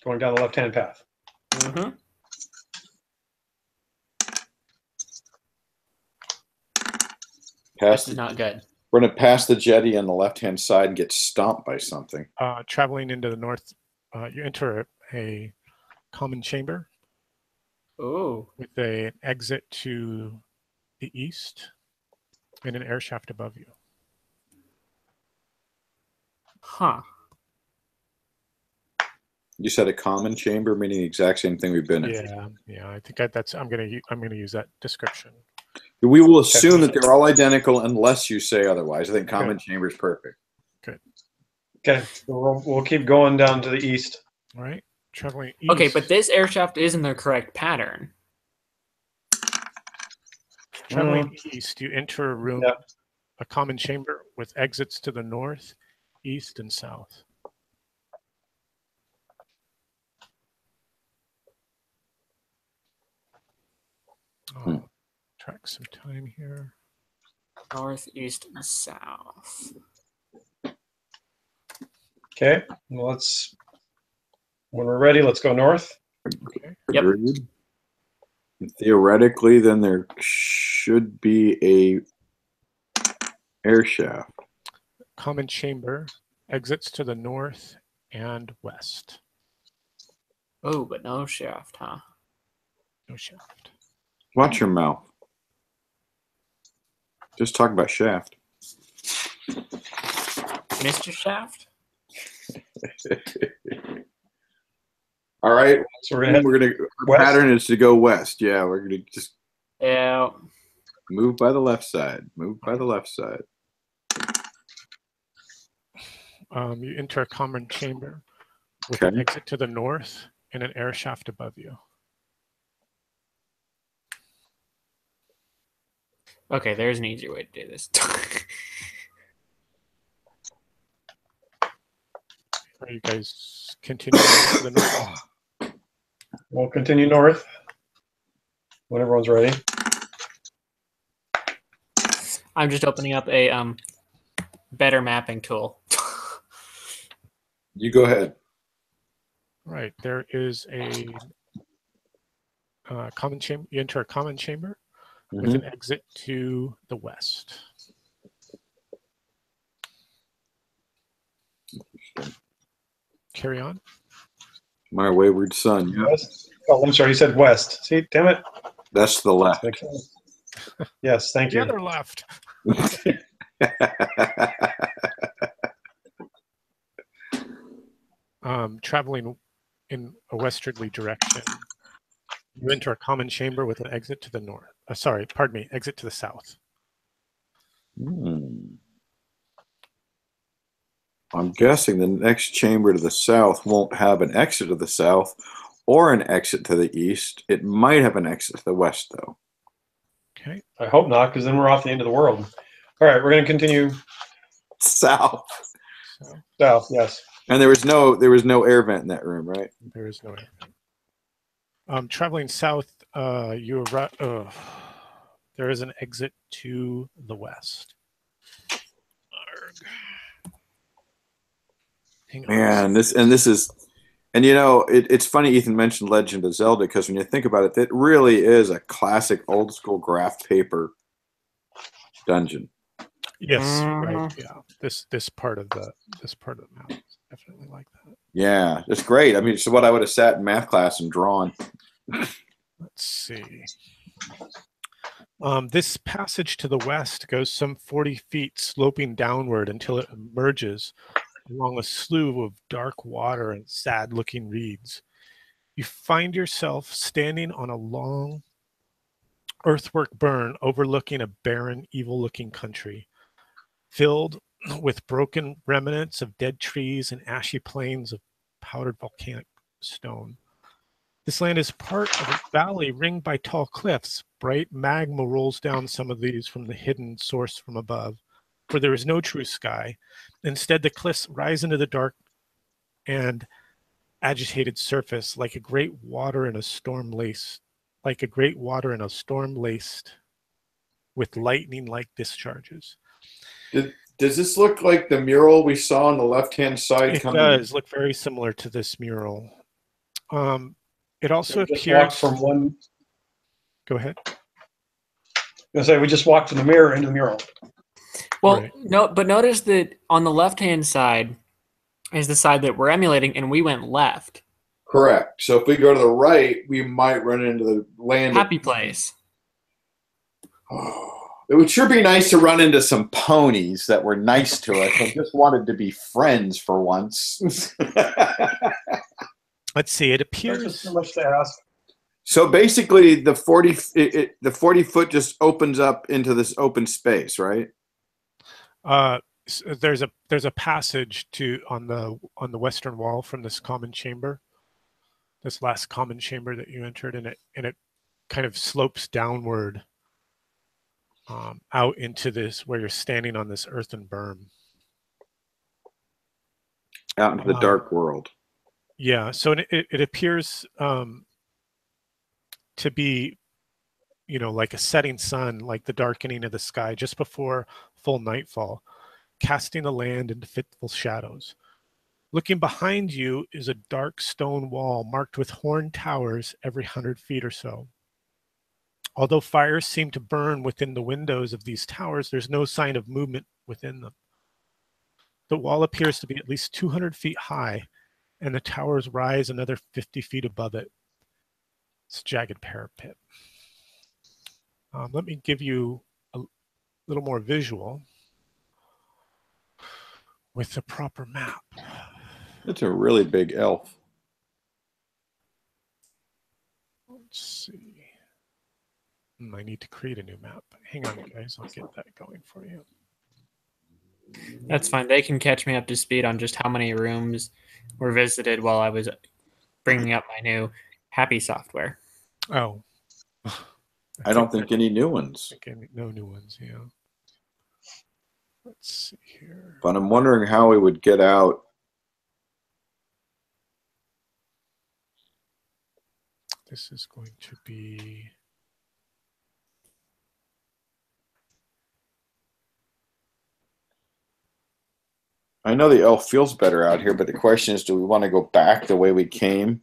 S4: Going down the left-hand path.
S2: Mm-hmm.
S3: Past
S2: This is not good.
S3: We're going to pass the jetty on the left-hand side and get stomped by something.
S1: Traveling into the north, you enter a common chamber
S2: Ooh.
S1: with an exit to the east and an air shaft above you.
S2: Huh.
S3: You said a common chamber, meaning the exact same thing we've been in.
S1: Yeah. I think I'm gonna use that description.
S3: We will assume that they're all identical unless you say otherwise. I think common chamber is perfect.
S4: Okay, we'll keep going down to the east.
S1: All right, traveling east.
S2: Okay, but this air shaft is in the correct pattern.
S1: Traveling east, you enter a room,
S4: Yeah.
S1: a common chamber with exits to the north, east, and south. Track some time here.
S2: North, east, and south.
S4: Okay, well, when we're ready, let's go north.
S1: Okay.
S2: Yep.
S3: Agreed. Theoretically, then there should be a air shaft.
S1: Common chamber, exits to the north and west.
S2: Oh, but no shaft, huh?
S1: No shaft.
S3: Watch your mouth. Just talk about shaft.
S2: Mr. Shaft?
S3: All right.
S4: So we're gonna head
S3: our
S4: west?
S3: pattern is to go west. Yeah, we're gonna just
S2: Yeah.
S3: move by the left side. Move by the left side.
S1: You enter a common chamber with an exit to the north and an air shaft above you.
S2: Okay, there's an easier way to do this.
S1: Are you guys continuing to the north?
S4: We'll continue north when everyone's ready.
S2: I'm just opening up a better mapping tool.
S3: You go ahead.
S1: Right. There is a common chamber. You enter a common chamber with an exit to the west. Carry on.
S3: My wayward son. Yeah.
S4: West. Oh, I'm sorry. You said west. See, damn it.
S3: That's the left.
S4: Yes, thank
S1: The
S4: you.
S1: other left. Traveling in a westerly direction, you enter a common chamber with an exit to the north. Sorry, pardon me, exit to the south.
S3: I'm guessing the next chamber to the south won't have an exit to the south or an exit to the east. It might have an exit to the west, though.
S1: Okay.
S4: I hope not, because then we're off the end of the world. All right, we're going to continue
S3: South.
S4: south. Yes.
S3: And there was no air vent in that room, right?
S1: There is no air vent. Traveling south, you arrive. There is an exit to the west. Hang on.
S3: Man, this is, and you know, it's funny Ethan mentioned Legend of Zelda, because when you think about it, it really is a classic old school graph paper dungeon.
S1: Yes, right. Yeah, this part of the map is definitely like that.
S3: Yeah, it's great. I mean, it's what I would have sat in math class and drawn.
S1: Let's see. This passage to the west goes some 40 feet, sloping downward until it emerges along a slough of dark water and sad-looking reeds. You find yourself standing on a long earthwork burn overlooking a barren, evil-looking country, filled with broken remnants of dead trees and ashy plains of powdered volcanic stone. This land is part of a valley ringed by tall cliffs. Bright magma rolls down some of these from the hidden source from above, for there is no true sky. Instead, the cliffs rise into the dark and agitated surface like a great water in a storm laced, with lightning-like discharges.
S3: Does this look like the mural we saw on the left-hand side?
S1: It does look very similar to this mural. It also appears
S4: from one.
S1: Go ahead.
S4: I say we just walked from the mirror into the mural.
S2: Well,
S1: Right.
S2: no, but notice that on the left-hand side is the side that we're emulating, and we went left.
S3: Correct. So if we go to the right, we might run into the land.
S2: Happy place.
S3: It would sure be nice to run into some ponies that were nice to us and just wanted to be friends for once.
S1: Let's see. It
S4: That's
S1: appears
S4: just too much to ask.
S3: So basically, the 40 foot just opens up into this open space, right?
S1: there's a passage on the western wall from this common chamber, this last common chamber that you entered, and it kind of slopes downward out into this where you're standing on this earthen berm.
S3: Out into the dark world.
S1: Yeah, so it appears to be, like a setting sun, like the darkening of the sky just before full nightfall, casting the land into fitful shadows. Looking behind you is a dark stone wall marked with horned towers every 100 feet or so. Although fires seem to burn within the windows of these towers, there's no sign of movement within them. The wall appears to be at least 200 feet high, and the towers rise another 50 feet above it. It's a jagged parapet. Let me give you a little more visual with the proper map.
S3: It's a really big elf.
S1: Let's see. I need to create a new map. Hang on, guys. I'll get that going for you.
S2: That's fine. They can catch me up to speed on just how many rooms were visited while I was bringing up my new Happy software.
S1: Oh.
S3: I don't think any new ones.
S1: No new ones, yeah. Let's see here.
S3: But I'm wondering how we would get out.
S1: This is going to be...
S3: I know the elf feels better out here, but the question is, do we want to go back the way we came?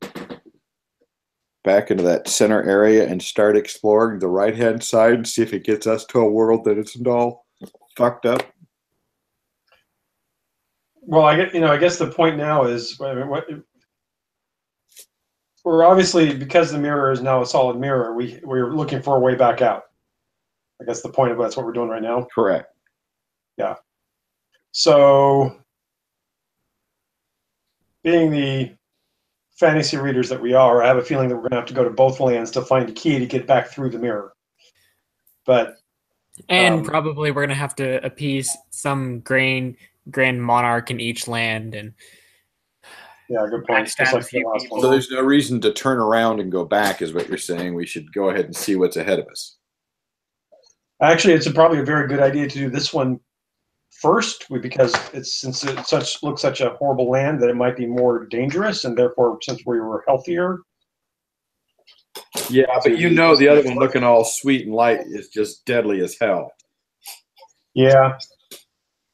S3: Back into that center area and start exploring the right-hand side and see if it gets us to a world that isn't all fucked up?
S4: Well, I guess the point now is, we're obviously, because the mirror is now a solid mirror, we're looking for a way back out. I guess the point of that's what we're doing right now.
S3: Correct.
S4: Yeah. So, being the fantasy readers that we are, I have a feeling that we're going to have to go to both lands to find a key to get back through the mirror. But
S2: Probably we're going to have to appease some grand monarch in each land, and
S4: yeah, good point. Just like the last one.
S3: So there's no reason to turn around and go back, is what you're saying. We should go ahead and see what's ahead of us.
S4: Actually, it's probably a very good idea to do this one first, because since it looks such a horrible land, that it might be more dangerous, and therefore, since we were healthier.
S3: Yeah, but the other one looking all sweet and light is just deadly as hell.
S4: Yeah,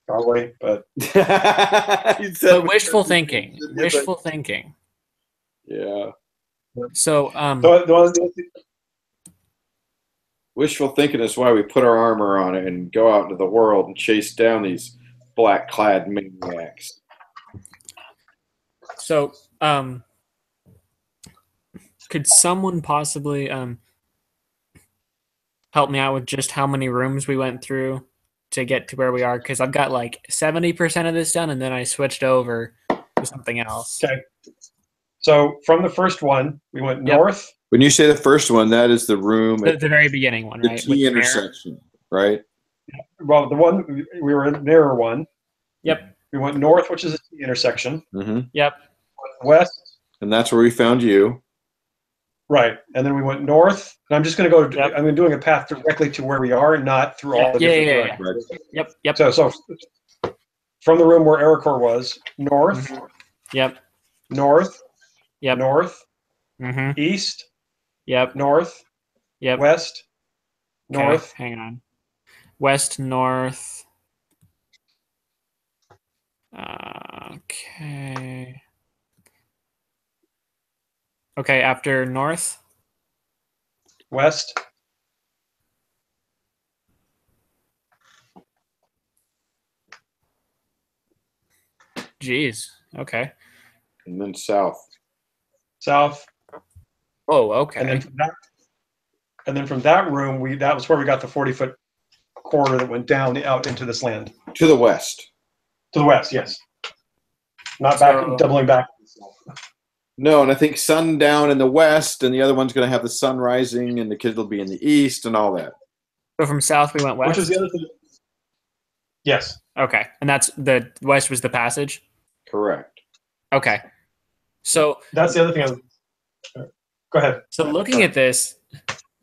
S4: probably, but
S2: but wishful thinking. Wishful thinking.
S3: Yeah.
S2: So
S3: wishful thinking is why we put our armor on it and go out into the world and chase down these black-clad maniacs.
S2: So, could someone possibly help me out with just how many rooms we went through to get to where we are? Because I've got like 70% of this done, and then I switched over to something else.
S4: Okay. So from the first one, we went north.
S3: When you say the first one, that is the room
S2: The very beginning one,
S3: the
S2: right?
S3: T intersection, right?
S4: Well, the one we were in, there one.
S2: Yep.
S4: We went north, which is a T intersection.
S3: Mm-hmm.
S2: Yep.
S4: West,
S3: And that's where we found you.
S4: Right. And then we went north. And I'm just going to go,
S2: Yep.
S4: I'm doing a path directly to where we are, not through all the different directions.
S2: Yep. Yep.
S4: So from the room where Ericor was, north,
S2: Yep.
S4: north,
S2: Yep.
S4: north,
S2: Mm-hmm.
S4: east,
S2: Yep.
S4: north,
S2: Yep.
S4: west,
S2: Okay,
S4: north.
S2: hang on. West, north. Okay. Okay, after north.
S4: West.
S2: Jeez. Okay.
S3: And then south.
S4: South.
S2: Oh, okay.
S4: And then from that room, that was where we got the 40-foot corridor that went down out into this land.
S3: To the west.
S4: To the west, yes. Not back, doubling back.
S3: No, and I think sun down in the west, and the other one's going to have the sun rising, and the kids will be in the east, and all that.
S2: So from south we went west.
S4: Which is the other thing. Yes.
S2: Okay, and that's the west was the passage.
S3: Correct.
S2: Okay, so
S4: that's the other thing. Go ahead.
S2: So looking at this,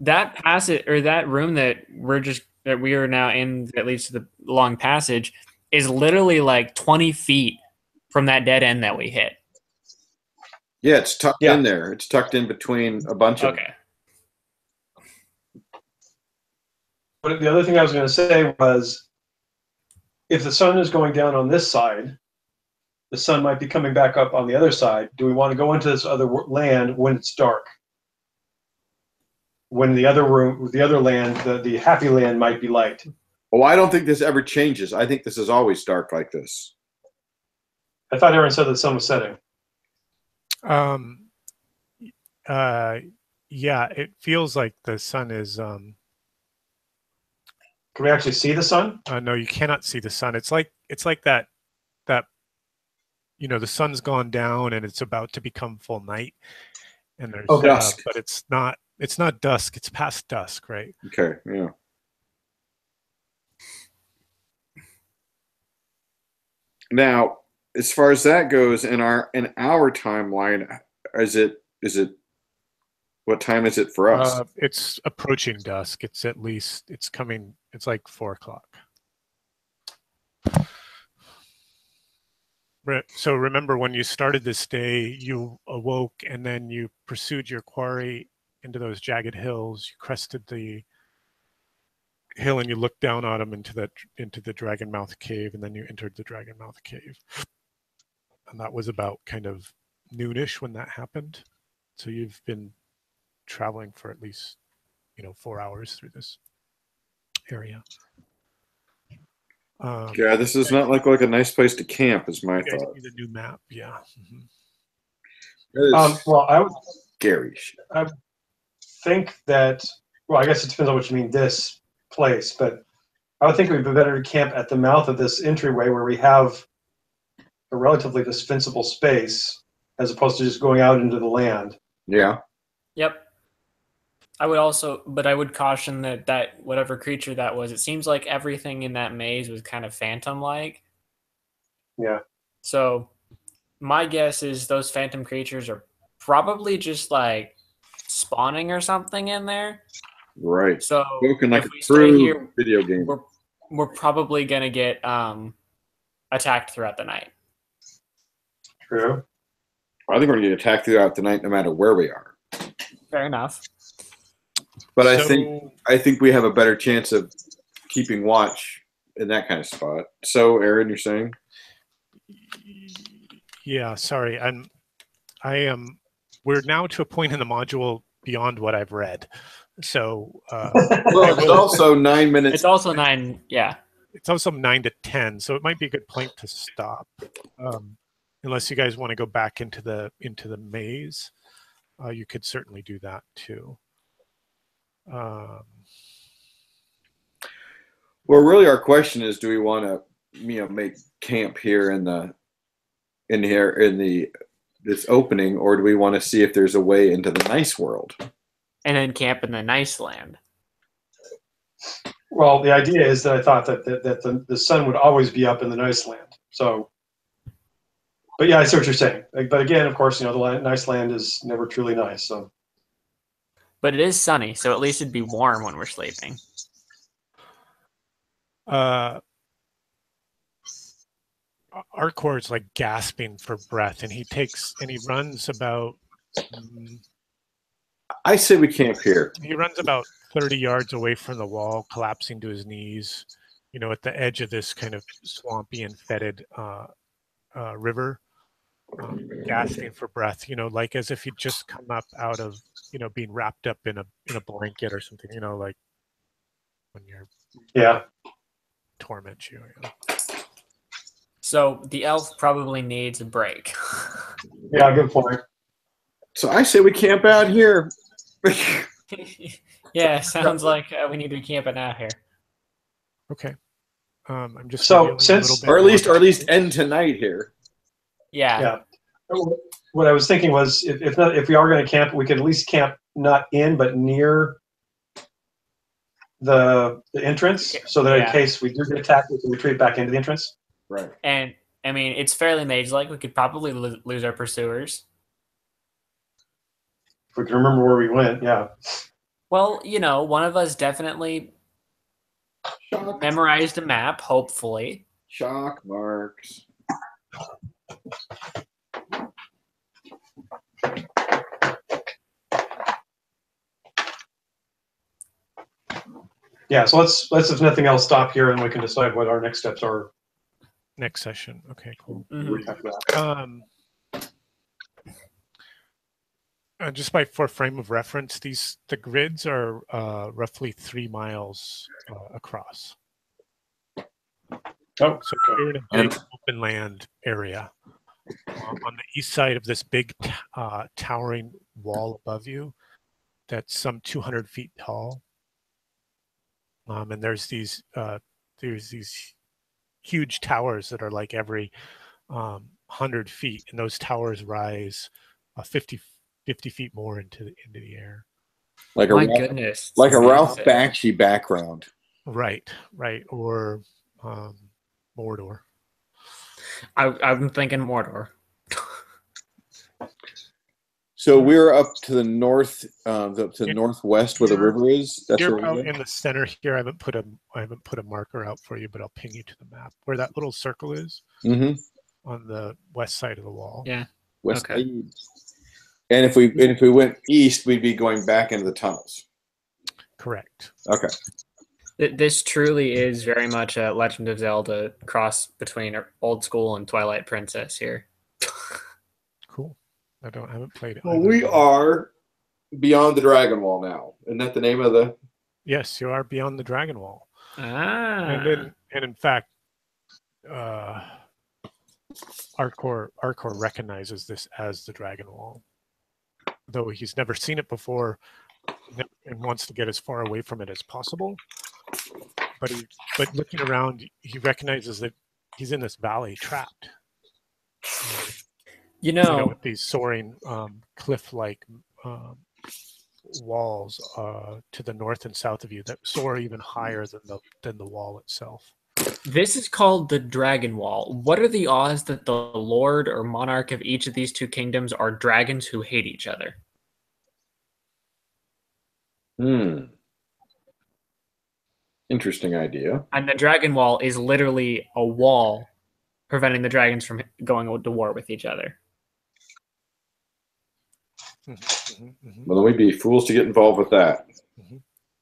S2: that passage or that room that we are now in that leads to the long passage is literally like 20 feet from that dead end that we hit.
S3: Yeah, it's tucked in there. It's tucked in between a bunch of.
S2: Okay.
S4: But the other thing I was going to say was, if the sun is going down on this side, the sun might be coming back up on the other side. Do we want to go into this other land when it's dark? When the other land, the happy land, might be light.
S3: Oh, I don't think this ever changes. I think this is always dark like this.
S4: I thought Aaron said the sun was setting.
S1: Yeah, it feels like the sun is.
S4: Can we actually see the sun?
S1: No, you cannot see the sun. It's like that. The sun's gone down and it's about to become full night, and there's
S3: dusk.
S1: But it's not. It's not dusk. It's past dusk, right?
S3: Okay. Yeah. Now, as far as that goes, in our timeline, is it what time is it for us?
S1: It's approaching dusk. It's at least it's coming. It's like 4 o'clock. So remember, when you started this day, you awoke and then you pursued your quarry into those jagged hills. You crested the hill and you looked down on them into the Dragon Mouth Cave, and then you entered the Dragon Mouth Cave. And that was about kind of noonish when that happened. So you've been traveling for at least 4 hours through this area.
S3: Yeah, this is not like a nice place to camp, is my thought.
S1: The new map, yeah.
S4: Well, I would
S3: scary.
S4: I think that. Well, I guess it depends on what you mean, this place, but I would think it would be better to camp at the mouth of this entryway where we have a relatively defensible space, as opposed to just going out into the land.
S3: Yeah.
S2: Yep. I would caution that whatever creature that was, it seems like everything in that maze was kind of phantom-like.
S4: Yeah.
S2: So my guess is those phantom creatures are probably just like spawning or something in there.
S3: Right.
S2: So
S3: spoken like
S2: if
S3: a
S2: we
S3: true
S2: stay here,
S3: video game.
S2: We're probably gonna get attacked throughout the night.
S4: True.
S3: I think we're gonna get attacked throughout the night, no matter where we are.
S2: Fair enough.
S3: But I think we have a better chance of keeping watch in that kind of spot. So, Aaron, you're saying?
S1: Yeah, sorry. We're now to a point in the module beyond what I've read. So
S3: well, it's also 9 minutes.
S2: It's also 9, yeah.
S1: It's also 9 to 10, so it might be a good point to stop. Unless you guys want to go back into the maze. You could certainly do that too.
S3: Well, really, our question is: do we want to, make camp here in this opening, or do we want to see if there's a way into the nice world?
S2: And then camp in the nice land.
S4: Well, the idea is that I thought that the sun would always be up in the nice land. So but yeah, I see what you're saying. But again, of course, the nice land is never truly nice. So.
S2: But it is sunny, so at least it'd be warm when we're sleeping.
S1: Arcor is like gasping for breath, and he runs about.
S3: I say we camp here.
S1: He runs about 30 yards away from the wall, collapsing to his knees, at the edge of this kind of swampy and fetid river, gasping for breath, like as if he'd just come up out of, being wrapped up in a blanket or something, like when your torment you.
S2: So the elf probably needs a break.
S4: Yeah, good point.
S3: So I say we camp out here.
S2: Yeah, sounds like we need to be camping out here.
S1: Okay. I'm just
S4: so
S3: or at least end tonight here.
S2: Yeah.
S4: What I was thinking was, if we are going to camp, we could at least camp not in but near the entrance, so that in case we do get attacked, we can retreat back into the entrance.
S3: Right.
S2: And I mean, it's fairly mage-like. We could probably lose our pursuers.
S4: If we can remember where we went, yeah.
S2: Well, one of us definitely memorized a map, hopefully.
S3: Shock marks.
S4: Yeah, so let's if nothing else stop here, and we can decide what our next steps are.
S1: Next session. Okay, cool.
S2: Mm-hmm.
S1: Just for frame of reference, the grids are roughly 3 miles across.
S4: Oh,
S1: so you're in a big open land area. On the east side of this big towering wall above you, that's some 200 feet tall. And there's these huge towers that are like every 100 feet, and those towers rise 50 feet more into the air.
S3: Like
S2: my goodness,
S3: like a Ralph Bakshi background.
S1: Right, or Mordor.
S2: I'm thinking Mordor.
S1: So
S3: we're up to the north, to the northwest where the river is. That's
S1: you're
S3: where
S1: out in the center here. I haven't put a marker out for you, but I'll ping you to the map where that little circle is.
S3: Mm-hmm.
S1: On the west side of the wall.
S2: Yeah.
S3: West side. And if we went east, we'd be going back into the tunnels.
S1: Correct.
S3: Okay.
S2: This truly is very much a Legend of Zelda cross between old school and Twilight Princess here.
S1: Cool. I haven't played it.
S3: Well, we are beyond the Dragon Wall now. Isn't that the name of the?
S1: Yes, you are beyond the Dragon Wall.
S2: Ah.
S1: And in fact, Arcor recognizes this as the Dragon Wall, though he's never seen it before and wants to get as far away from it as possible. But looking around, he recognizes that he's in this valley trapped. With these soaring cliff-like walls to the north and south of you that soar even higher than the wall itself.
S2: This is called the Dragon Wall. What are the odds that the lord or monarch of each of these two kingdoms are dragons who hate each other?
S3: Interesting idea.
S2: And the Dragon Wall is literally a wall preventing the dragons from going to war with each other.
S3: Well, then we'd be fools to get involved with that.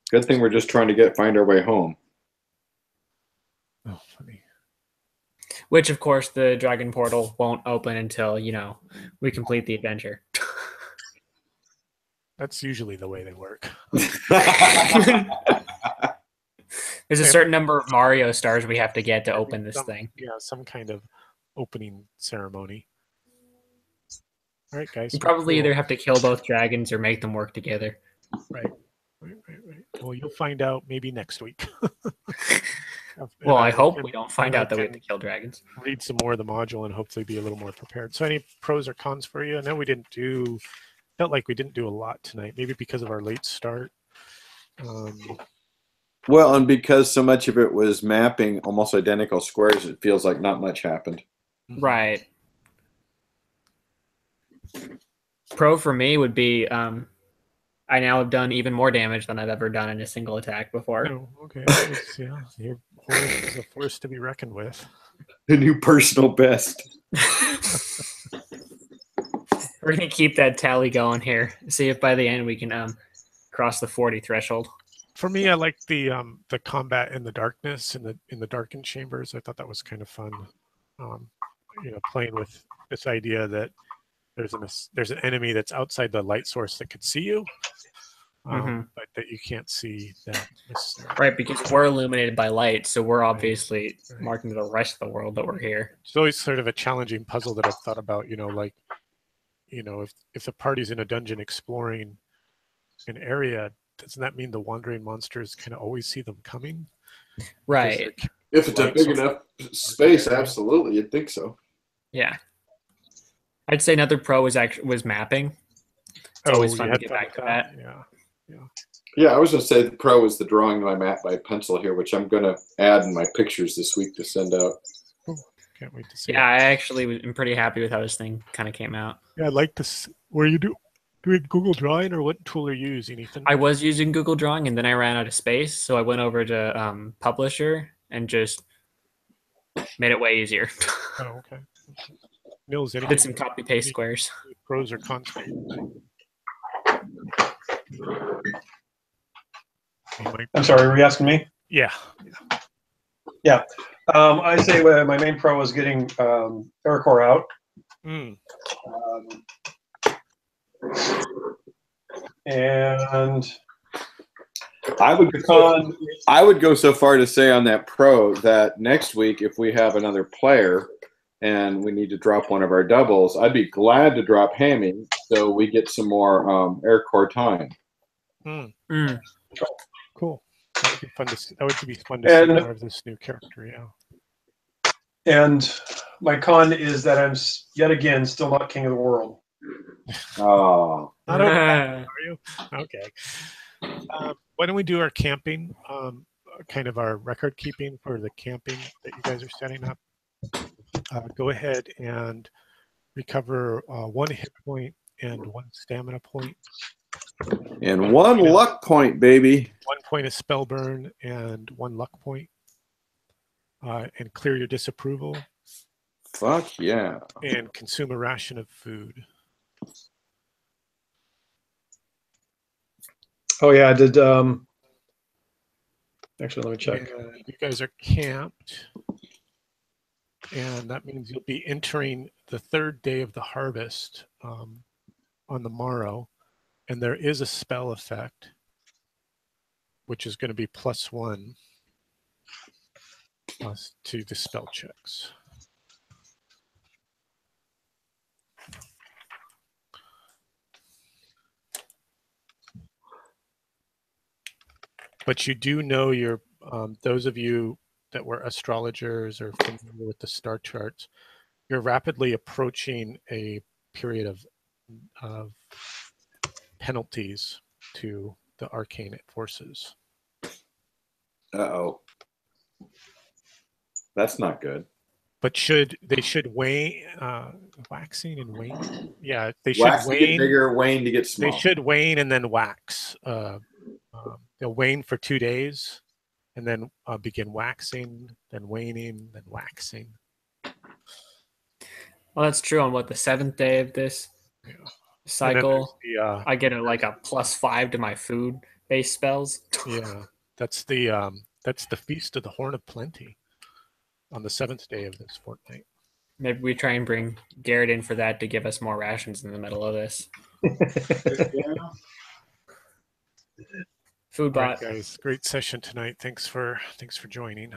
S3: Good thing we're just trying to find our way home.
S1: Oh, funny.
S2: Which, of course, the dragon portal won't open until, we complete the adventure.
S1: That's usually the way they work.
S2: There's a certain number of Mario stars we have to get to open this thing.
S1: Yeah, some kind of opening ceremony. All right, guys.
S2: You probably either have to kill both dragons or make them work together.
S1: Right. Well, you'll find out maybe next week.
S2: Well, I hope we don't find out that we have to kill dragons.
S1: Read some more of the module and hopefully be a little more prepared. So any pros or cons for you? I know felt like we didn't do a lot tonight, maybe because of our late start.
S3: Well, and because so much of it was mapping almost identical squares, it feels like not much happened.
S2: Right. Pro for me would be I now have done even more damage than I've ever done in a single attack before.
S1: Oh, okay. It's, yeah, your horse is a force to be reckoned with.
S3: The new personal best.
S2: We're gonna keep that tally going here. See if by the end we can cross the 40 threshold.
S1: For me, I like the combat in the darkness in the darkened chambers. I thought that was kind of fun. Playing with this idea that there's an enemy that's outside the light source that could see you, but that you can't see them.
S2: Right, because we're illuminated by light, so we're obviously marking to the rest of the world that we're here.
S1: It's always sort of a challenging puzzle that I've thought about. If the party's in a dungeon exploring an area, doesn't that mean the wandering monsters kind of always see them coming?
S2: Right.
S3: If it's a big enough space, absolutely, you'd think so.
S2: Yeah. I'd say another pro was mapping. It's always fun to get back to that.
S3: Yeah, I was going to say the pro is the drawing my map by pencil here, which I'm going to add in my pictures this week to send out.
S1: Ooh, can't wait to see.
S2: Yeah, I actually am pretty happy with how this thing kind of came out.
S1: Yeah, I like this. Were you doing Google Drawing, or what tool are you using, Ethan?
S2: I was using Google Drawing, and then I ran out of space, so I went over to Publisher and just made it way easier.
S1: Oh, okay. Nils,
S2: Did some copy paste squares.
S1: Pros or cons?
S4: I'm sorry, were you asking me?
S1: Yeah.
S4: I say my main pro is getting Aircore out. And
S3: I would go so far to say on that pro that next week, if we have another player and we need to drop one of our doubles, I'd be glad to drop Hammy so we get some more Aircore time.
S1: Cool. That would be fun to see. See more of this new character. Yeah.
S4: And my con is that I'm yet again still not king of the world.
S3: Oh,
S1: are you? Okay. Why don't we do our camping, kind of our record keeping for the camping that you guys are setting up? Go ahead and recover 1 hit point and 1 stamina point.
S3: And 1 luck point, baby.
S1: 1 point of spell burn and 1 luck point. And clear your disapproval.
S3: Fuck yeah.
S1: And consume a ration of food.
S4: Oh yeah, I did. Actually, let me check.
S1: You guys are camped, and that means you'll be entering the 3rd day of the harvest on the morrow, and there is a spell effect, which is going to be +1 to the spell checks. But you do know those of you that were astrologers or familiar with the star charts, you're rapidly approaching a period of penalties to the arcane forces.
S3: Uh-oh. That's not good.
S1: But they should wane, waxing and waning? Yeah, they should
S3: wax
S1: wane.
S3: To get bigger, wane to get smaller.
S1: They should wane and then wax. They'll wane for 2 days, and then begin waxing, then waning, then waxing.
S2: Well, that's true. On the 7th day of this cycle, I get a +5 to my food-based spells.
S1: Yeah, that's the Feast of the Horn of Plenty on the 7th day of this fortnight.
S2: Maybe we try and bring Garrett in for that to give us more rations in the middle of this. Food bot.
S1: All right, guys, great session tonight. Thanks for joining.